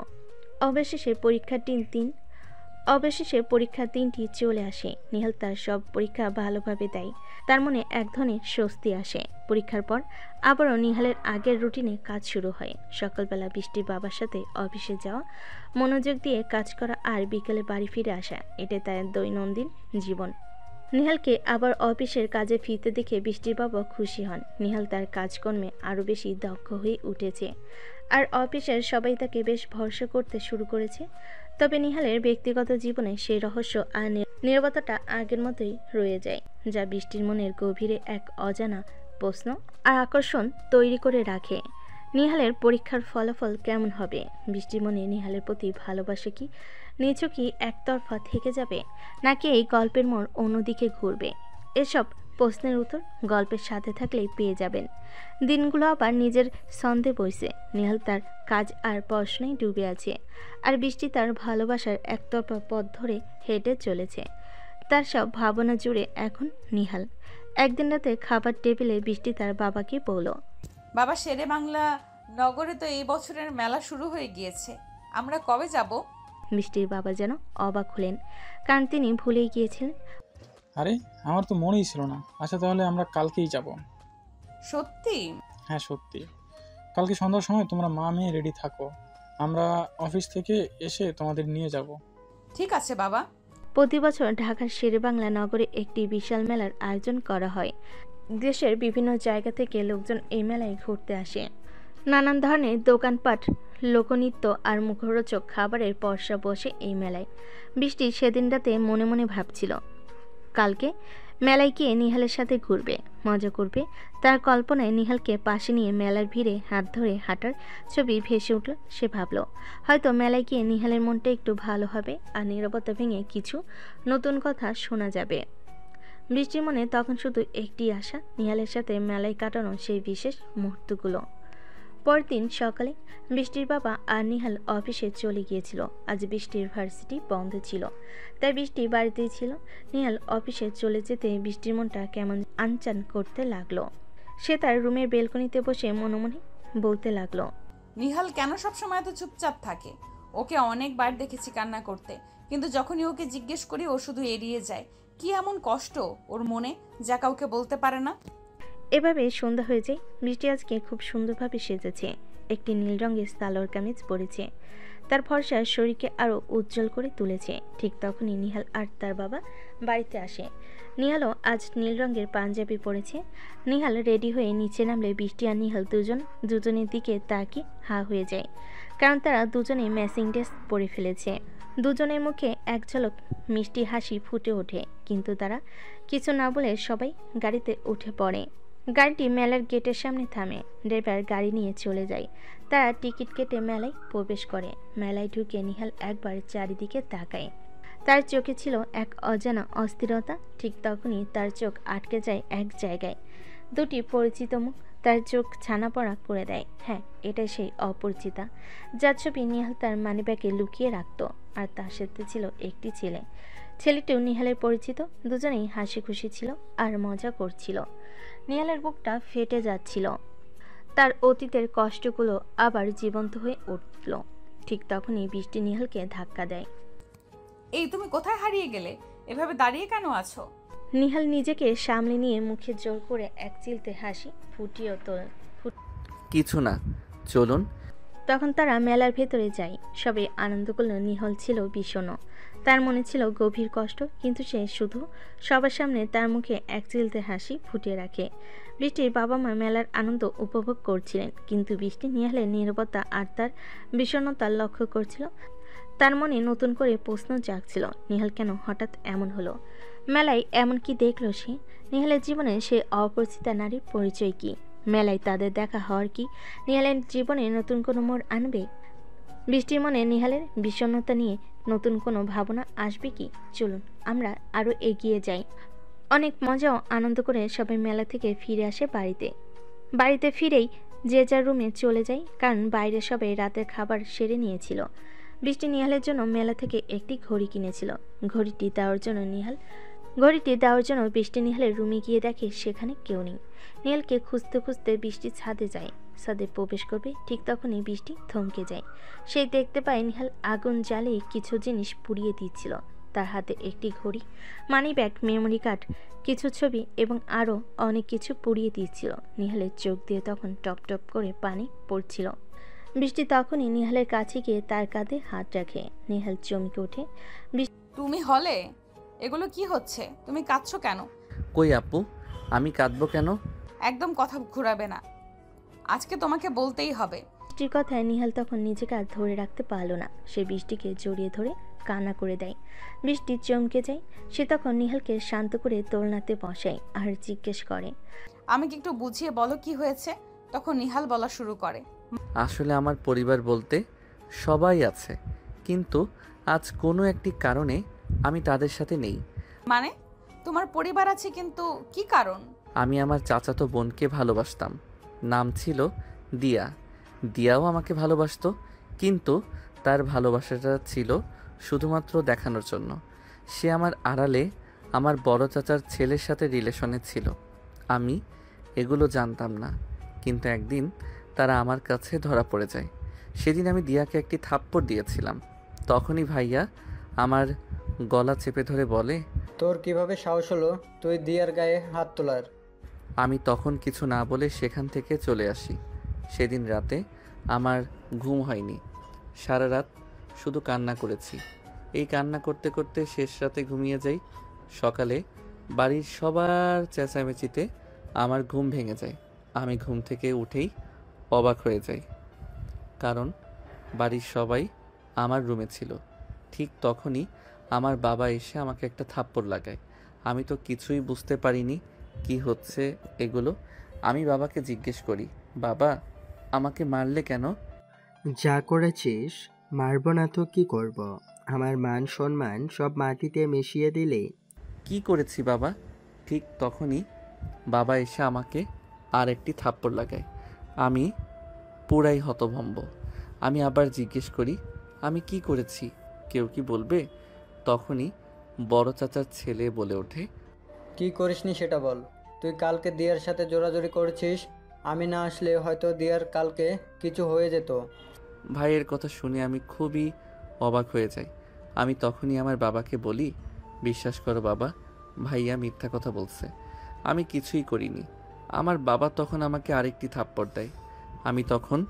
অবশেষে পরীক্ষার দিনটি চলে আসে। নিহাল তার সব পরীক্ষা ভালোভাবে দেয়। তার মনে এক ধরনের স্বস্তি আসে। পরীক্ষার পর আবারও নিহালের আগের রুটিনে কাজ শুরু হয়। সকালবেলা বৃষ্টির বাবার সাথে অফিসে যাওয়া, মনোযোগ দিয়ে কাজ করা আর বিকেলে বাড়ি ফিরে আসা, এটা তার দৈনন্দিন জীবন। নিহালকে আবার অফিসের কাজে ফিরতে দেখে বৃষ্টির বাবা খুশি হন। নিহাল তার কাজকর্মে আরও বেশি দক্ষ হয়ে উঠেছে, আর অফিসের সবাই তাকে বেশ ভরসা করতে শুরু করেছে। তবে নিহালের ব্যক্তিগত জীবনে সেই রহস্য আর নীরবতাটা আগের মতোই রয়ে যায়, যা বৃষ্টির মনের গভীরে এক অজানা প্রশ্ন আর আকর্ষণ তৈরি করে রাখে। নিহালের পরীক্ষার ফলাফল কেমন হবে? বৃষ্টির মনে নিহালের প্রতি ভালোবাসা কি নিছকই একতরফা থেকে যাবে, নাকি এই গল্পের মোড় অন্যদিকে ঘুরবে? এসব প্রশ্নের উত্তর গল্পের সাথে থাকলেই পেয়ে যাবেন। দিনগুলো আবার নিজের ছন্দে বইছে। নিহাল তার কাজ আর পড়াশোনায় ডুবে আছে, আর বৃষ্টি তার ভালোবাসার একতরফা পথ ধরে হেঁটে চলেছে। তার সব ভাবনা জুড়ে এখন নিহাল। একদিন রাতে খাবার টেবিলে বৃষ্টি তার বাবাকে বলল, বাবা, শেরে বাংলা নগরে তো এই বছরের মেলা শুরু হয়ে গিয়েছে, আমরা কবে যাব? বৃষ্টির বাবা যেন অবাক হলেন, কারণ তিনি ভুলেই গিয়েছিলেন আরে আমার তো মনেই ছিল না। আচ্ছা তাহলে আমরা কালকেই যাব। সত্যি? হ্যাঁ সত্যি। কালকে সন্ধ্যার সময় তোমরা মা মেয়ে রেডি থাকো, আমরা অফিস থেকে এসে তোমাদের নিয়ে যাব। ঠিক আছে বাবা। প্রতি বছর ঢাকার শেরেবাংলা নগরে একটি বিশাল মেলার আয়োজন করা হয়। দেশের বিভিন্ন জায়গা থেকে লোকজন এই মেলায় ঘুরতে আসে। নানান ধরনের দোকানপাট, লোকনৃত্য আর মুখরোচক খাবারের পসরা বসে এই মেলায়। বৃষ্টি সেদিন রাতে মনে মনে ভাবছিল কালকে মেলায় গিয়ে নিহালের সাথে ঘুরবে, মজা করবে। তার কল্পনায় নিহালকে পাশে নিয়ে মেলার ভিড়ে হাত ধরে হাঁটার ছবি ভেসে উঠল। সে ভাবল হয়তো মেলায় গিয়ে নিহালের মনটা একটু ভালো হবে আর নীরবতা ভেঙে কিছু নতুন কথা শোনা যাবে। বৃষ্টির মনে তখন শুধু একটি আশা, নিহালের সাথে মেলায় কাটানো সেই বিশেষ মুহূর্তগুলো। পরদিন সকালে বৃষ্টির বাবা আর নিহাল অফিসে চলে গিয়েছিল। আজ বৃষ্টির ভার্সিটি বন্ধ ছিল, তাই বৃষ্টি বাড়িতেই ছিল। নিহাল অফিসে চলে যেতে বৃষ্টির মনটা কেমন আনচান করতে লাগলো। সে তার রুমের বেলকনিতে বসে মনে মনে বলতে লাগলো, নিহাল কেন সবসময় এত চুপচাপ থাকে? ওকে অনেকবার দেখেছি কান্না করতে, কিন্তু যখনই ওকে জিজ্ঞেস করি ও শুধু এড়িয়ে যায়। কি এমন কষ্ট ওর মনে যা কাউকে বলতে পারে না? এভাবে সন্ধ্যা হয়ে যায়। বৃষ্টি আজকে খুব সুন্দরভাবে সেজেছে। একটি নীল রঙের সালোয়ার কামিজ পরেছে, তার ফর্সা শরীরকে আরও উজ্জ্বল করে তুলেছে। ঠিক তখনই নিহাল আর তার বাবা বাড়িতে আসে। নিহালও আজ নীল রঙের পাঞ্জাবি পরেছে। নিহাল রেডি হয়ে নিচে নামলে বৃষ্টি আর নিহাল দুজনের দিকে তাকিয়ে হা হয়ে যায়, কারণ তারা দুজনেই ম্যাচিং ড্রেস পরে ফেলেছে। দুজনের মুখে এক ঝলক মিষ্টি হাসি ফুটে ওঠে, কিন্তু তারা কিছু না বলে সবাই গাড়িতে উঠে পড়ে। গাড়িটি মেলার গেটের সামনে থামে। ড্রাইভার গাড়ি নিয়ে চলে যায়। তারা টিকিট কেটে মেলায় প্রবেশ করে। মেলায় ঢুকে নিহাল একবার চারিদিকে তাকায়। তার চোখে ছিল এক অজানা অস্থিরতা। ঠিক তখনই তার চোখ আটকে যায় এক জায়গায়। দুটি পরিচিত মুখ তার চোখ ছানাপড়া করে দেয়। হ্যাঁ, এটাই সেই অপরিচিতা যার ছবি নিহাল তার মানিব্যাগে লুকিয়ে রাখত। আর তার সাথে ছিল একটি ছেলে। ছেলেটিও নিহালের পরিচিত। দুজনেই হাসি খুশি ছিল আর মজা করছিল। নিহালের বুকটা ফেটে যাচ্ছিল। তার অতীতের কষ্টগুলো আবার জীবন্ত হয়ে উঠল। ঠিক তখনই বৃষ্টি নিহালকে ধাক্কা দেয়। এই তুমি কোথায় হারিয়ে গেলে? এভাবে দাঁড়িয়ে কেন আছো? নিহাল নিজেকে সামলে নিয়ে মুখে জোর করে এক চিলতে হাসি ফুটিয়ে তোলেন। কিছু না, চলুন। তখন তারা মেলার ভেতরে যায়। সবে আনন্দ করল। নিহাল ছিল বিষণ্ণ। তার মনে ছিল গভীর কষ্ট, কিন্তু সে শুধু সবার সামনে তার মুখে এক চিলতে হাসি ফুটিয়ে রাখে। বৃষ্টির বাবা মা মেলার আনন্দ উপভোগ করছিলেন, কিন্তু বৃষ্টি নিহালের নীরবতা আর তার বিষণ্ণতা লক্ষ্য করছিল। তার মনে নতুন করে প্রশ্ন জাগছিল, নিহাল কেন হঠাৎ এমন হলো? মেলায় এমন কি দেখলো সে? নিহালের জীবনে সে অপরিচিতা নারীর পরিচয় কি? মেলায় তাদের দেখা হওয়ার কি নিহালের জীবনে নতুন কোনো মোড় আনবে? বৃষ্টির মনে নিহালের বিষণ্ণতা নিয়ে নতুন কোনো ভাবনা আসবে কি? চলুন আমরা আরও এগিয়ে যাই। অনেক মজা ও আনন্দ করে সবাই মেলা থেকে ফিরে আসে বাড়িতে ফিরেই যে যার রুমে চলে যায়, কারণ বাইরে সবাই রাতের খাবার সেরে নিয়েছিল। বৃষ্টি নিহালের জন্য মেলা থেকে একটি ঘড়ি কিনেছিল। ঘড়িটি দেওয়ার জন্য বৃষ্টি নিহালের রুমে গিয়ে দেখে সেখানে কেউ নেই। নিহালকে খুঁজতে খুঁজতে বৃষ্টি ছাদে যায়। ছাদে প্রবেশ করবে, ঠিক তখনই বৃষ্টি থমকে যায়। সে দেখতে পায় নিহাল আগুন জ্বালিয়ে কিছু জিনিস পুড়িয়ে দিচ্ছিল। তার হাতে একটি ঘড়ি, মানি ব্যাগ, মেমোরি কার্ড, কিছু ছবি এবং আরও অনেক কিছু পুড়িয়ে দিচ্ছিল। নিহালের চোখ দিয়ে তখন টপ টপ করে পানি পড়ছিল। বৃষ্টি তখনই নিহালের কাছে গিয়ে তার কাঁধে হাত রাখে। নিহাল চমকে ওঠে। তুমি হলে? এগুলো কি হচ্ছে? তুমি কাঁদছো কেন? কই আপু, আমি কাঁদবো কেন? একদম কথা ঘুরাবে না, আজকে তোমাকে বলতেই হবে। বৃষ্টির কথায় নিহাল তখন নিজেকে আর ধরে রাখতে পারল না। সে বৃষ্টিকে জড়িয়ে ধরে কান্না করে দেয়। বৃষ্টি চমকে যায়। সে তখন নিহালকে শান্ত করে দোলনাতে বসায় আর জিজ্ঞেস করে, আমাকে একটু বুঝিয়ে বলো কি হয়েছে? তখন নিহাল বলা শুরু করে, আসলে আমার পরিবার বলতে সবাই আছে, কিন্তু আজ কোনো একটি কারণে আমি তাদের সাথে নেই। মানে তোমার পরিবার আছে, কিন্তু কি কারণ? আমি আমার চাচাতো বোনকে ভালোবাসতাম। নাম ছিল দিয়া। দিয়াও আমাকে ভালোবাসতো, কিন্তু তার ভালোবাসাটা ছিল শুধুমাত্র দেখানোর জন্য। সে আমার আড়ালে আমার বড় চাচার ছেলের সাথে রিলেশনে ছিল। আমি এগুলো জানতাম না, কিন্তু একদিন তারা আমার কাছে ধরা পড়ে যায়। সেদিন আমি দিয়াকে একটি থাপ্পড় দিয়েছিলাম। তখনই ভাইয়া আমার গলা চেপে ধরে বলে, তোর কিভাবে সাহস হলো তুই দিয়ার গায়ে হাত তোলার? আমি তখন কিছু না বলে সেখান থেকে চলে আসি। সেদিন রাতে আমার ঘুম হয়নি, সারা রাত শুধু কান্না করেছি। এই কান্না করতে করতে শেষ রাতে ঘুমিয়ে যাই। সকালে বাড়ির সবার চেঁচামেচিতে আমার ঘুম ভেঙে যায়। আমি ঘুম থেকে উঠেই অবাক হয়ে যাই, কারণ বাড়ির সবাই আমার রুমে ছিল। ঠিক তখনই আমার বাবা এসে আমাকে একটা থাপ্পড় লাগায়। আমি তো কিছুই বুঝতে পারিনি কি হচ্ছে এগুলো। আমি বাবাকে জিজ্ঞেস করি, বাবা আমাকে মারলে কেন? যা করেছিস মারব না তো কি করব? আমার মান সম্মান সব মাটিতে মিশিয়ে দিলে। কি করেছি বাবা? ঠিক তখনই বাবা এসে আমাকে আর একটি থাপ্পড় লাগায়। আমি পুরাই হতভম্ব। আমি আবার জিজ্ঞেস করি, আমি কি করেছি, কেউ কি বলবে? তখনই বড় চাচার ছেলে বলে ওঠে, কি করিসনি সেটা বল। তুই কালকে দিয়ার সাথে জোরাজোরি করেছিস। আমি না আসলে হয়তো দিয়ার কালকে কিছু হয়ে যেত। ভাইয়ের কথা শুনে আমি খুবই অবাক হয়ে যাই। আমি তখনই আমার বাবাকে বলি, বিশ্বাস করো বাবা, ভাইয়া মিথ্যা কথা বলছে, আমি কিছুই করিনি। আমার বাবা তখন আমাকে আরেকটি থাপ্পড় দেয়। আমি তখন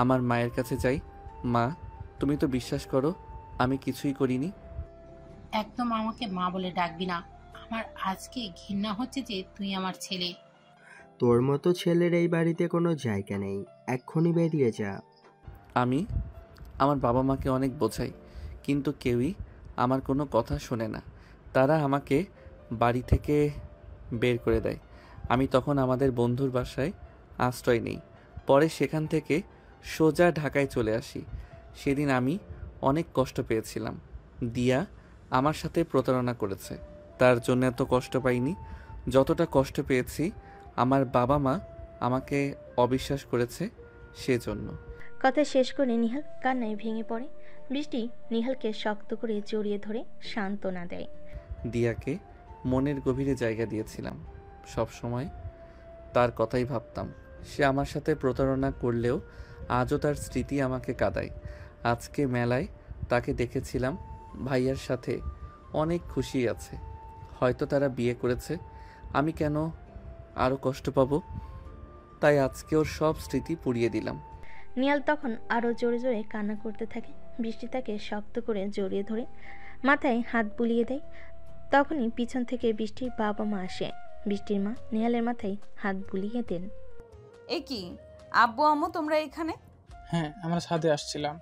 আমার মায়ের কাছে যাই, মা তুমি তো বিশ্বাস করো আমি কিছুই করিনি। একদম আমাকে মা বলে ডাকবি না। আমার আজকে ঘৃণা হচ্ছে যে তুই আমার ছেলে। তোর মতো ছেলের এই বাড়িতে কোনো জায়গা নেই, এক্ষুনি বেরিয়ে যা। আমি আমার বাবা মাকে অনেক বোঝাই, কিন্তু কেউই আমার কোনো কথা শোনে না। তারা আমাকে বাড়ি থেকে বের করে দেয়। আমি তখন আমাদের বন্ধুর বাসায় আশ্রয় নেই। পরে সেখান থেকে সোজা ঢাকায় চলে আসি। সেদিন আমি অনেক কষ্ট পেয়েছিলাম। দিয়া আমার সাথে প্রতারণা করেছে, তার জন্য এত কষ্ট পাইনি যতটা কষ্ট পেয়েছি আমার বাবা মা আমাকে অবিশ্বাস করেছে সেজন্য। কথা শেষ করে নিহাল কান্নায় ভেঙে পড়ে। বৃষ্টি নিহালকে শক্ত করে জড়িয়ে ধরে সান্ত্বনা দেয়। দিয়াকে মনের গভীরে জায়গা দিয়েছিলাম, সব সময় তার কথাই ভাবতাম। সে আমার সাথে প্রতারণা করলেও আজও তার স্মৃতি আমাকে কাঁদায়। আজকে মেলায় তাকে দেখেছিলাম ভাইয়ার সাথে, অনেক খুশি আছে। হয়তো তারা বিয়ে করেছে, আমি কেন আরও কষ্ট পাবো? তাই আজকে ওর সব স্মৃতি পুড়িয়ে দিলাম। নিহাল তখন আরও জোরে জোরে কান্না করতে থাকে। বৃষ্টি তাকে শক্ত করে জড়িয়ে ধরে মাথায় হাত বুলিয়ে দেয়। তখনই পিছন থেকে বৃষ্টির বাবা মা আসে। বৃষ্টির মা নিহালের মাথায় হাত বুলিয়ে দেন। এ কি আব্বু আম্মু তোমরা এখানে? হ্যাঁ, আমরা ছাদে আসছিলাম,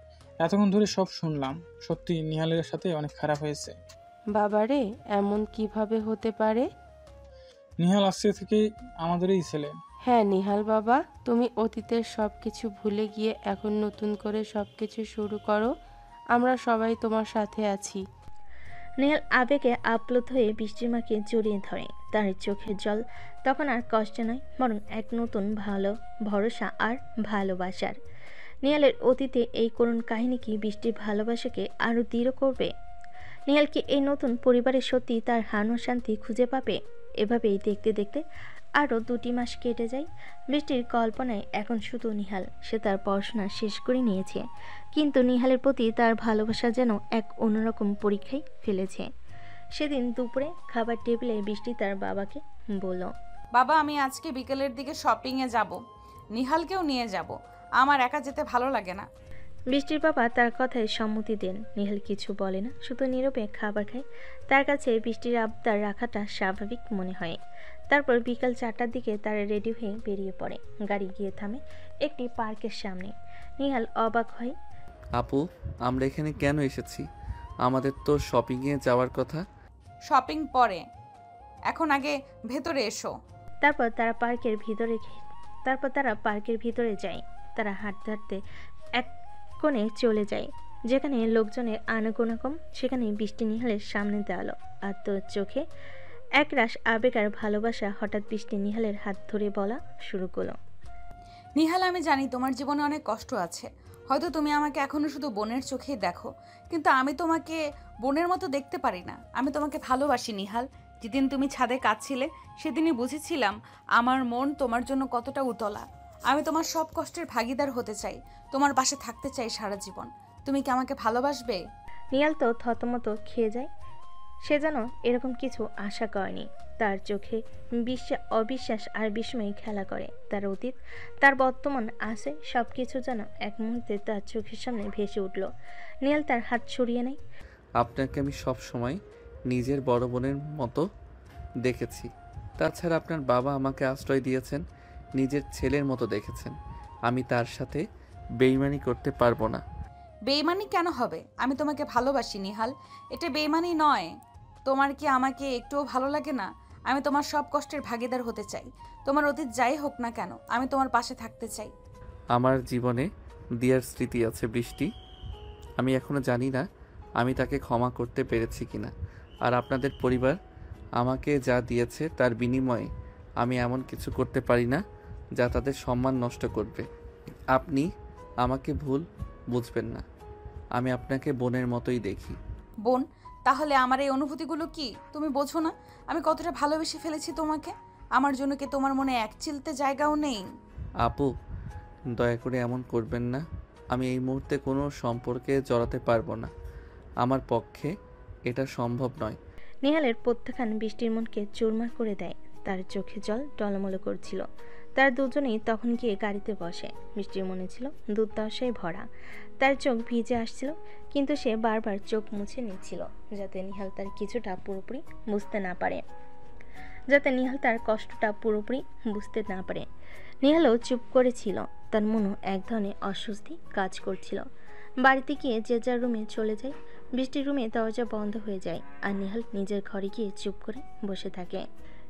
এতক্ষণ ধরে সব শুনলাম। সত্যি নিহালের সাথে অনেক খারাপ হয়েছে। বাবারে, এমন কিভাবে হতে পারে? নিহাল আজকে থেকে আমাদেরই ছেলে। হ্যাঁ নিহাল বাবা, তুমি অতীতের সব কিছু ভুলে গিয়ে এখন নতুন করে সব কিছু শুরু করো। আমরা সবাই তোমার সাথে আছি। নিহাল আবেগে আপ্লুত হয়ে বৃষ্টির মাকে জড়িয়ে ধরে। তার চোখের জল তখন আর কষ্ট নয়, বরং এক নতুন ভালো ভরসা আর ভালোবাসার। নিহালের অতীতে এই করুণ কাহিনী কি বৃষ্টির ভালোবাসাকে আরও দৃঢ় করবে? নিহাল কি এই নতুন পরিবারের সত্যি তার হারানো শান্তি খুঁজে পাবে? এভাবেই দেখতে দেখতে আরও 2টি মাস কেটে যায়। বৃষ্টির কল্পনায় এখন শুধু নিহাল। সে তার পড়াশোনা শেষ করে নিয়েছে, কিন্তু নিহালের প্রতি তার ভালোবাসা যেন এক অন্যরকম পরীক্ষায় ফেলেছে। সেদিন দুপুরে খাবার টেবিলে বৃষ্টি তার বাবাকে বলল, বাবা আমি আজকে বিকেলের দিকে শপিংয়ে যাব, নিহালকেও নিয়ে যাব, আমার একা যেতে ভালো লাগে না। বৃষ্টির বাবা তার কথায় সম্মতি দেন। নিহাল কিছু বলে না, শুধু নীরবে খাবার খায়। তার কাছে বৃষ্টির আবদার রাখাটা স্বাভাবিক মনে হয়। তারপর বিকাল 4টার দিকে তারা রেডি হয়ে বেরিয়ে পড়ে। গাড়ি গিয়ে থামে একটি পার্কের সামনে। নিহাল অবাক হয়, আপু আমরা এখানে কেন এসেছি? আমাদের তো শপিংয়ে যাওয়ার কথা। শপিং পরে, এখন আগে ভেতরে এসো। তারপর তারা পার্কের ভিতরে যায়। তারা হাঁটতে হাঁটতে এক কোণে চলে যায়, যেখানে লোকজনের আনাগোনা কম। সেখানে বৃষ্টি নিহালের সামনে দাঁড়ালো, আর তোর চোখে একরাশ আবেগ আর ভালোবাসা। হঠাৎ বৃষ্টি নিহালের হাত ধরে বলা শুরু করলো, নিহাল আমি জানি তোমার জীবনে অনেক কষ্ট আছে, হয়তো তুমি আমাকে এখনো শুধু বোনের চোখেই দেখো, কিন্তু আমি তোমাকে বোনের মতো দেখতে পারি না। আমি তোমাকে ভালোবাসি নিহাল। যেদিন তুমি ছাদে কাঁদছিলে সেদিনই বুঝেছিলাম আমার মন তোমার জন্য কতটা উতলা। আমি তোমার সব কষ্টের ভাগিদার হতে চাই, তোমার পাশে থাকতে চাই সারা জীবন। তুমি কি আমাকে ভালোবাসবে? নিহাল তো থতমত খেয়ে যায়। সে যেন এরকম কিছু আশা করেনি। তার চোখে অবিশ্বাস আর বিস্ময় খেলা করে। তার অতীত, তার বর্তমান আছে, সব কিছু যেন এক মুহূর্তে তার চোখের সামনে ভেসে উঠল। নিহাল তার হাত সরিয়ে নেয়। আপনাকে আমি সব সময় নিজের বড় বোনের মতো দেখেছি। তাছাড়া আপনার বাবা আমাকে আশ্রয় দিয়েছেন, নিজের ছেলের মতো দেখেছেন। আমি তার সাথে বেইমানি করতে পারবো না। বেইমানি কেন হবে? আমি তোমাকে ভালোবাসি নিহাল, এটা বেইমানি নয়। তোমার কি আমাকে একটুও ভালো লাগে না? আমি তোমার সব কষ্টের ভাগিদার হতে চাই। তোমার অতীত যাই হোক না কেন, আমি তোমার পাশে থাকতে চাই। আমার জীবনে দিয়ার স্মৃতি আছে বৃষ্টি। আমি এখনো জানি না আমি তাকে ক্ষমা করতে পেরেছি কিনা। আর আপনাদের পরিবার আমাকে যা দিয়েছে তার বিনিময়ে আমি এমন কিছু করতে পারি না যা তাদের সম্মান নষ্ট করবে। আপনি আমাকে ভুল বুঝবেন না, আমি আপনাকে বোনের মতোই দেখি। বোন? তাহলে আমার এই অনুভূতিগুলো কি তুমি বোঝো না? আমি কতটা ভালোবেসে ফেলেছি তোমাকে। আমার জন্য কি তোমার মনে এক চিলতে জায়গাও নেই? আপু, দয়া করে এমন করবেন না। আমি এই মুহূর্তে কোনো সম্পর্কে জড়াতে পারবো না। আমার পক্ষে এটা সম্ভব নয়। নিহালের প্রত্যাখ্যান বৃষ্টির মনকে চুরমার করে দেয়। তার চোখে জল টলমল করছিল। তারা দুজনেই তখন গিয়ে গাড়িতে বসে। বৃষ্টির মনে ছিল দুর্দশায় ভরা। তার চোখ ভিজে আসছিল, কিন্তু সে বারবার চোখ মুছে নিচ্ছিল যাতে নিহাল তার কিছুটা পুরোপুরি বুঝতে না পারে, তার কষ্টটা পুরোপুরি বুঝতে না পারে। নিহালও চুপ করেছিল। তার মনও এক ধরনের অস্বস্তি কাজ করছিল। বাড়িতে গিয়ে যে যার রুমে চলে যায়। বৃষ্টির রুমে দরজা বন্ধ হয়ে যায় আর নিহাল নিজের ঘরে গিয়ে চুপ করে বসে থাকে।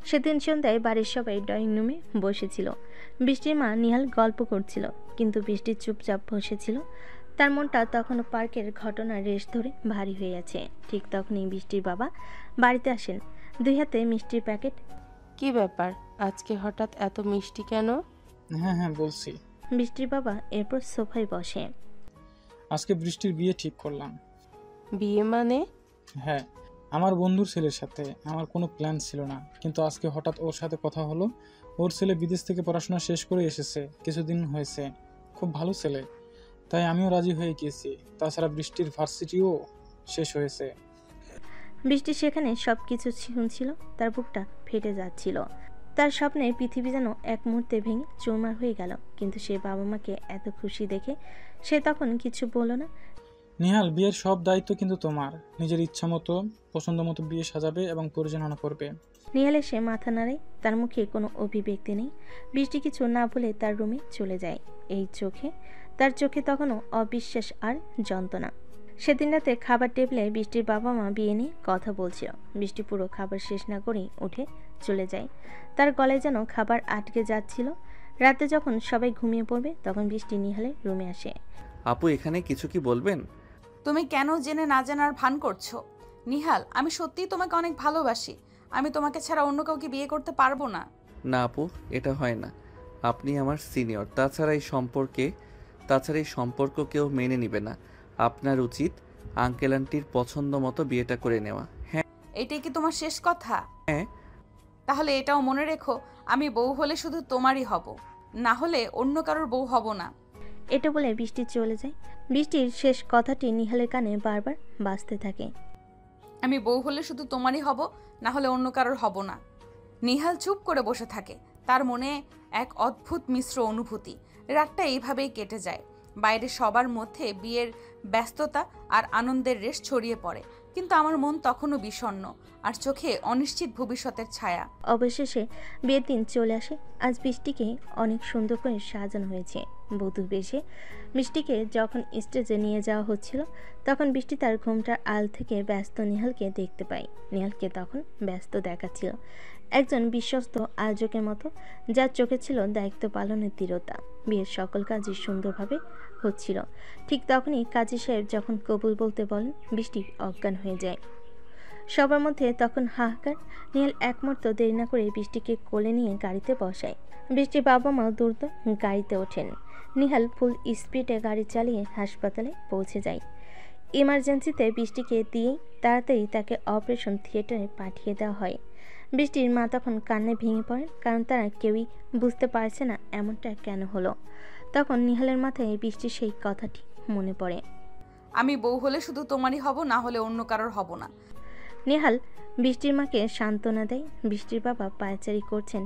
সেদিন সন্ধ্যায় বাড়ির সবাই ড্রয়িং রুমে বসেছিল। বৃষ্টির মা নিহাল গল্প করছিল, কিন্তু বৃষ্টি চুপচাপ বসেছিল। তার মনটা তখনও পার্কের ঘটনার রেশ ধরে ভারী হয়ে আছে। ঠিক তখনই বৃষ্টির বাবা বাড়িতে আসেন, 2 হাতে মিষ্টির প্যাকেট। কি ব্যাপার, আজকে হঠাৎ এত মিষ্টি কেন? হ্যাঁ বলছি। বৃষ্টির বাবা এরপর সোফায় বসে। আজকে বৃষ্টির বিয়ে ঠিক করলাম। বিয়ে মানে? হ্যাঁ, আমার বন্ধুর ছেলের সাথে। আমার কোনো প্ল্যান ছিল না, কিন্তু আজকে হঠাৎ ওর সাথে কথা হলো। ওর ছেলে বিদেশ থেকে পড়াশোনা শেষ করে এসেছে, কিছুদিন হয়েছে। খুব ভালো ছেলে, তাই আমিও রাজি হয়ে গিয়েছি। তাছাড়া বৃষ্টির ভার্সিটিও শেষ হয়েছে। বৃষ্টি সেখানে সব কিছু শুনছিল। তার বুকটা ফেটে যাচ্ছিল। তার স্বপ্নের পৃথিবী যেন এক মুহূর্তে ভেঙে চুরমার হয়ে গেল। কিন্তু সে বাবা মাকে এত খুশি দেখে সে তখন কিছু বলল না। নিহাল, বিয়ের সব দায়িত্ব কিন্তু তোমার। নিজের ইচ্ছা মতো, পছন্দ মতো বিয়ে সাজাবে এবং পরিচালনা করবে। নিহাল এসে মাথা নাড়ায়। তার মুখে কোনো অভিব্যক্তি নেই। বৃষ্টি কিছু না বলে তার রুমে চলে যায়। তার চোখে তখনও অবিশ্বাস আর যন্ত্রণা। সেদিন রাতে খাবার টেবিলে বৃষ্টির বাবা মা বিয়ে নিয়ে কথা বলছিল। বৃষ্টি পুরো খাবার শেষ না করেই উঠে চলে যায়। তার গলায় যেন খাবার আটকে যাচ্ছিল। রাতে যখন সবাই ঘুমিয়ে পড়বে তখন বৃষ্টি নিহালের রুমে আসে। আপু, এখানে কিছু কি বলবেন? তুমি কেন জেনে না জানার ভান করছো? নিহাল, আমি সত্যিই তোমাকে অনেক ভালোবাসি। আমি তোমাকে ছাড়া অন্য কাউকে বিয়ে করতে পারবো না। না আপু, এটা হয় না। আপনি আমার সিনিয়র। তাছাড়া এই সম্পর্ক কেউ মেনে নিবে না। আপনার উচিত আঙ্কেল আন্টির পছন্দ মতো বিয়েটা করে নেওয়া। হ্যাঁ। এটাই কি তোমার শেষ কথা? হ্যাঁ। তাহলে এটাও মনে রেখো, আমি বউ হলে শুধু তোমারই হব, না হলে অন্য কারোর বউ হব না। এটা বলে বৃষ্টি চলে যায়। বৃষ্টির শেষ কথাটি নিহালের কানে বারবার বাজতে থাকে। আমি বউ হলে শুধু তোমারই হব, না হলে অন্য কারোর হব না। নিহাল চুপ করে বসে থাকে। তার মনে এক অদ্ভুত মিশ্র অনুভূতি। রাতটা এইভাবেই কেটে যায়। বাইরে সবার মধ্যে বিয়ের ব্যস্ততা আর আনন্দের রেশ ছড়িয়ে পড়ে, কিন্তু আমার মন তখনও বিষণ্ণ আর চোখে অনিশ্চিত ভবিষ্যতের ছায়া। অবশেষে বিয়ের দিন চলে আসে। আজ বৃষ্টিকে অনেক সুন্দর করে সাজানো হয়েছে। বধূ বেশে বৃষ্টিকে যখন স্টেজে নিয়ে যাওয়া হচ্ছিল তখন বৃষ্টি তার ঘুমটার আল থেকে ব্যস্ত নিহালকে দেখতে পায়। নিহালকে তখন ব্যস্ত দেখাচ্ছিল, একজন বিশ্বস্ত আয়োজকের মতো, যার চোখে ছিল দায়িত্ব পালনের দৃঢ়তা। বিয়ের সকল কাজই সুন্দরভাবে হচ্ছিল। ঠিক তখনই কাজী সাহেব যখন কবুল বলতে বলেন, বৃষ্টি অজ্ঞান হয়ে যায়। সবার মধ্যে তখন হাহাকার। নিহাল এক মুহূর্ত দেরি না করে বৃষ্টিকে কোলে নিয়ে গাড়িতে বসায়। বৃষ্টির বাবা মা দ্রুত গাড়িতে ওঠেন। নিহাল ফুল স্পিডে গাড়ি চালিয়ে হাসপাতালে পৌঁছে যায়। ইমার্জেন্সিতে বৃষ্টিকে দিয়েই তাড়াতাড়ি তাকে অপারেশন থিয়েটারে পাঠিয়ে দেওয়া হয়। বৃষ্টির মা তখন কান্নায় ভেঙে পড়েন, কারণ তারা কেউই বুঝতে পারছে না এমনটা কেন হলো। তখন নিহালের মাথায় বৃষ্টির সেই কথাটি মনে পড়ে, আমি বউ হলে শুধু তোমারই হব, না হলে অন্য কারোর হব না। নেহাল বৃষ্টির মাকে সান্ত্বনা দেয়। বৃষ্টির বাবা পায়চারি করছেন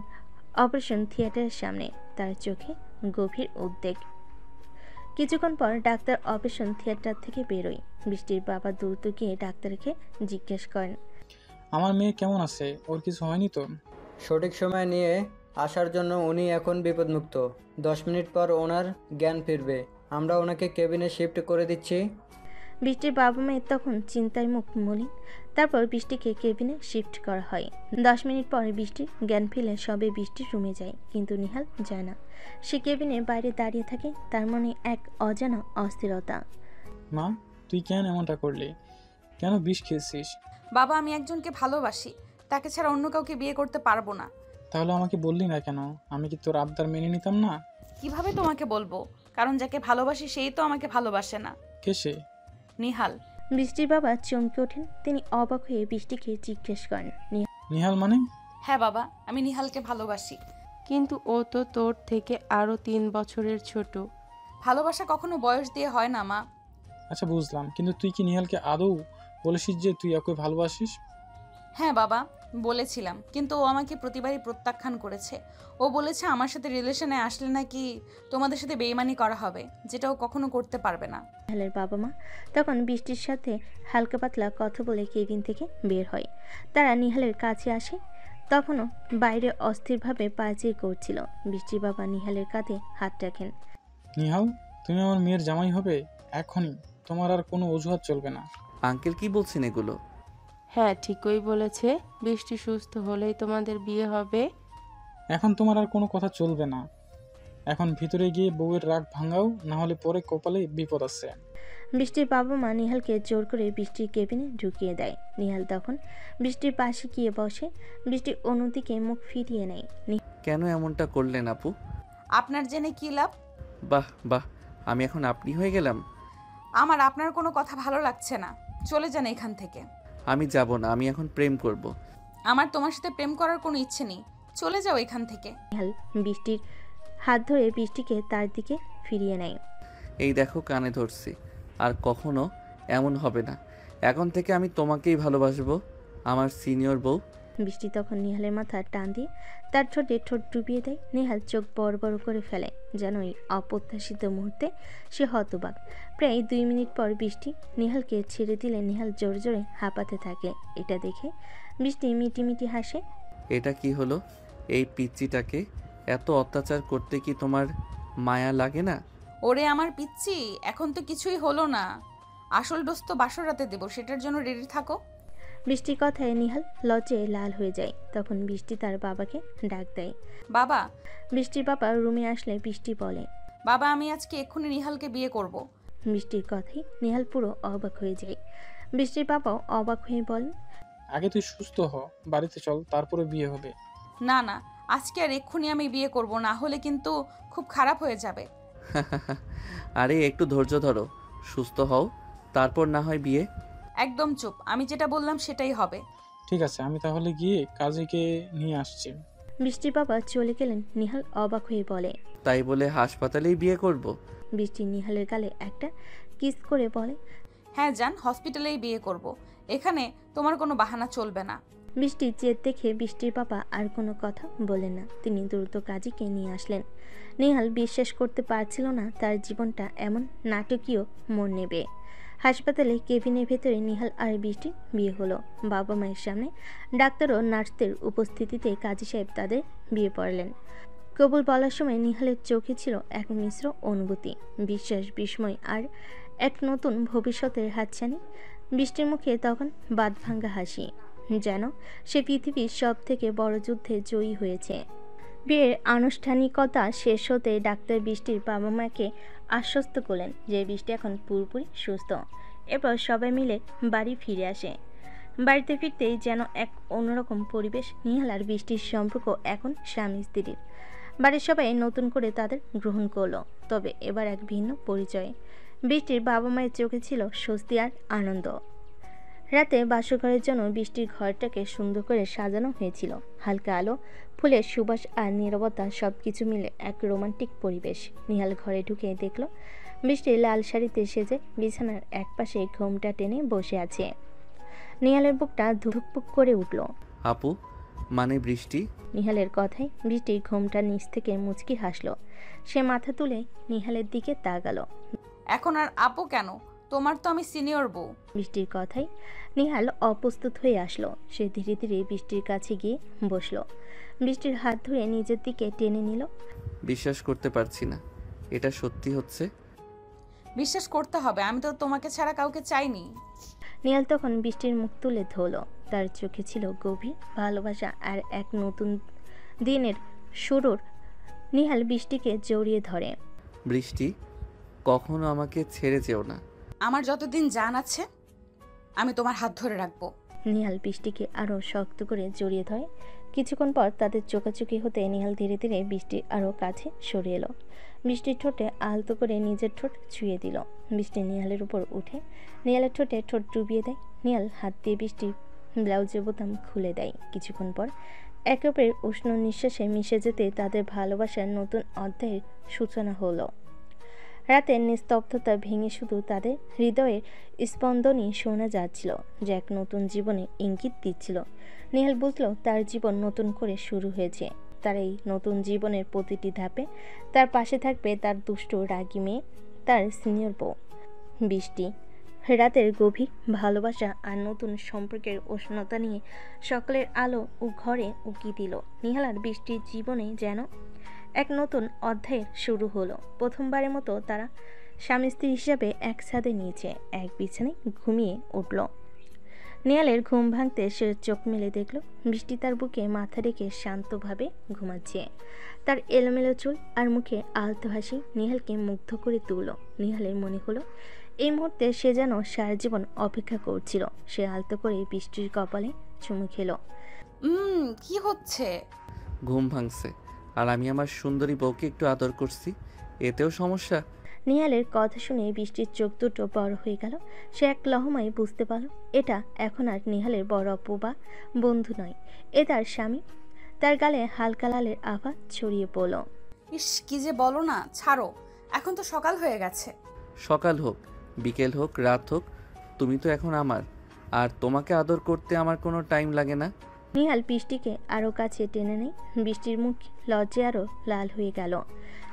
অপারেশন থিয়েটারের সামনে, তার চোখে গভীর উদ্বেগ। কিছুক্ষণ পর ডাক্তার অপারেশন থিয়েটার থেকে বেরোয়। বৃষ্টির বাবা দ্রুত গিয়ে ডাক্তারকে জিজ্ঞেস করেন, আমার মেয়ে কেমন আছে? ওর কিছু হয়নি তো? সঠিক সময় নিয়ে আসার জন্য উনি এখন বিপদমুক্ত। 10 মিনিট পর ওনার জ্ঞান ফিরবে। আমরা ওনাকে কেবিনে শিফট করে দিচ্ছি। বৃষ্টির বাবা মায়ের তখন চিন্তায় মুখ মলিন। তারপর বৃষ্টিকে কেবিনে শিফট করা হয়। 10 মিনিট পরে বৃষ্টির জ্ঞান ফিরলে সবে বৃষ্টির রুমে যায়, কিন্তু নিহাল যায় না। সে কেবিনের বাইরে দাঁড়িয়ে থাকে, তার মনে এক অজানা অস্থিরতা। মা, তুই কেন এমনটা করলি? কেন বিষ খেয়েছিস? বাবা, আমি একজনকে ভালোবাসি, তাকে ছাড়া অন্য কাউকে বিয়ে করতে পারবো না। তাহলে আমাকে বললি না কেন? আমি কি তোর আবদার মেনে নিতাম না? কিভাবে তোমাকে বলবো? কারণ যাকে ভালোবাসি সেই তো আমাকে ভালোবাসে না। কে সে? নিহাল। বৃষ্টির বাবা চমকে ওঠেন। তিনি অবাক হয়ে বৃষ্টিকে জিজ্ঞেস করেন, নিহাল মানে? হ্যাঁ বাবা, আমি নিহালকে ভালোবাসি। কিন্তু ও তো তোর থেকে আরও 3 বছরের ছোট। ভালোবাসা কখনো বয়স দিয়ে হয় না মা। আচ্ছা বুঝলাম, কিন্তু তুই কি নিহালকে আদৌ বলেছিস যে তুই ওকে ভালোবাসিস? হ্যাঁ বাবা, বলেছিলাম, কিন্তু ও আমাকে প্রতিবারই প্রত্যাখ্যান করেছে। ও বলেছে আমার সাথে রিলেশনে আসলে নাকি তোমাদের সাথে বেইমানি করা হবে, যেটা ও কখনো করতে পারবে না। নিহালের বাবা মা তখন বৃষ্টির সাথে হালকা পাতলা কথা বলে কেবিন থেকে বের হয়। তারা নিহালের কাছে আসে। তখনও বাইরে অস্থিরভাবে পায়চারি করছিল। বৃষ্টির বাবা নিহালের কাঁধে হাত রাখেন। নিহাল, তুমি আমার মেয়ের জামাই হবে এখনই। তোমার আর কোনো অজুহাত চলবে না। আঙ্কেল কি বলছেন এগুলো? হ্যাঁ, ঠিকই বলেছে। বৃষ্টি সুস্থ হলেই তোমাদের বিয়ে হবে। এখন তোমার আর কোনো কথা চলবে না। এখন ভিতরে গিয়ে বউয়ের রাগ ভাঙাও, না হলে পরে কপালে বিপদ আছে। বৃষ্টির বাবা মা নিহালকে জোর করে বৃষ্টির কেবিনে ঢুকিয়ে দেয়। নিহাল তখন বৃষ্টির পাশে গিয়ে বসে। বৃষ্টি অন্যদিকে মুখ ফিরিয়ে নেয়। কেন এমনটা করলেন আপু? আপনার জেনে কি লাভ? বাহ বাহ, আমি এখন আপনি হয়ে গেলাম। আমার আপনার কোনো কথা ভালো লাগছে না, চলে যান এখান থেকে। আমি যাব না, আমি এখন প্রেম করব। আমার তোমার সাথে প্রেম করার কোনো ইচ্ছে নেই, চলে যাও এখান থেকে। নিহাল বৃষ্টির হাত ধরে বৃষ্টিকে তার দিকে ফিরিয়ে নেয়। এই দেখো, কানে ধরছি, আর কখনো এমন হবে না। এখন থেকে আমি তোমাকেই ভালোবাসবো, আমার সিনিয়র বউ। বৃষ্টি তখন নিহালের মাথা টান দিয়ে তার ঠোঁটে ঠোঁট ডুবিয়ে দেয়। নিহাল চোখ বড় বড় করে ফেলে, যেন এই অপ্রত্যাশিত মুহূর্তে সে হতবাক। প্রায় 2 মিনিট পর বৃষ্টি নিহালকে ছেড়ে দিলে নিহাল জোরে জোরে হাঁপাতে থাকে। এটা দেখে বৃষ্টি মিটিমিটি হাসে। এটা কি হলো? এই পিচ্চিটাকে এত অত্যাচার করতে কি তোমার মায়া লাগে না? ওরে আমার পিচ্ছি, এখন তো কিছুই হলো না। আসল ডোজ তো বাসর রাতে দেবো, সেটার জন্য রেডি থাকো। বৃষ্টির কথায় নিহাল লজ্জায় লাল হয়ে যায়। তখন বৃষ্টি তার বাবাকে ডাক দেয়। বাবা। বৃষ্টির বাবা রুমে আসলে বৃষ্টি বলে, বাবা, আমি আজকে এক্ষুনি নিহালকে বিয়ে করব। বৃষ্টির কথাই নিহাল পুরো অবাক হয়ে যায়। বৃষ্টির বাবাও অবাক হয়ে বলেন, আগে তুই সুস্থ হ, বাড়িতে চল, তারপরে বিয়ে হবে। না না, আজকে আর এক্ষুনি আমি বিয়ে করব, না হলে কিন্তু খুব খারাপ হয়ে যাবে। আরে একটু ধৈর্য ধরো, সুস্থ হও, তারপর না হয় বিয়ে। একদম চুপ, আমি যেটা বললাম সেটাই হবে। ঠিক আছে, আমি তাহলে গিয়ে কাজীকে নিয়ে আসছি। বৃষ্টির বাবা চলে গেলেন। নিহাল অবাক হয়ে বলে, তাই বলে হাসপাতালেই বিয়ে করব? বৃষ্টি নিহালের গালে একটা কিস করে বলে, হ্যাঁ যান, হসপিটালেই বিয়ে করব, এখানে তোমার কোনো বাহানা চলবে না। বৃষ্টি জেদ দেখে বৃষ্টির বাবা আর কোনো কথা বলেন না। তিনি দ্রুত কাজীকে নিয়ে আসলেন। নিহাল বিশ্বাস করতে পারছিল না তার জীবনটা এমন নাটকীয় মোড় নেবে। হাসপাতালে কেবিনের ভেতরে নিহাল আর বৃষ্টির বিয়ে হলো। বাবা মায়ের সামনে ডাক্তার ও নার্সদের উপস্থিতিতে কাজী সাহেব তাদের বিয়ে পড়ালেন। কবুল বলার সময় নিহালের চোখে ছিল এক মিশ্র অনুভূতি, বিশ্বাস, বিস্ময় আর এক নতুন ভবিষ্যতের হাতছানি। বৃষ্টির মুখে তখন বাঁধভাঙ্গা হাসি, যেন সে পৃথিবীর সব থেকে বড় যুদ্ধে জয়ী হয়েছে। বিয়ের আনুষ্ঠানিকতা শেষ হতে ডাক্তার বৃষ্টির বাবা মাকে আশ্বস্ত করলেন যে বৃষ্টি এখন পুরোপুরি সুস্থ। এরপর সবাই মিলে বাড়ি ফিরে আসে। বাড়িতে ফিরতেই যেন এক অন্যরকম পরিবেশ। নিহাল আর বৃষ্টির সম্পর্ক এখন স্বামী স্ত্রীর। বাড়ির সবাই নতুন করে তাদের গ্রহণ করলো, তবে এবার এক ভিন্ন পরিচয়ে। বৃষ্টির বাবা মায়ের চোখে ছিল স্বস্তি আর আনন্দ। রাতে বাসরঘরের জন্য বৃষ্টির ঘরটাকে সুন্দর করে সাজানো হয়েছিল। হালকা আলো, ফুলের সুবাস আর নীরবতা সবকিছু মিলে এক রোমান্টিক পরিবেশ। নিহাল ঘরে ঢুকে দেখল বৃষ্টি লাল শাড়িতে সেজে বিছানার একপাশে ঘোমটা টেনে বসে আছে। নিহালের বুকটা ধুকপুক করে উঠল। আপু মানে বৃষ্টি? নিহালের কথায় বৃষ্টির ঘোমটা নিচ থেকে মুচকি হাসল। সে মাথা তুলে নিহালের দিকে তাকালো। এখন আর আপু কেন? তোমার তো আমি সিনিয়র বউ। বৃষ্টির কথায় নিহাল অপ্রস্তুত হয়ে আসলো। সে ধীরে ধীরে বৃষ্টির কাছে গিয়ে বসলো। বৃষ্টির হাত ধরে নিজের দিকে টেনে নিল। বিশ্বাস করতে পারছি না, এটা সত্যি হচ্ছে। বিশ্বাস করতে হবে, আমি তো তোমাকে ছাড়া কাউকে চাইনি। নিহাল তখন বৃষ্টির মুখ তুলে ধরল। তার চোখে ছিল গভীর ভালোবাসা আর এক নতুন দিনের শুরুর। নিহাল বৃষ্টিকে জড়িয়ে ধরে। বৃষ্টি, কখনো আমাকে ছেড়ে যেও না। আমার যতদিন জান আছে আমি তোমার হাত ধরে রাখবো। নিহাল বৃষ্টিকে আরো শক্ত করে জড়িয়ে ধরে। কিছুক্ষণ পর তাদের চোকাচুকি হতে নিহাল ধীরে ধীরে বৃষ্টির আরো কাছে সরে এলো। বৃষ্টির ঠোঁটে আলতো করে নিজের ঠোঁট ছুঁয়ে দিল। বৃষ্টি নিহালের উপর উঠে নিহালের ঠোঁটে ঠোঁট ডুবিয়ে দেয়। নিহাল হাত দিয়ে বৃষ্টির ব্লাউজের বোতাম খুলে দেয়। কিছুক্ষণ পর একে অপরের উষ্ণ নিঃশ্বাসে মিশে যেতে তাদের ভালোবাসার নতুন অধ্যায়ের সূচনা হলো। রাতের নিস্তব্ধতা ভেঙে শুধু তাদের হৃদয়ের স্পন্দনই শোনা যাচ্ছিল, যা এক নতুন জীবনে ইঙ্গিত দিচ্ছিল। নিহাল বুঝল তার জীবন নতুন করে শুরু হয়েছে। তার এই নতুন জীবনের প্রতিটি ধাপে তার পাশে থাকবে তার দুষ্ট রাগী মেয়ে, তার সিনিয়র বউ বৃষ্টি। রাতের গভীর ভালোবাসা আর নতুন সম্পর্কের উষ্ণতা নিয়ে সকালের আলো ও ঘরে উকি দিল। নিহাল আর বৃষ্টির জীবনে যেন এক নতুন অধ্যায়ের শুরু হলো। প্রথমবারের মতো তারা স্বামী স্ত্রী হিসাবে এক ছাদে নিয়েছে, এক বিছানায় ঘুমিয়ে উঠল। নিহালের ঘুম ভাঙতে সে চোখ মেলে দেখল বৃষ্টি তার বুকে মাথা রেখে শান্তভাবে ঘুমাচ্ছে। তার এলোমেলো চুল আর মুখে আলতো হাসি নিহালকে মুগ্ধ করে তুলল। নিহালের মনে হলো এই মুহূর্তে সে যেন সারা জীবন অপেক্ষা করছিল। সে আলতো করে বৃষ্টির কপালে চুমু খেলো। কি হচ্ছে? ঘুম ভাঙছে আর আমি আমার সুন্দরী বউকে একটু আদর করছি, এতেও সমস্যা? নিহালের কথা শুনে বৃষ্টির চোখ দুটো বড় হয়ে গেল। সে এক লহমায় বুঝতে পারল এটা এখন আর নিহালের বড় অপু বা বন্ধু নয়, এ তার স্বামী। তার গালে হালকা লালের আভা ছড়িয়ে পড়ল। ইস, কি যে বলো না, ছাড়ো। এখন তো সকাল হয়ে গেছে। সকাল হোক, বিকেল হোক, রাত হোক, তুমি তো এখন আমার, আর তোমাকে আদর করতে আমার কোনো টাইম লাগে না। নিহাল বৃষ্টিকে আরও কাছে টেনে নেয়। বৃষ্টির মুখ লজ্জায় আরও লাল হয়ে গেল।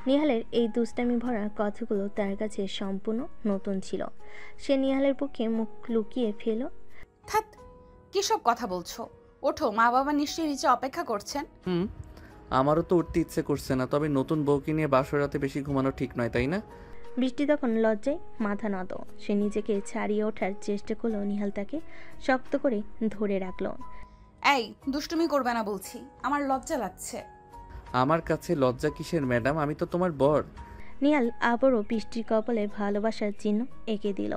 নিহালের এই দুষ্টামি ভরা কথাগুলো তার কাছে সম্পূর্ণ নতুন ছিল। সে নিহালের পক্ষে মুখ লুকিয়ে ফেল। থাক, কি সব কথা বলছো? ওঠো, মা বাবা নিশ্চয়ই নিচে অপেক্ষা করছেন। আমারও তো উঠতে ইচ্ছে করছে না, তবে নতুন বউকে নিয়ে বাসর রাতে বেশি ঘুমানো ঠিক নয়, তাই না? বৃষ্টি তখন লজ্জায় মাথা নত। সে নিজেকে ছাড়িয়ে ওঠার চেষ্টা করলো। নিহাল তাকে শক্ত করে ধরে রাখলো। এই, দুষ্টুমি করবে না বলছি, আমার লজ্জা লাগছে। আমার কাছে লজ্জা কিসের ম্যাডাম, আমি তো তোমার বর। নিহাল আবারও বৃষ্টির কপালে ভালোবাসার চিহ্ন এঁকে দিল।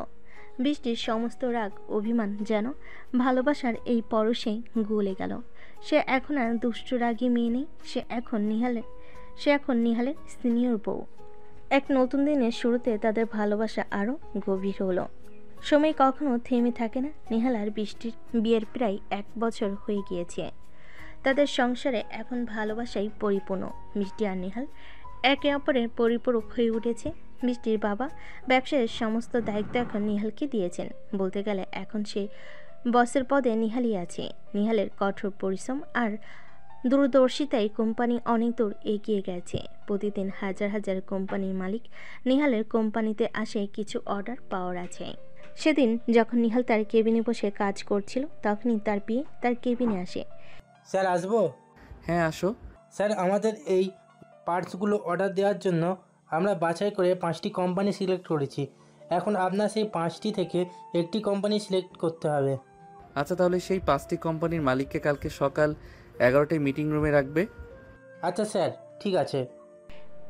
বৃষ্টির সমস্ত রাগ অভিমান যেন ভালোবাসার এই পরশে গলে গেল। সে এখন আর দুষ্ট রাগী মেয়ে নেই, সে এখন নিহালের সিনিয়র বউ। এক নতুন দিনের শুরুতে তাদের ভালোবাসা আরও গভীর হলো। সময় কখনো থেমে থাকে না। নিহাল আর বৃষ্টির বিয়ের প্রায় 1 বছর হয়ে গিয়েছে। তাদের সংসারে এখন ভালোবাসাই পরিপূর্ণ। বৃষ্টি আর নিহাল একে অপরের পরিপূরক হয়ে উঠেছে। বৃষ্টির বাবা ব্যবসায়ের সমস্ত দায়িত্ব এখন নিহালকে দিয়েছেন। বলতে গেলে এখন সে বসের পদে নিহালই আছে। নিহালের কঠোর পরিশ্রম আর দূরদর্শিতায় কোম্পানি অনেক দূর এগিয়ে গেছে। প্রতিদিন হাজার হাজার কোম্পানির মালিক নিহালের কোম্পানিতে আসে কিছু অর্ডার পাওয়ার আছে। সেদিন যখন নিহাল তার কেবিনে বসে কাজ করছিল, তখনই তার বিয়ে তার কেবিনে আসে। স্যার আসবো? হ্যাঁ আসো। স্যার, আমাদের এই পার্টসগুলো অর্ডার দেওয়ার জন্য আমরা বাছাই করে 5টি কোম্পানি সিলেক্ট করেছি। এখন আপনার সেই 5টি থেকে একটি কোম্পানি সিলেক্ট করতে হবে। আচ্ছা, তাহলে সেই 5টি কোম্পানির মালিককে কালকে সকাল 11টায় মিটিং রুমে রাখবে। আচ্ছা স্যার, ঠিক আছে।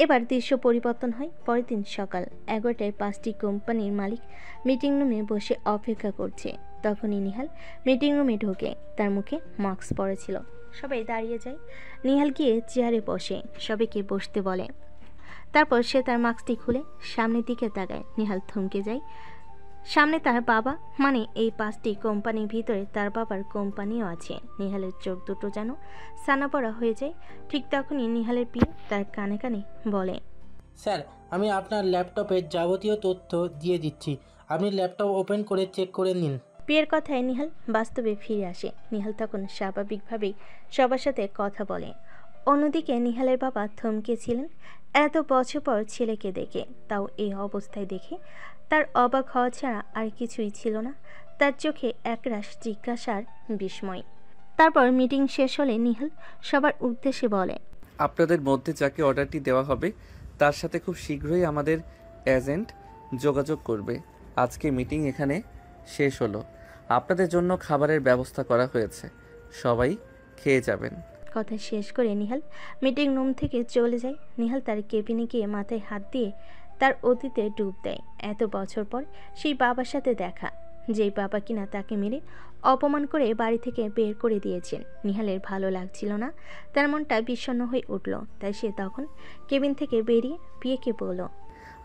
এবার দৃশ্য পরিবর্তন হয়। পরের দিন সকাল 11টায় 5টি কোম্পানির মালিক মিটিং রুমে বসে অপেক্ষা করছে। তখনই নিহাল মিটিং রুমে ঢোকে। তার মুখে মাস্ক পরা ছিল। সবাই দাঁড়িয়ে যায়। নিহাল গিয়ে চেয়ারে বসে সবাইকে বসতে বলে। তারপর সে তার মাস্কটি খুলে সামনের দিকে তাকায়। নিহাল থমকে যায়। সামনে তার বাবা, মানে এই 5টি কোম্পানির ভিতরে তার বাবার কোম্পানিও আছে। নিহালের চোখ দুটো যেন ছানাপড়া হয়ে যায়। ঠিক তখনই নিহালের পিউ তার কানে কানে বলে, স্যার, আমি আপনার ল্যাপটপের যাবতীয় তথ্য দিয়ে দিচ্ছি। আপনি ল্যাপটপ ওপেন করে চেক করে নিন। বিয়ের কথায় নিহাল বাস্তবে ফিরে আসে। নিহাল তখন স্বাভাবিকভাবেই সবার সাথে কথা বলে। অন্যদিকে নিহালের বাবা থমকেছিলেন এত বছর পর ছেলেকে দেখে, তাও এই অবস্থায় দেখে তার অবাক হওয়া ছাড়া আর কিছুই ছিল না। তার চোখে একরাশ জিজ্ঞাসার বিস্ময়। তারপর মিটিং শেষ হলে নিহাল সবার উদ্দেশ্যে বলে, আপনাদের মধ্যে যাকে অর্ডারটি দেওয়া হবে তার সাথে খুব শীঘ্রই আমাদের এজেন্ট যোগাযোগ করবে। আজকে মিটিং এখানে শেষ হলো। আপনাদের জন্য খাবারের ব্যবস্থা করা হয়েছে, সবাই খেয়ে যাবেন। কথা শেষ করে নিহাল মিটিং রুম থেকে চলে যায়। নিহাল তার কেবিনে গিয়ে মাথায় হাত দিয়ে তার অতীতে ডুব দেয়। এত বছর পর সেই বাবার সাথে দেখা, যেই বাবা কিনা তাকে মেরে অপমান করে বাড়ি থেকে বের করে দিয়েছেন। নিহালের ভালো লাগছিল না, তার মনটা বিষণ্ণ হয়ে উঠল। তাই সে তখন কেবিন থেকে বেরিয়ে বিয়েকে বলল,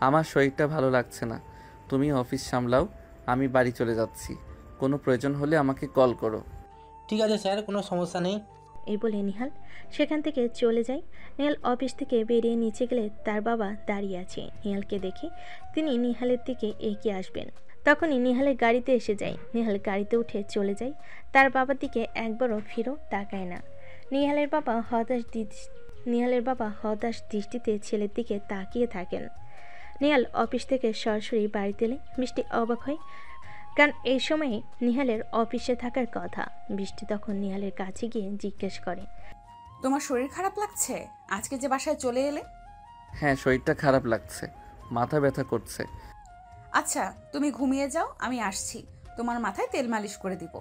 আমার শরীরটা ভালো লাগছে না, তুমি অফিস সামলাও, আমি বাড়ি চলে যাচ্ছি। কোনো প্রয়োজন হলে আমাকে কল করো। ঠিক আছে স্যার, কোনো সমস্যা নেই। এই বলে নিহাল সেখান থেকে চলে যায়। নিহাল অফিস থেকে বেরিয়ে নিচে গেলে তার বাবা দাঁড়িয়ে আছে। নিহালকে দেখে তিনি নিহালের দিকে এগিয়ে আসবেন, তখনই নিহালের গাড়িতে এসে যায়। নিহাল গাড়িতে উঠে চলে যায়, তার বাবার দিকে একবারও ফিরেও তাকায় না। নিহালের বাবা হতাশ দৃষ্টিতে ছেলের দিকে তাকিয়ে থাকেন। নিহাল অফিস থেকে সরাসরি বাড়িতে এলে বৃষ্টি অবাক হয়, কারণ এই সময়ে নিহালের অফিসে থাকার কথা। বৃষ্টি তখন নিহালের কাছে গিয়ে জিজ্ঞেস করে, তোমার শরীর খারাপ লাগছে? আজকে যে বাসায় চলে এলে? হ্যাঁ, শরীরটা খারাপ লাগছে, মাথা ব্যথা করছে। আচ্ছা, তুমি ঘুমিয়ে যাও, আমি আসছি, তোমার মাথায় তেল মালিশ করে দিব।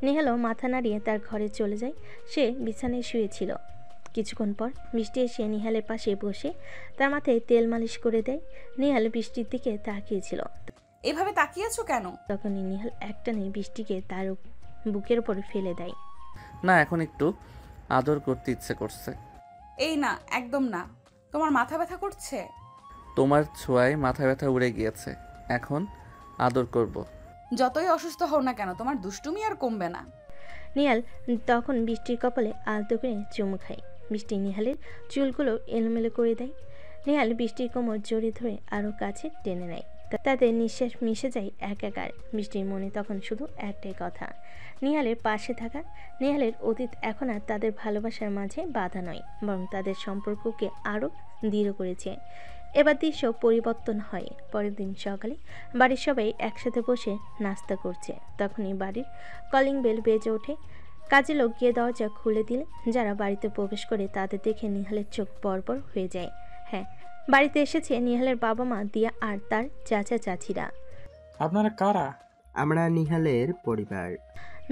নিহালও মাথা নাড়িয়ে তার ঘরে চলে যায়। সে বিছানায় শুয়েছিল। কিছুক্ষণ পর বৃষ্টি এসে নিহালের পাশে বসে তার মাথায় তেল মালিশ করে দেয়। নিহাল বৃষ্টির দিকে তাকিয়েছিল। এভাবে তাকিয়েছো কেন? তখনই নিহাল একটানে বৃষ্টিকে তার বুকের উপর ফেলে দেয়। না, এখন একটু আদর করতে ইচ্ছে করছে। এই না, একদম না। তোমার মাথা ব্যথা করছে? তোমার ছোঁয়ায় মাথা ব্যথা উড়ে গিয়েছে, এখন আদর করব। যতই অসুস্থ হও না কেন, তোমার দুষ্টুমি আর কমবে না। নিহাল তখন বৃষ্টির কপালে আলতো করে চুমু খায়। বৃষ্টি নিহালের চুলগুলো এলোমেলো করে দেয়। নিহাল বৃষ্টির কোমর জড়িয়ে ধরে আরও কাছে টেনে নেয়। তাদের নিঃশ্বাস মিশে যায় একাকার। বৃষ্টির মনে তখন শুধু একটাই কথা, নিহালের পাশে থাকা। নিহালের অতীত এখন আর তাদের ভালোবাসার মাঝে বাধা নয়, বরং তাদের সম্পর্ককে আরও দৃঢ় করেছে। এবার দৃশ্য পরিবর্তন হয়। পরের দিন সকালে বাড়ির সবাই একসাথে বসে নাস্তা করছে। তখনই বাড়ির কলিং বেল বেজে ওঠে। কাজে লোক গিয়ে দরজা খুলে দিলে যারা বাড়িতে প্রবেশ করে তাদের দেখে নিহালের চোখ বড়বড় হয়ে যায়। হ্যাঁ, বাড়িতে এসেছে নিহালের বাবা মা, দিয়া আর তার চাচা চাচিরা। আপনারা কারা? আমরা নিহালের পরিবার।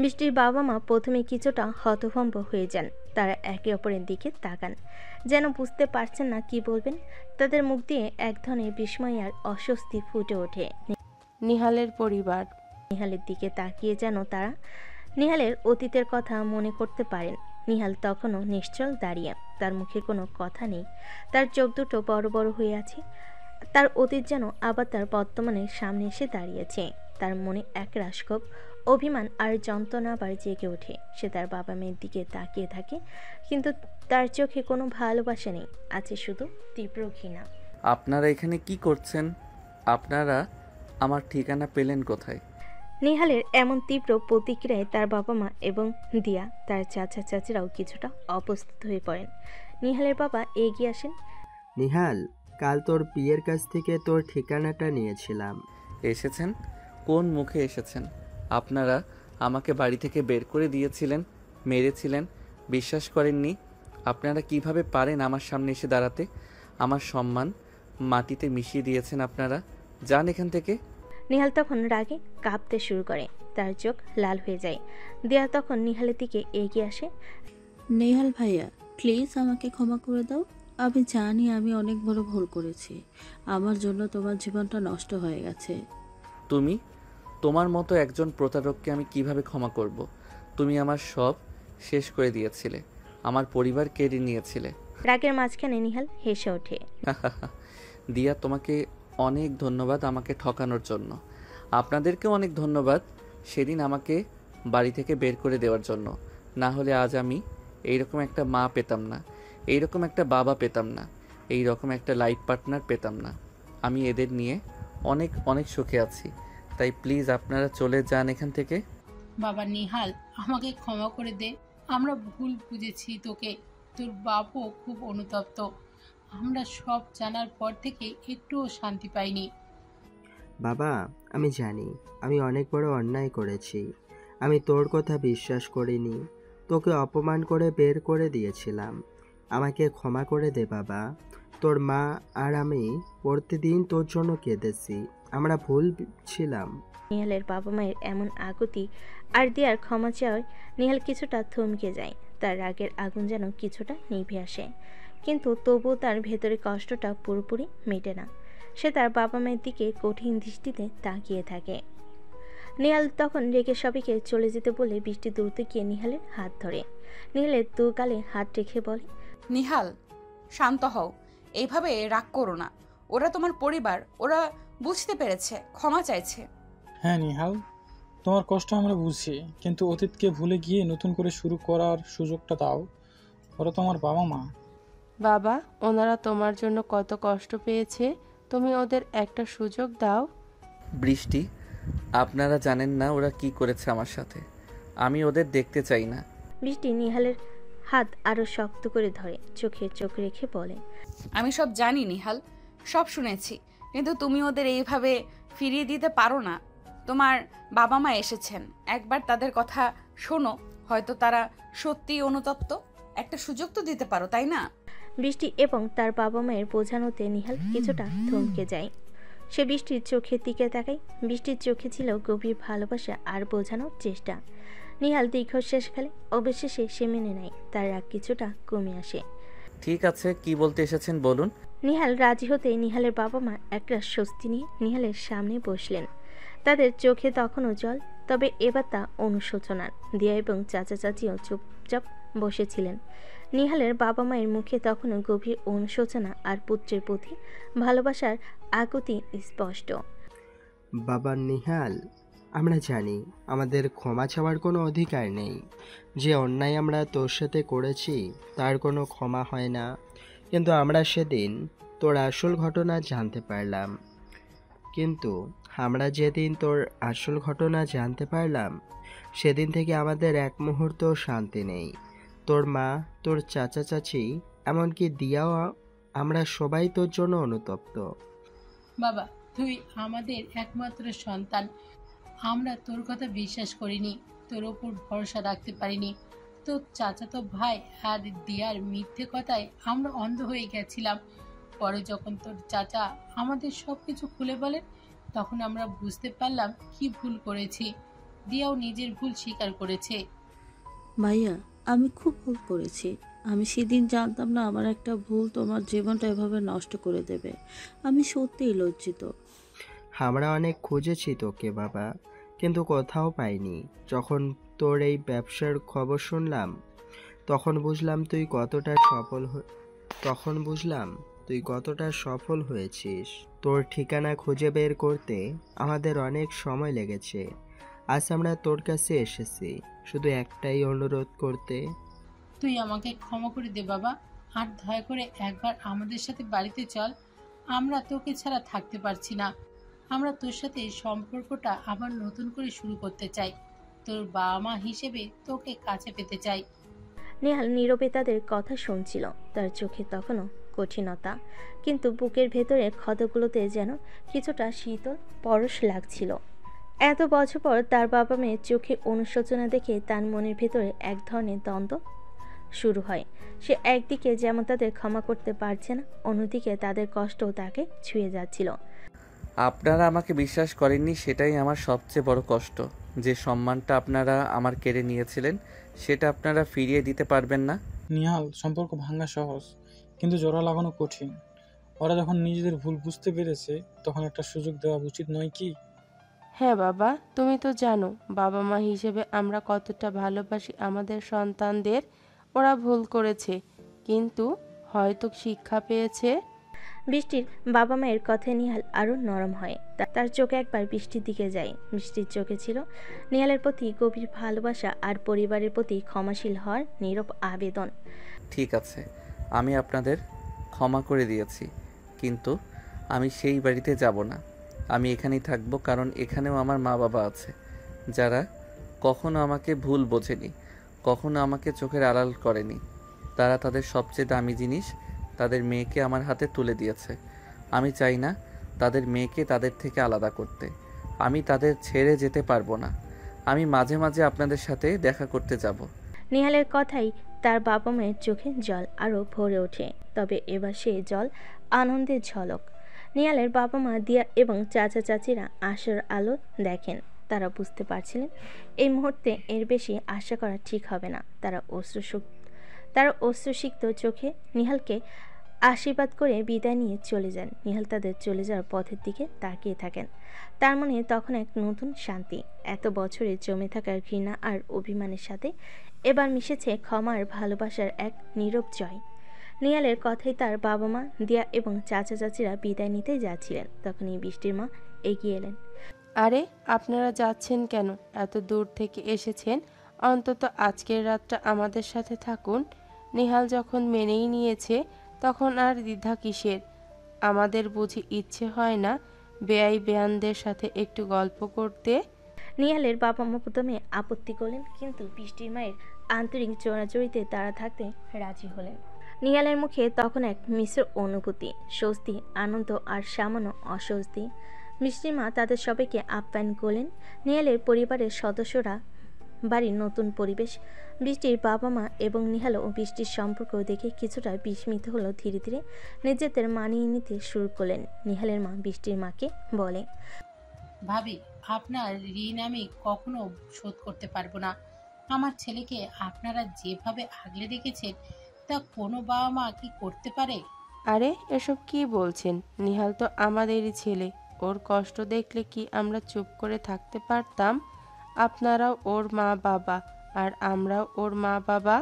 বৃষ্টির বাবা মা প্রথমে কিছুটা হতভম্ব হয়ে যান। তারা একে অপরের দিকে তাকান, যেন বুঝতে পারছেন না কি বলবেন। তাদের মুখ দিয়ে এক ধরনের বিস্ময় আর অস্বস্তি ফুটে ওঠে। নিহালের পরিবার। নিহালের দিকে তাকিয়ে যেন তারা নিহালের অতীতের কথা মনে করতে পারেন। নিহাল তখনও নিশ্চল দাঁড়িয়ে, তার মুখে কোনো কথা নেই। তার চোখ দুটো বড় বড় হয়ে আছে। তার অতীত যেন আবার তার বর্তমানের সামনে এসে দাঁড়িয়েছে। তার মনে এক রাশক্ষোভ, অভিমান আর যন্ত্রণা আবার জেগে ওঠে। সে তার বাবা মেয়ের দিকে তাকিয়ে থাকে, কিন্তু তার চোখে কোনো ভালোবাসা নেই, আছে শুধু তীব্র ঘৃণা। আপনারা এখানে কি করছেন? আপনারা আমার ঠিকানা পেলেন কোথায়? নিহালের এমন তীব্র প্রতিক্রিয়ায় তার বাবা মা এবং দিয়া, তার চাচা চাচিরাও কিছুটা অপ্রস্তুত হয়ে পড়েন। নিহালের বাবা এগিয়ে আসেন। নিহাল, কাল তোর বিয়ের কাছ থেকে তোর ঠিকানাটা নিয়েছিলাম। এসেছেন? কোন মুখে এসেছেন? আপনারা আমাকে বাড়ি থেকে বের করে দিয়েছিলেন, মেরেছিলেন, বিশ্বাস করেননি। আপনারা কিভাবে পারেন আমার সামনে এসে দাঁড়াতে? আমার সম্মান মাটিতে মিশিয়ে দিয়েছেন আপনারা। যান এখান থেকে। নিহাল তখন রাগে কাঁপতে শুরু করে, তার চোখ লাল হয়ে যায়। দিয়া তখন নিহালের দিকে এগিয়ে আসে। নেহাল ভাইয়া, প্লিজ আমাকে ক্ষমা করে দাও। আমি জানি আমি অনেক বড় ভুল করেছি। আমার জন্য তোমার জীবনটা নষ্ট হয়ে গেছে। তোমার মতো একজন প্রতারককে আমি কিভাবে ক্ষমা করব? তুমি আমার সব শেষ করে দিয়েছিলে, আমার পরিবার কেড়ে নিয়েছিলে। রাগের মাঝখানে নিহাল হেসে ওঠে। দিয়া, তোমাকে অনেক ধন্যবাদ আমাকে ঠকানোর জন্য। আপনাদেরকেও অনেক ধন্যবাদ সেদিন আমাকে বাড়ি থেকে বের করে দেওয়ার জন্য। না হলে আজ আমি এইরকম একটা মা পেতাম না, এইরকম একটা বাবা পেতাম না, এইরকম একটা লাইফ পার্টনার পেতাম না। আমি এদের নিয়ে অনেক অনেক সুখে আছি। তাই প্লিজ আপনারা চলে যান এখান থেকে। বাবা নিহাল, আমাকে ক্ষমা করে দে, আমরা ভুল বুঝেছি তোকে। তোর বাপও খুব অনুতপ্ত। আমরা সব জানার পর থেকে একটুও শান্তি পাইনি। বাবা, আমি জানি আমি অনেক বড় অন্যায় করেছি। আমি তোর কথা বিশ্বাস করিনি, তোকে অপমান করে বের করে দিয়েছিলাম। আমাকে ক্ষমা করে দে বাবা। তোর মা আর আমি প্রতিদিন তোর জন্য কেঁদেছি। আমরা ভুল ছিলাম। নিহালের বাবা মায়ের এমন আকুতি আর দিয়ার ক্ষমা চাওয়ায় নিহাল কিছুটা থমকে যায়। তার রাগের আগুন যেন কিছুটা নিভে আসে, কিন্তু তবুও তার ভেতরে কষ্টটা পুরোপুরি মেটে না। সে তার বাবা মায়ের দিকে কঠিন দৃষ্টিতে তাকিয়ে থাকে। নিহাল তখন রেগে সবাইকে চলে যেতে বলে বৃষ্টি দ্রুত গিয়ে নিহালের হাত ধরে। নিহালের দু গালে হাত রেখে বলে, নিহাল, শান্ত হও, এইভাবে রাগ করো না। ওরা তোমার পরিবার, ওরা বুঝতে পেরেছে, ক্ষমা চাইছে। হ্যাঁ নিহাল, তোমার কষ্ট আমরা বুঝি, কিন্তু অতীতকে ভুলে গিয়ে নতুন করে শুরু করার সুযোগটা দাও। ওরা তোমার বাবা মা। বাবা, ওনারা তোমার জন্য কত কষ্ট পেয়েছে, তুমি ওদের একটা সুযোগ দাও। বৃষ্টি, আপনারা জানেন না ওরা কি করেছে আমার সাথে। আমি ওদের দেখতে চাই না। বৃষ্টি নিহালের হাত আরো শক্ত করে ধরে চোখে চোখ রেখে বলে, আমি সব জানি নিহাল, সব শুনেছি, কিন্তু তুমি ওদের এইভাবে ফিরিয়ে দিতে পারো না। তোমার বাবা মা এসেছেন, একবার তাদের কথা শোনো, হয়তো তারা সত্যিই অনুতপ্ত। একটা সুযোগ তো দিতে পারো, তাই না? বৃষ্টি এবং তার বাবা মায়ের বোঝানোতে নিহাল কিছুটা থমকে যায়। সে বৃষ্টির চোখের দিকে তাকায়। বৃষ্টির চোখে ছিল গভীর ভালোবাসা আর বোঝানোর চেষ্টা। নিহাল দীর্ঘশ্বাস ফেলে। অবশেষে সে মেনে নেয়। তার রাগ কিছুটা কমে আসে। ঠিক আছে, কি বলতে এসেছেন বলুন। নিহাল রাজি হতে নিহালের বাবা মা একটা স্বস্তি নিয়ে নিহালের সামনে বসলেন। তাদের চোখে তখনও জল, তবে এবার তা অনুশোচনার। দিয়া এবং চাচা চাচিও চুপচাপ বসেছিলেন। নিহালের বাবা মায়ের মুখে তখনও গভীর অনুশোচনা আর পুত্রের প্রতি ভালোবাসার আকুতি স্পষ্ট। বাবা নিহাল, আমরা জানি আমাদের ক্ষমা চাওয়ার কোনো অধিকার নেই। যে অন্যায় আমরা তোর সাথে করেছি তার কোনো ক্ষমা হয় না, কিন্তু আমরা সেদিন তোর আসল ঘটনা জানতে পারলাম। সেদিন থেকে আমাদের এক মুহূর্ত শান্তি নেই। তোর মা, তোর চাচা চাচি, এমনকি দিয়াও, আমরা সবাই তোর জন্য অনুতপ্ত। বাবা, তুই আমাদের একমাত্র সন্তান। আমরা তোর কথা বিশ্বাস করিনি, তোর ওপর ভরসা রাখতে পারিনি। তোর চাচাতো ভাই আর দিয়ার মিথ্যে কথায় আমরা অন্ধ হয়ে গেছিলাম। পরে যখন তোর চাচা আমাদের সব কিছু খুলে বলেন, তখন আমরা বুঝতে পারলাম কি ভুল করেছি। দিয়াও নিজের ভুল স্বীকার করেছে। ভাইয়া, আমি খুব ভুল করেছি। আমি সেদিন জানতাম না আমার একটা ভুল তোমার জীবনটা এভাবে নষ্ট করে দেবে। আমি সত্যিই লজ্জিত। আমরা অনেক খুঁজেছি তোকে বাবা, কিন্তু কোথাও পাইনি। যখন তোর এই ব্যবসার খবর শুনলাম, তখন বুঝলাম তুই কতটা সফল হয়েছিস। তোর ঠিকানা খুঁজে বের করতে আমাদের অনেক সময় লেগেছে। আজ আমরা তোর কাছে এসেছি শুধু একটাই অনুরোধ করতে। তুই আমাকে ক্ষমা করে দে বাবা, আর দয়া করে একবার আমাদের সাথে বাড়িতে চল। আমরা তোকে ছাড়া থাকতে পারছি না। আমরা তোর সাথে সম্পর্কটা আবার নতুন করে শুরু করতে চাই। তোর বাবা মা হিসেবে তোকে কাছে পেতে চাই। নেহাল নীরবে তাদের কথা শুনছিল। তার চোখে তখনও কঠিনতা, কিন্তু বুকের ভেতরে ক্ষতগুলোতে যেন কিছুটা শীতল পরশ লাগছিল। এত বছর পর তার বাবা মেয়ের চোখে অনুশোচনা দেখে তার মনের ভেতরে এক ধরনের দ্বন্দ্ব শুরু হয়। সে একদিকে যেমন তাদের ক্ষমা করতে পারছে না, অন্যদিকে তাদের কষ্টও তাকে ছুঁয়ে যাচ্ছিল। আপনারা আমাকে বিশ্বাস করেননি, সেটাই আমার সবচেয়ে বড় কষ্ট। যে সম্মানটা আপনারা আমার কেড়ে নিয়েছিলেন, সেটা আপনারা ফিরিয়ে দিতে পারবেন না। নিহাল, সম্পর্ক ভাঙা সহজ, কিন্তু জোড়া লাগানো কঠিন। ওরা যখন নিজেদের ভুল বুঝতে পেরেছে, তখন একটা সুযোগ দেওয়া উচিত নয় কি? হ্যাঁ বাবা, তুমি তো জানো বাবা মা হিসেবে আমরা কতটা ভালোবাসি আমাদের সন্তানদের। ওরা ভুল করেছে, কিন্তু হয়তো শিক্ষা পেয়েছে। বৃষ্টির বাবা মায়ের কথায় নিহাল আরও নরম হয়। তার চোখে একবার বৃষ্টির দিকে যায়। বৃষ্টির চোখে ছিল নিহালের প্রতি গভীর ভালোবাসা আর পরিবারের প্রতি ক্ষমাশীল হওয়ার নীরব আবেদন। ঠিক আছে, আমি আপনাদের ক্ষমা করে দিয়েছি, কিন্তু আমি সেই বাড়িতে যাব না। আমি এখানেই থাকবো, কারণ এখানেও আমার মা বাবা আছে, যারা কখনো আমাকে ভুল বোঝেনি, কখনো আমাকে চোখের আড়াল করেনি। তারা তাদের সবচেয়ে দামি জিনিস, তাদের মেয়েকে আমার হাতে তুলে দিয়েছে। আমি চাই না তাদের মেয়েকে তাদের থেকে আলাদা করতে। আমি তাদের ছেড়ে যেতে পারবো না। আমি মাঝে মাঝে আপনাদের সাথে দেখা করতে যাব। নিহালের কথাই তার বাবা মায়ের চোখে জল আরও ভরে ওঠে, তবে এবার সেই জল আনন্দের ঝলক। নিহালের বাবা মা দিয়া এবং চাচা চাচিরা আশার আলো দেখেন। তারা বুঝতে পারছিলেন এই মুহূর্তে এর বেশি আশা করা ঠিক হবে না। তারা অশ্রুসিক্ত চোখে নিহালকে আশীর্বাদ করে বিদায় নিয়ে চলে যান। নিহাল তাদের চলে যাওয়ার পথের দিকে তাকিয়ে থাকেন। তার মনে তখন এক নতুন শান্তি। এত বছরে জমে থাকার ঘৃণা আর অভিমানের সাথে এবার মিশেছে ক্ষমার ভালোবাসার এক নীরব জয়। নিহালের কথাই তার বাবা মা দিয়া এবং চাচা চাচিরা বিদায় নিতে যাচ্ছিলেন, তখনই বৃষ্টির মা এগিয়ে এলেন। আরে আপনারা যাচ্ছেন কেন? এত দূর থেকে এসেছেন, অন্তত আজকের রাতটা আমাদের সাথে থাকুন। নিহাল যখন মেনেই নিয়েছে তখন আর দ্বিধা কিসের? আমাদের বুঝি ইচ্ছে হয় না বেয়াই বেয়ানদের সাথে একটু গল্প করতে? নিহালের বাবা মা প্রথমে আপত্তি করলেন, কিন্তু বৃষ্টির মায়ের আন্তরিক জোরাজোরিতে তারা থাকতে রাজি হলেন। নিহালের মুখে তখন এক মিশ্র অনুভূতি, স্বস্তি, আনন্দ আর সামান্য অস্বস্তি। বৃষ্টির মা তাদের সবাইকে আপ্যায়ন করলেন। নিহালের পরিবারের সদস্যরা, বাড়ির নতুন পরিবেশ, বৃষ্টির বাবা মা এবং নিহাল ও বৃষ্টির সম্পর্ক দেখে কিছুটা বিস্মিত হলো। ধীরে ধীরে নিজেদের মানিয়ে নিতে শুরু করলেন। নিহালের মা বৃষ্টির মাকে বলে, ভাবি, আপনার ঋণ আমি কখনো শোধ করতে পারবো না। আমার ছেলেকে আপনারা যেভাবে আগলে রেখেছেন তা কোনো বাবা মা কি করতে পারে? আরে এসব কি বলছেন? নিহাল তো আমাদেরই ছেলে। ওর কষ্ট দেখলে কি আমরা চুপ করে থাকতে পারতাম? আপনারাও ওর মা বাবা আর আমরাও ওর মা বাবা।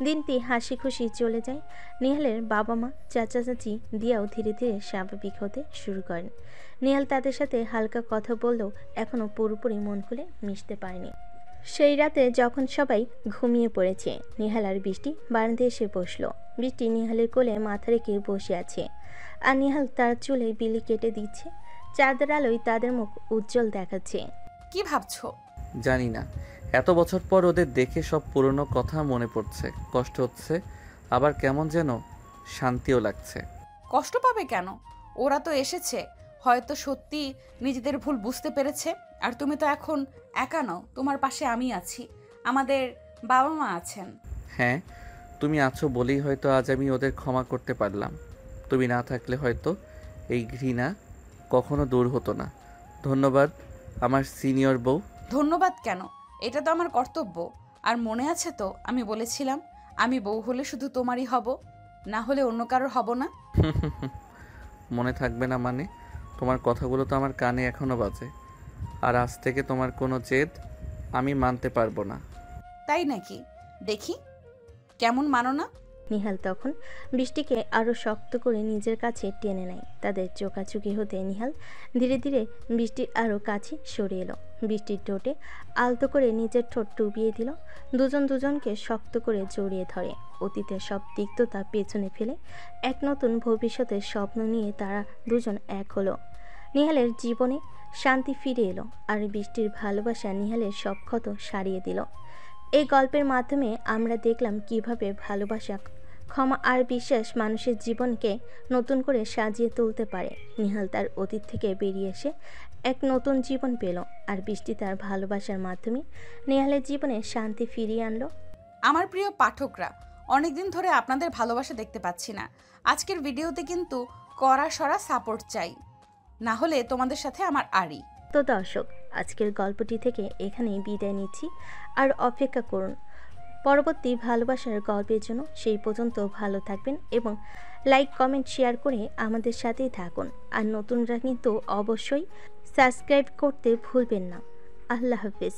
দিনটি হাসি খুশি চলে যায়। নিহালের বাবা মা চাচা চাচি দিয়াও ধীরে ধীরে স্বাভাবিক হতে শুরু করেন। নিহাল তাদের সাথে হালকা কথা বললেও এখনও পুরোপুরি মন খুলে মিশতে পারেনি। সেই রাতে যখন সবাই ঘুমিয়ে পড়েছে, নিহাল আর বৃষ্টি বারান্দায় এসে বসলো। বৃষ্টি নিহালের কোলে মাথা রেখে বসে আছে, আর নিহাল তার চুলে বিলি কেটে দিচ্ছে। চাঁদের আলোয় তাদের মুখ উজ্জ্বল দেখাচ্ছে। কি ভাবছো? জানি না, এত বছর পর ওদের দেখে সব পুরনো কথা মনে পড়ছে। কষ্ট হচ্ছে, আবার কেমন যেন শান্তিও লাগছে। কষ্ট পাবে কেন? ওরা তো এসেছে, হয়তো সত্যি নিজেদের ভুল বুঝতে পেরেছে। আর তুমি তো এখন একা নও, তোমার পাশে আমি আছি, আমাদের বাবা মা আছেন। হ্যাঁ, তুমি আছো বলেই হয়তো আজ আমি ওদের ক্ষমা করতে পারলাম। তুমি না থাকলে হয়তো এই ঘৃণা কখনো দূর হতো না। ধন্যবাদ আমার সিনিয়র বউ। ধন্যবাদ কেন? এটা তো আমার কর্তব্য। আর মনে আছে তো আমি বলেছিলাম আমি বউ হলে শুধু তোমারই হব, না হলে অন্য কারোর হব না। মনে থাকবে না মানে? তোমার কথাগুলো তো আমার কানে এখনো বাজে। আর আজ থেকে তোমার কোনো জেদ আমি মানতে পারবো না। তাই নাকি? দেখি কেমন মানো না। নিহাল তখন বৃষ্টিকে আরও শক্ত করে নিজের কাছে টেনে নেয়। তাদের চোখাচোখি হতে নিহাল ধীরে ধীরে বৃষ্টির আরও কাছে সরে এলো। বৃষ্টির ঠোঁটে আলতো করে নিজের ঠোঁট ডুবিয়ে দিল। দুজন দুজনকে শক্ত করে জড়িয়ে ধরে। অতীতের সব তিক্ততা পেছনে ফেলে এক নতুন ভবিষ্যতের স্বপ্ন নিয়ে তারা দুজন এক হলো। নিহালের জীবনে শান্তি ফিরে এলো, আর বৃষ্টির ভালোবাসা নিহালের সব ক্ষত সারিয়ে দিল। এই গল্পের মাধ্যমে আমরা দেখলাম কিভাবে ভালোবাসা, ক্ষমা আর বিশ্বাস মানুষের জীবনকে নতুন করে সাজিয়ে তুলতে পারে। নিহাল তার অতীত থেকে বেরিয়ে এসে এক নতুন জীবন পেল, আর বৃষ্টি তার ভালোবাসার মাধ্যমে নিহালের জীবনে শান্তি ফিরিয়ে আনলো। আমার প্রিয় পাঠকরা, অনেকদিন ধরে আপনাদের ভালোবাসা দেখতে পাচ্ছি না। আজকের ভিডিওতে কিন্তু কড়া সরা সাপোর্ট চাই, না হলে তোমাদের সাথে আমার আড়ি। তো দর্শক, আজকের গল্পটি থেকে এখানেই বিদায় নিচ্ছি। আর অপেক্ষা করুন পরবর্তী ভালোবাসার গল্পের জন্য। সেই পর্যন্ত ভালো থাকবেন এবং লাইক, কমেন্ট, শেয়ার করে আমাদের সাথেই থাকুন। আর নতুনরা কিন্তু অবশ্যই সাবস্ক্রাইব করতে ভুলবেন না। আল্লাহ হাফেজ।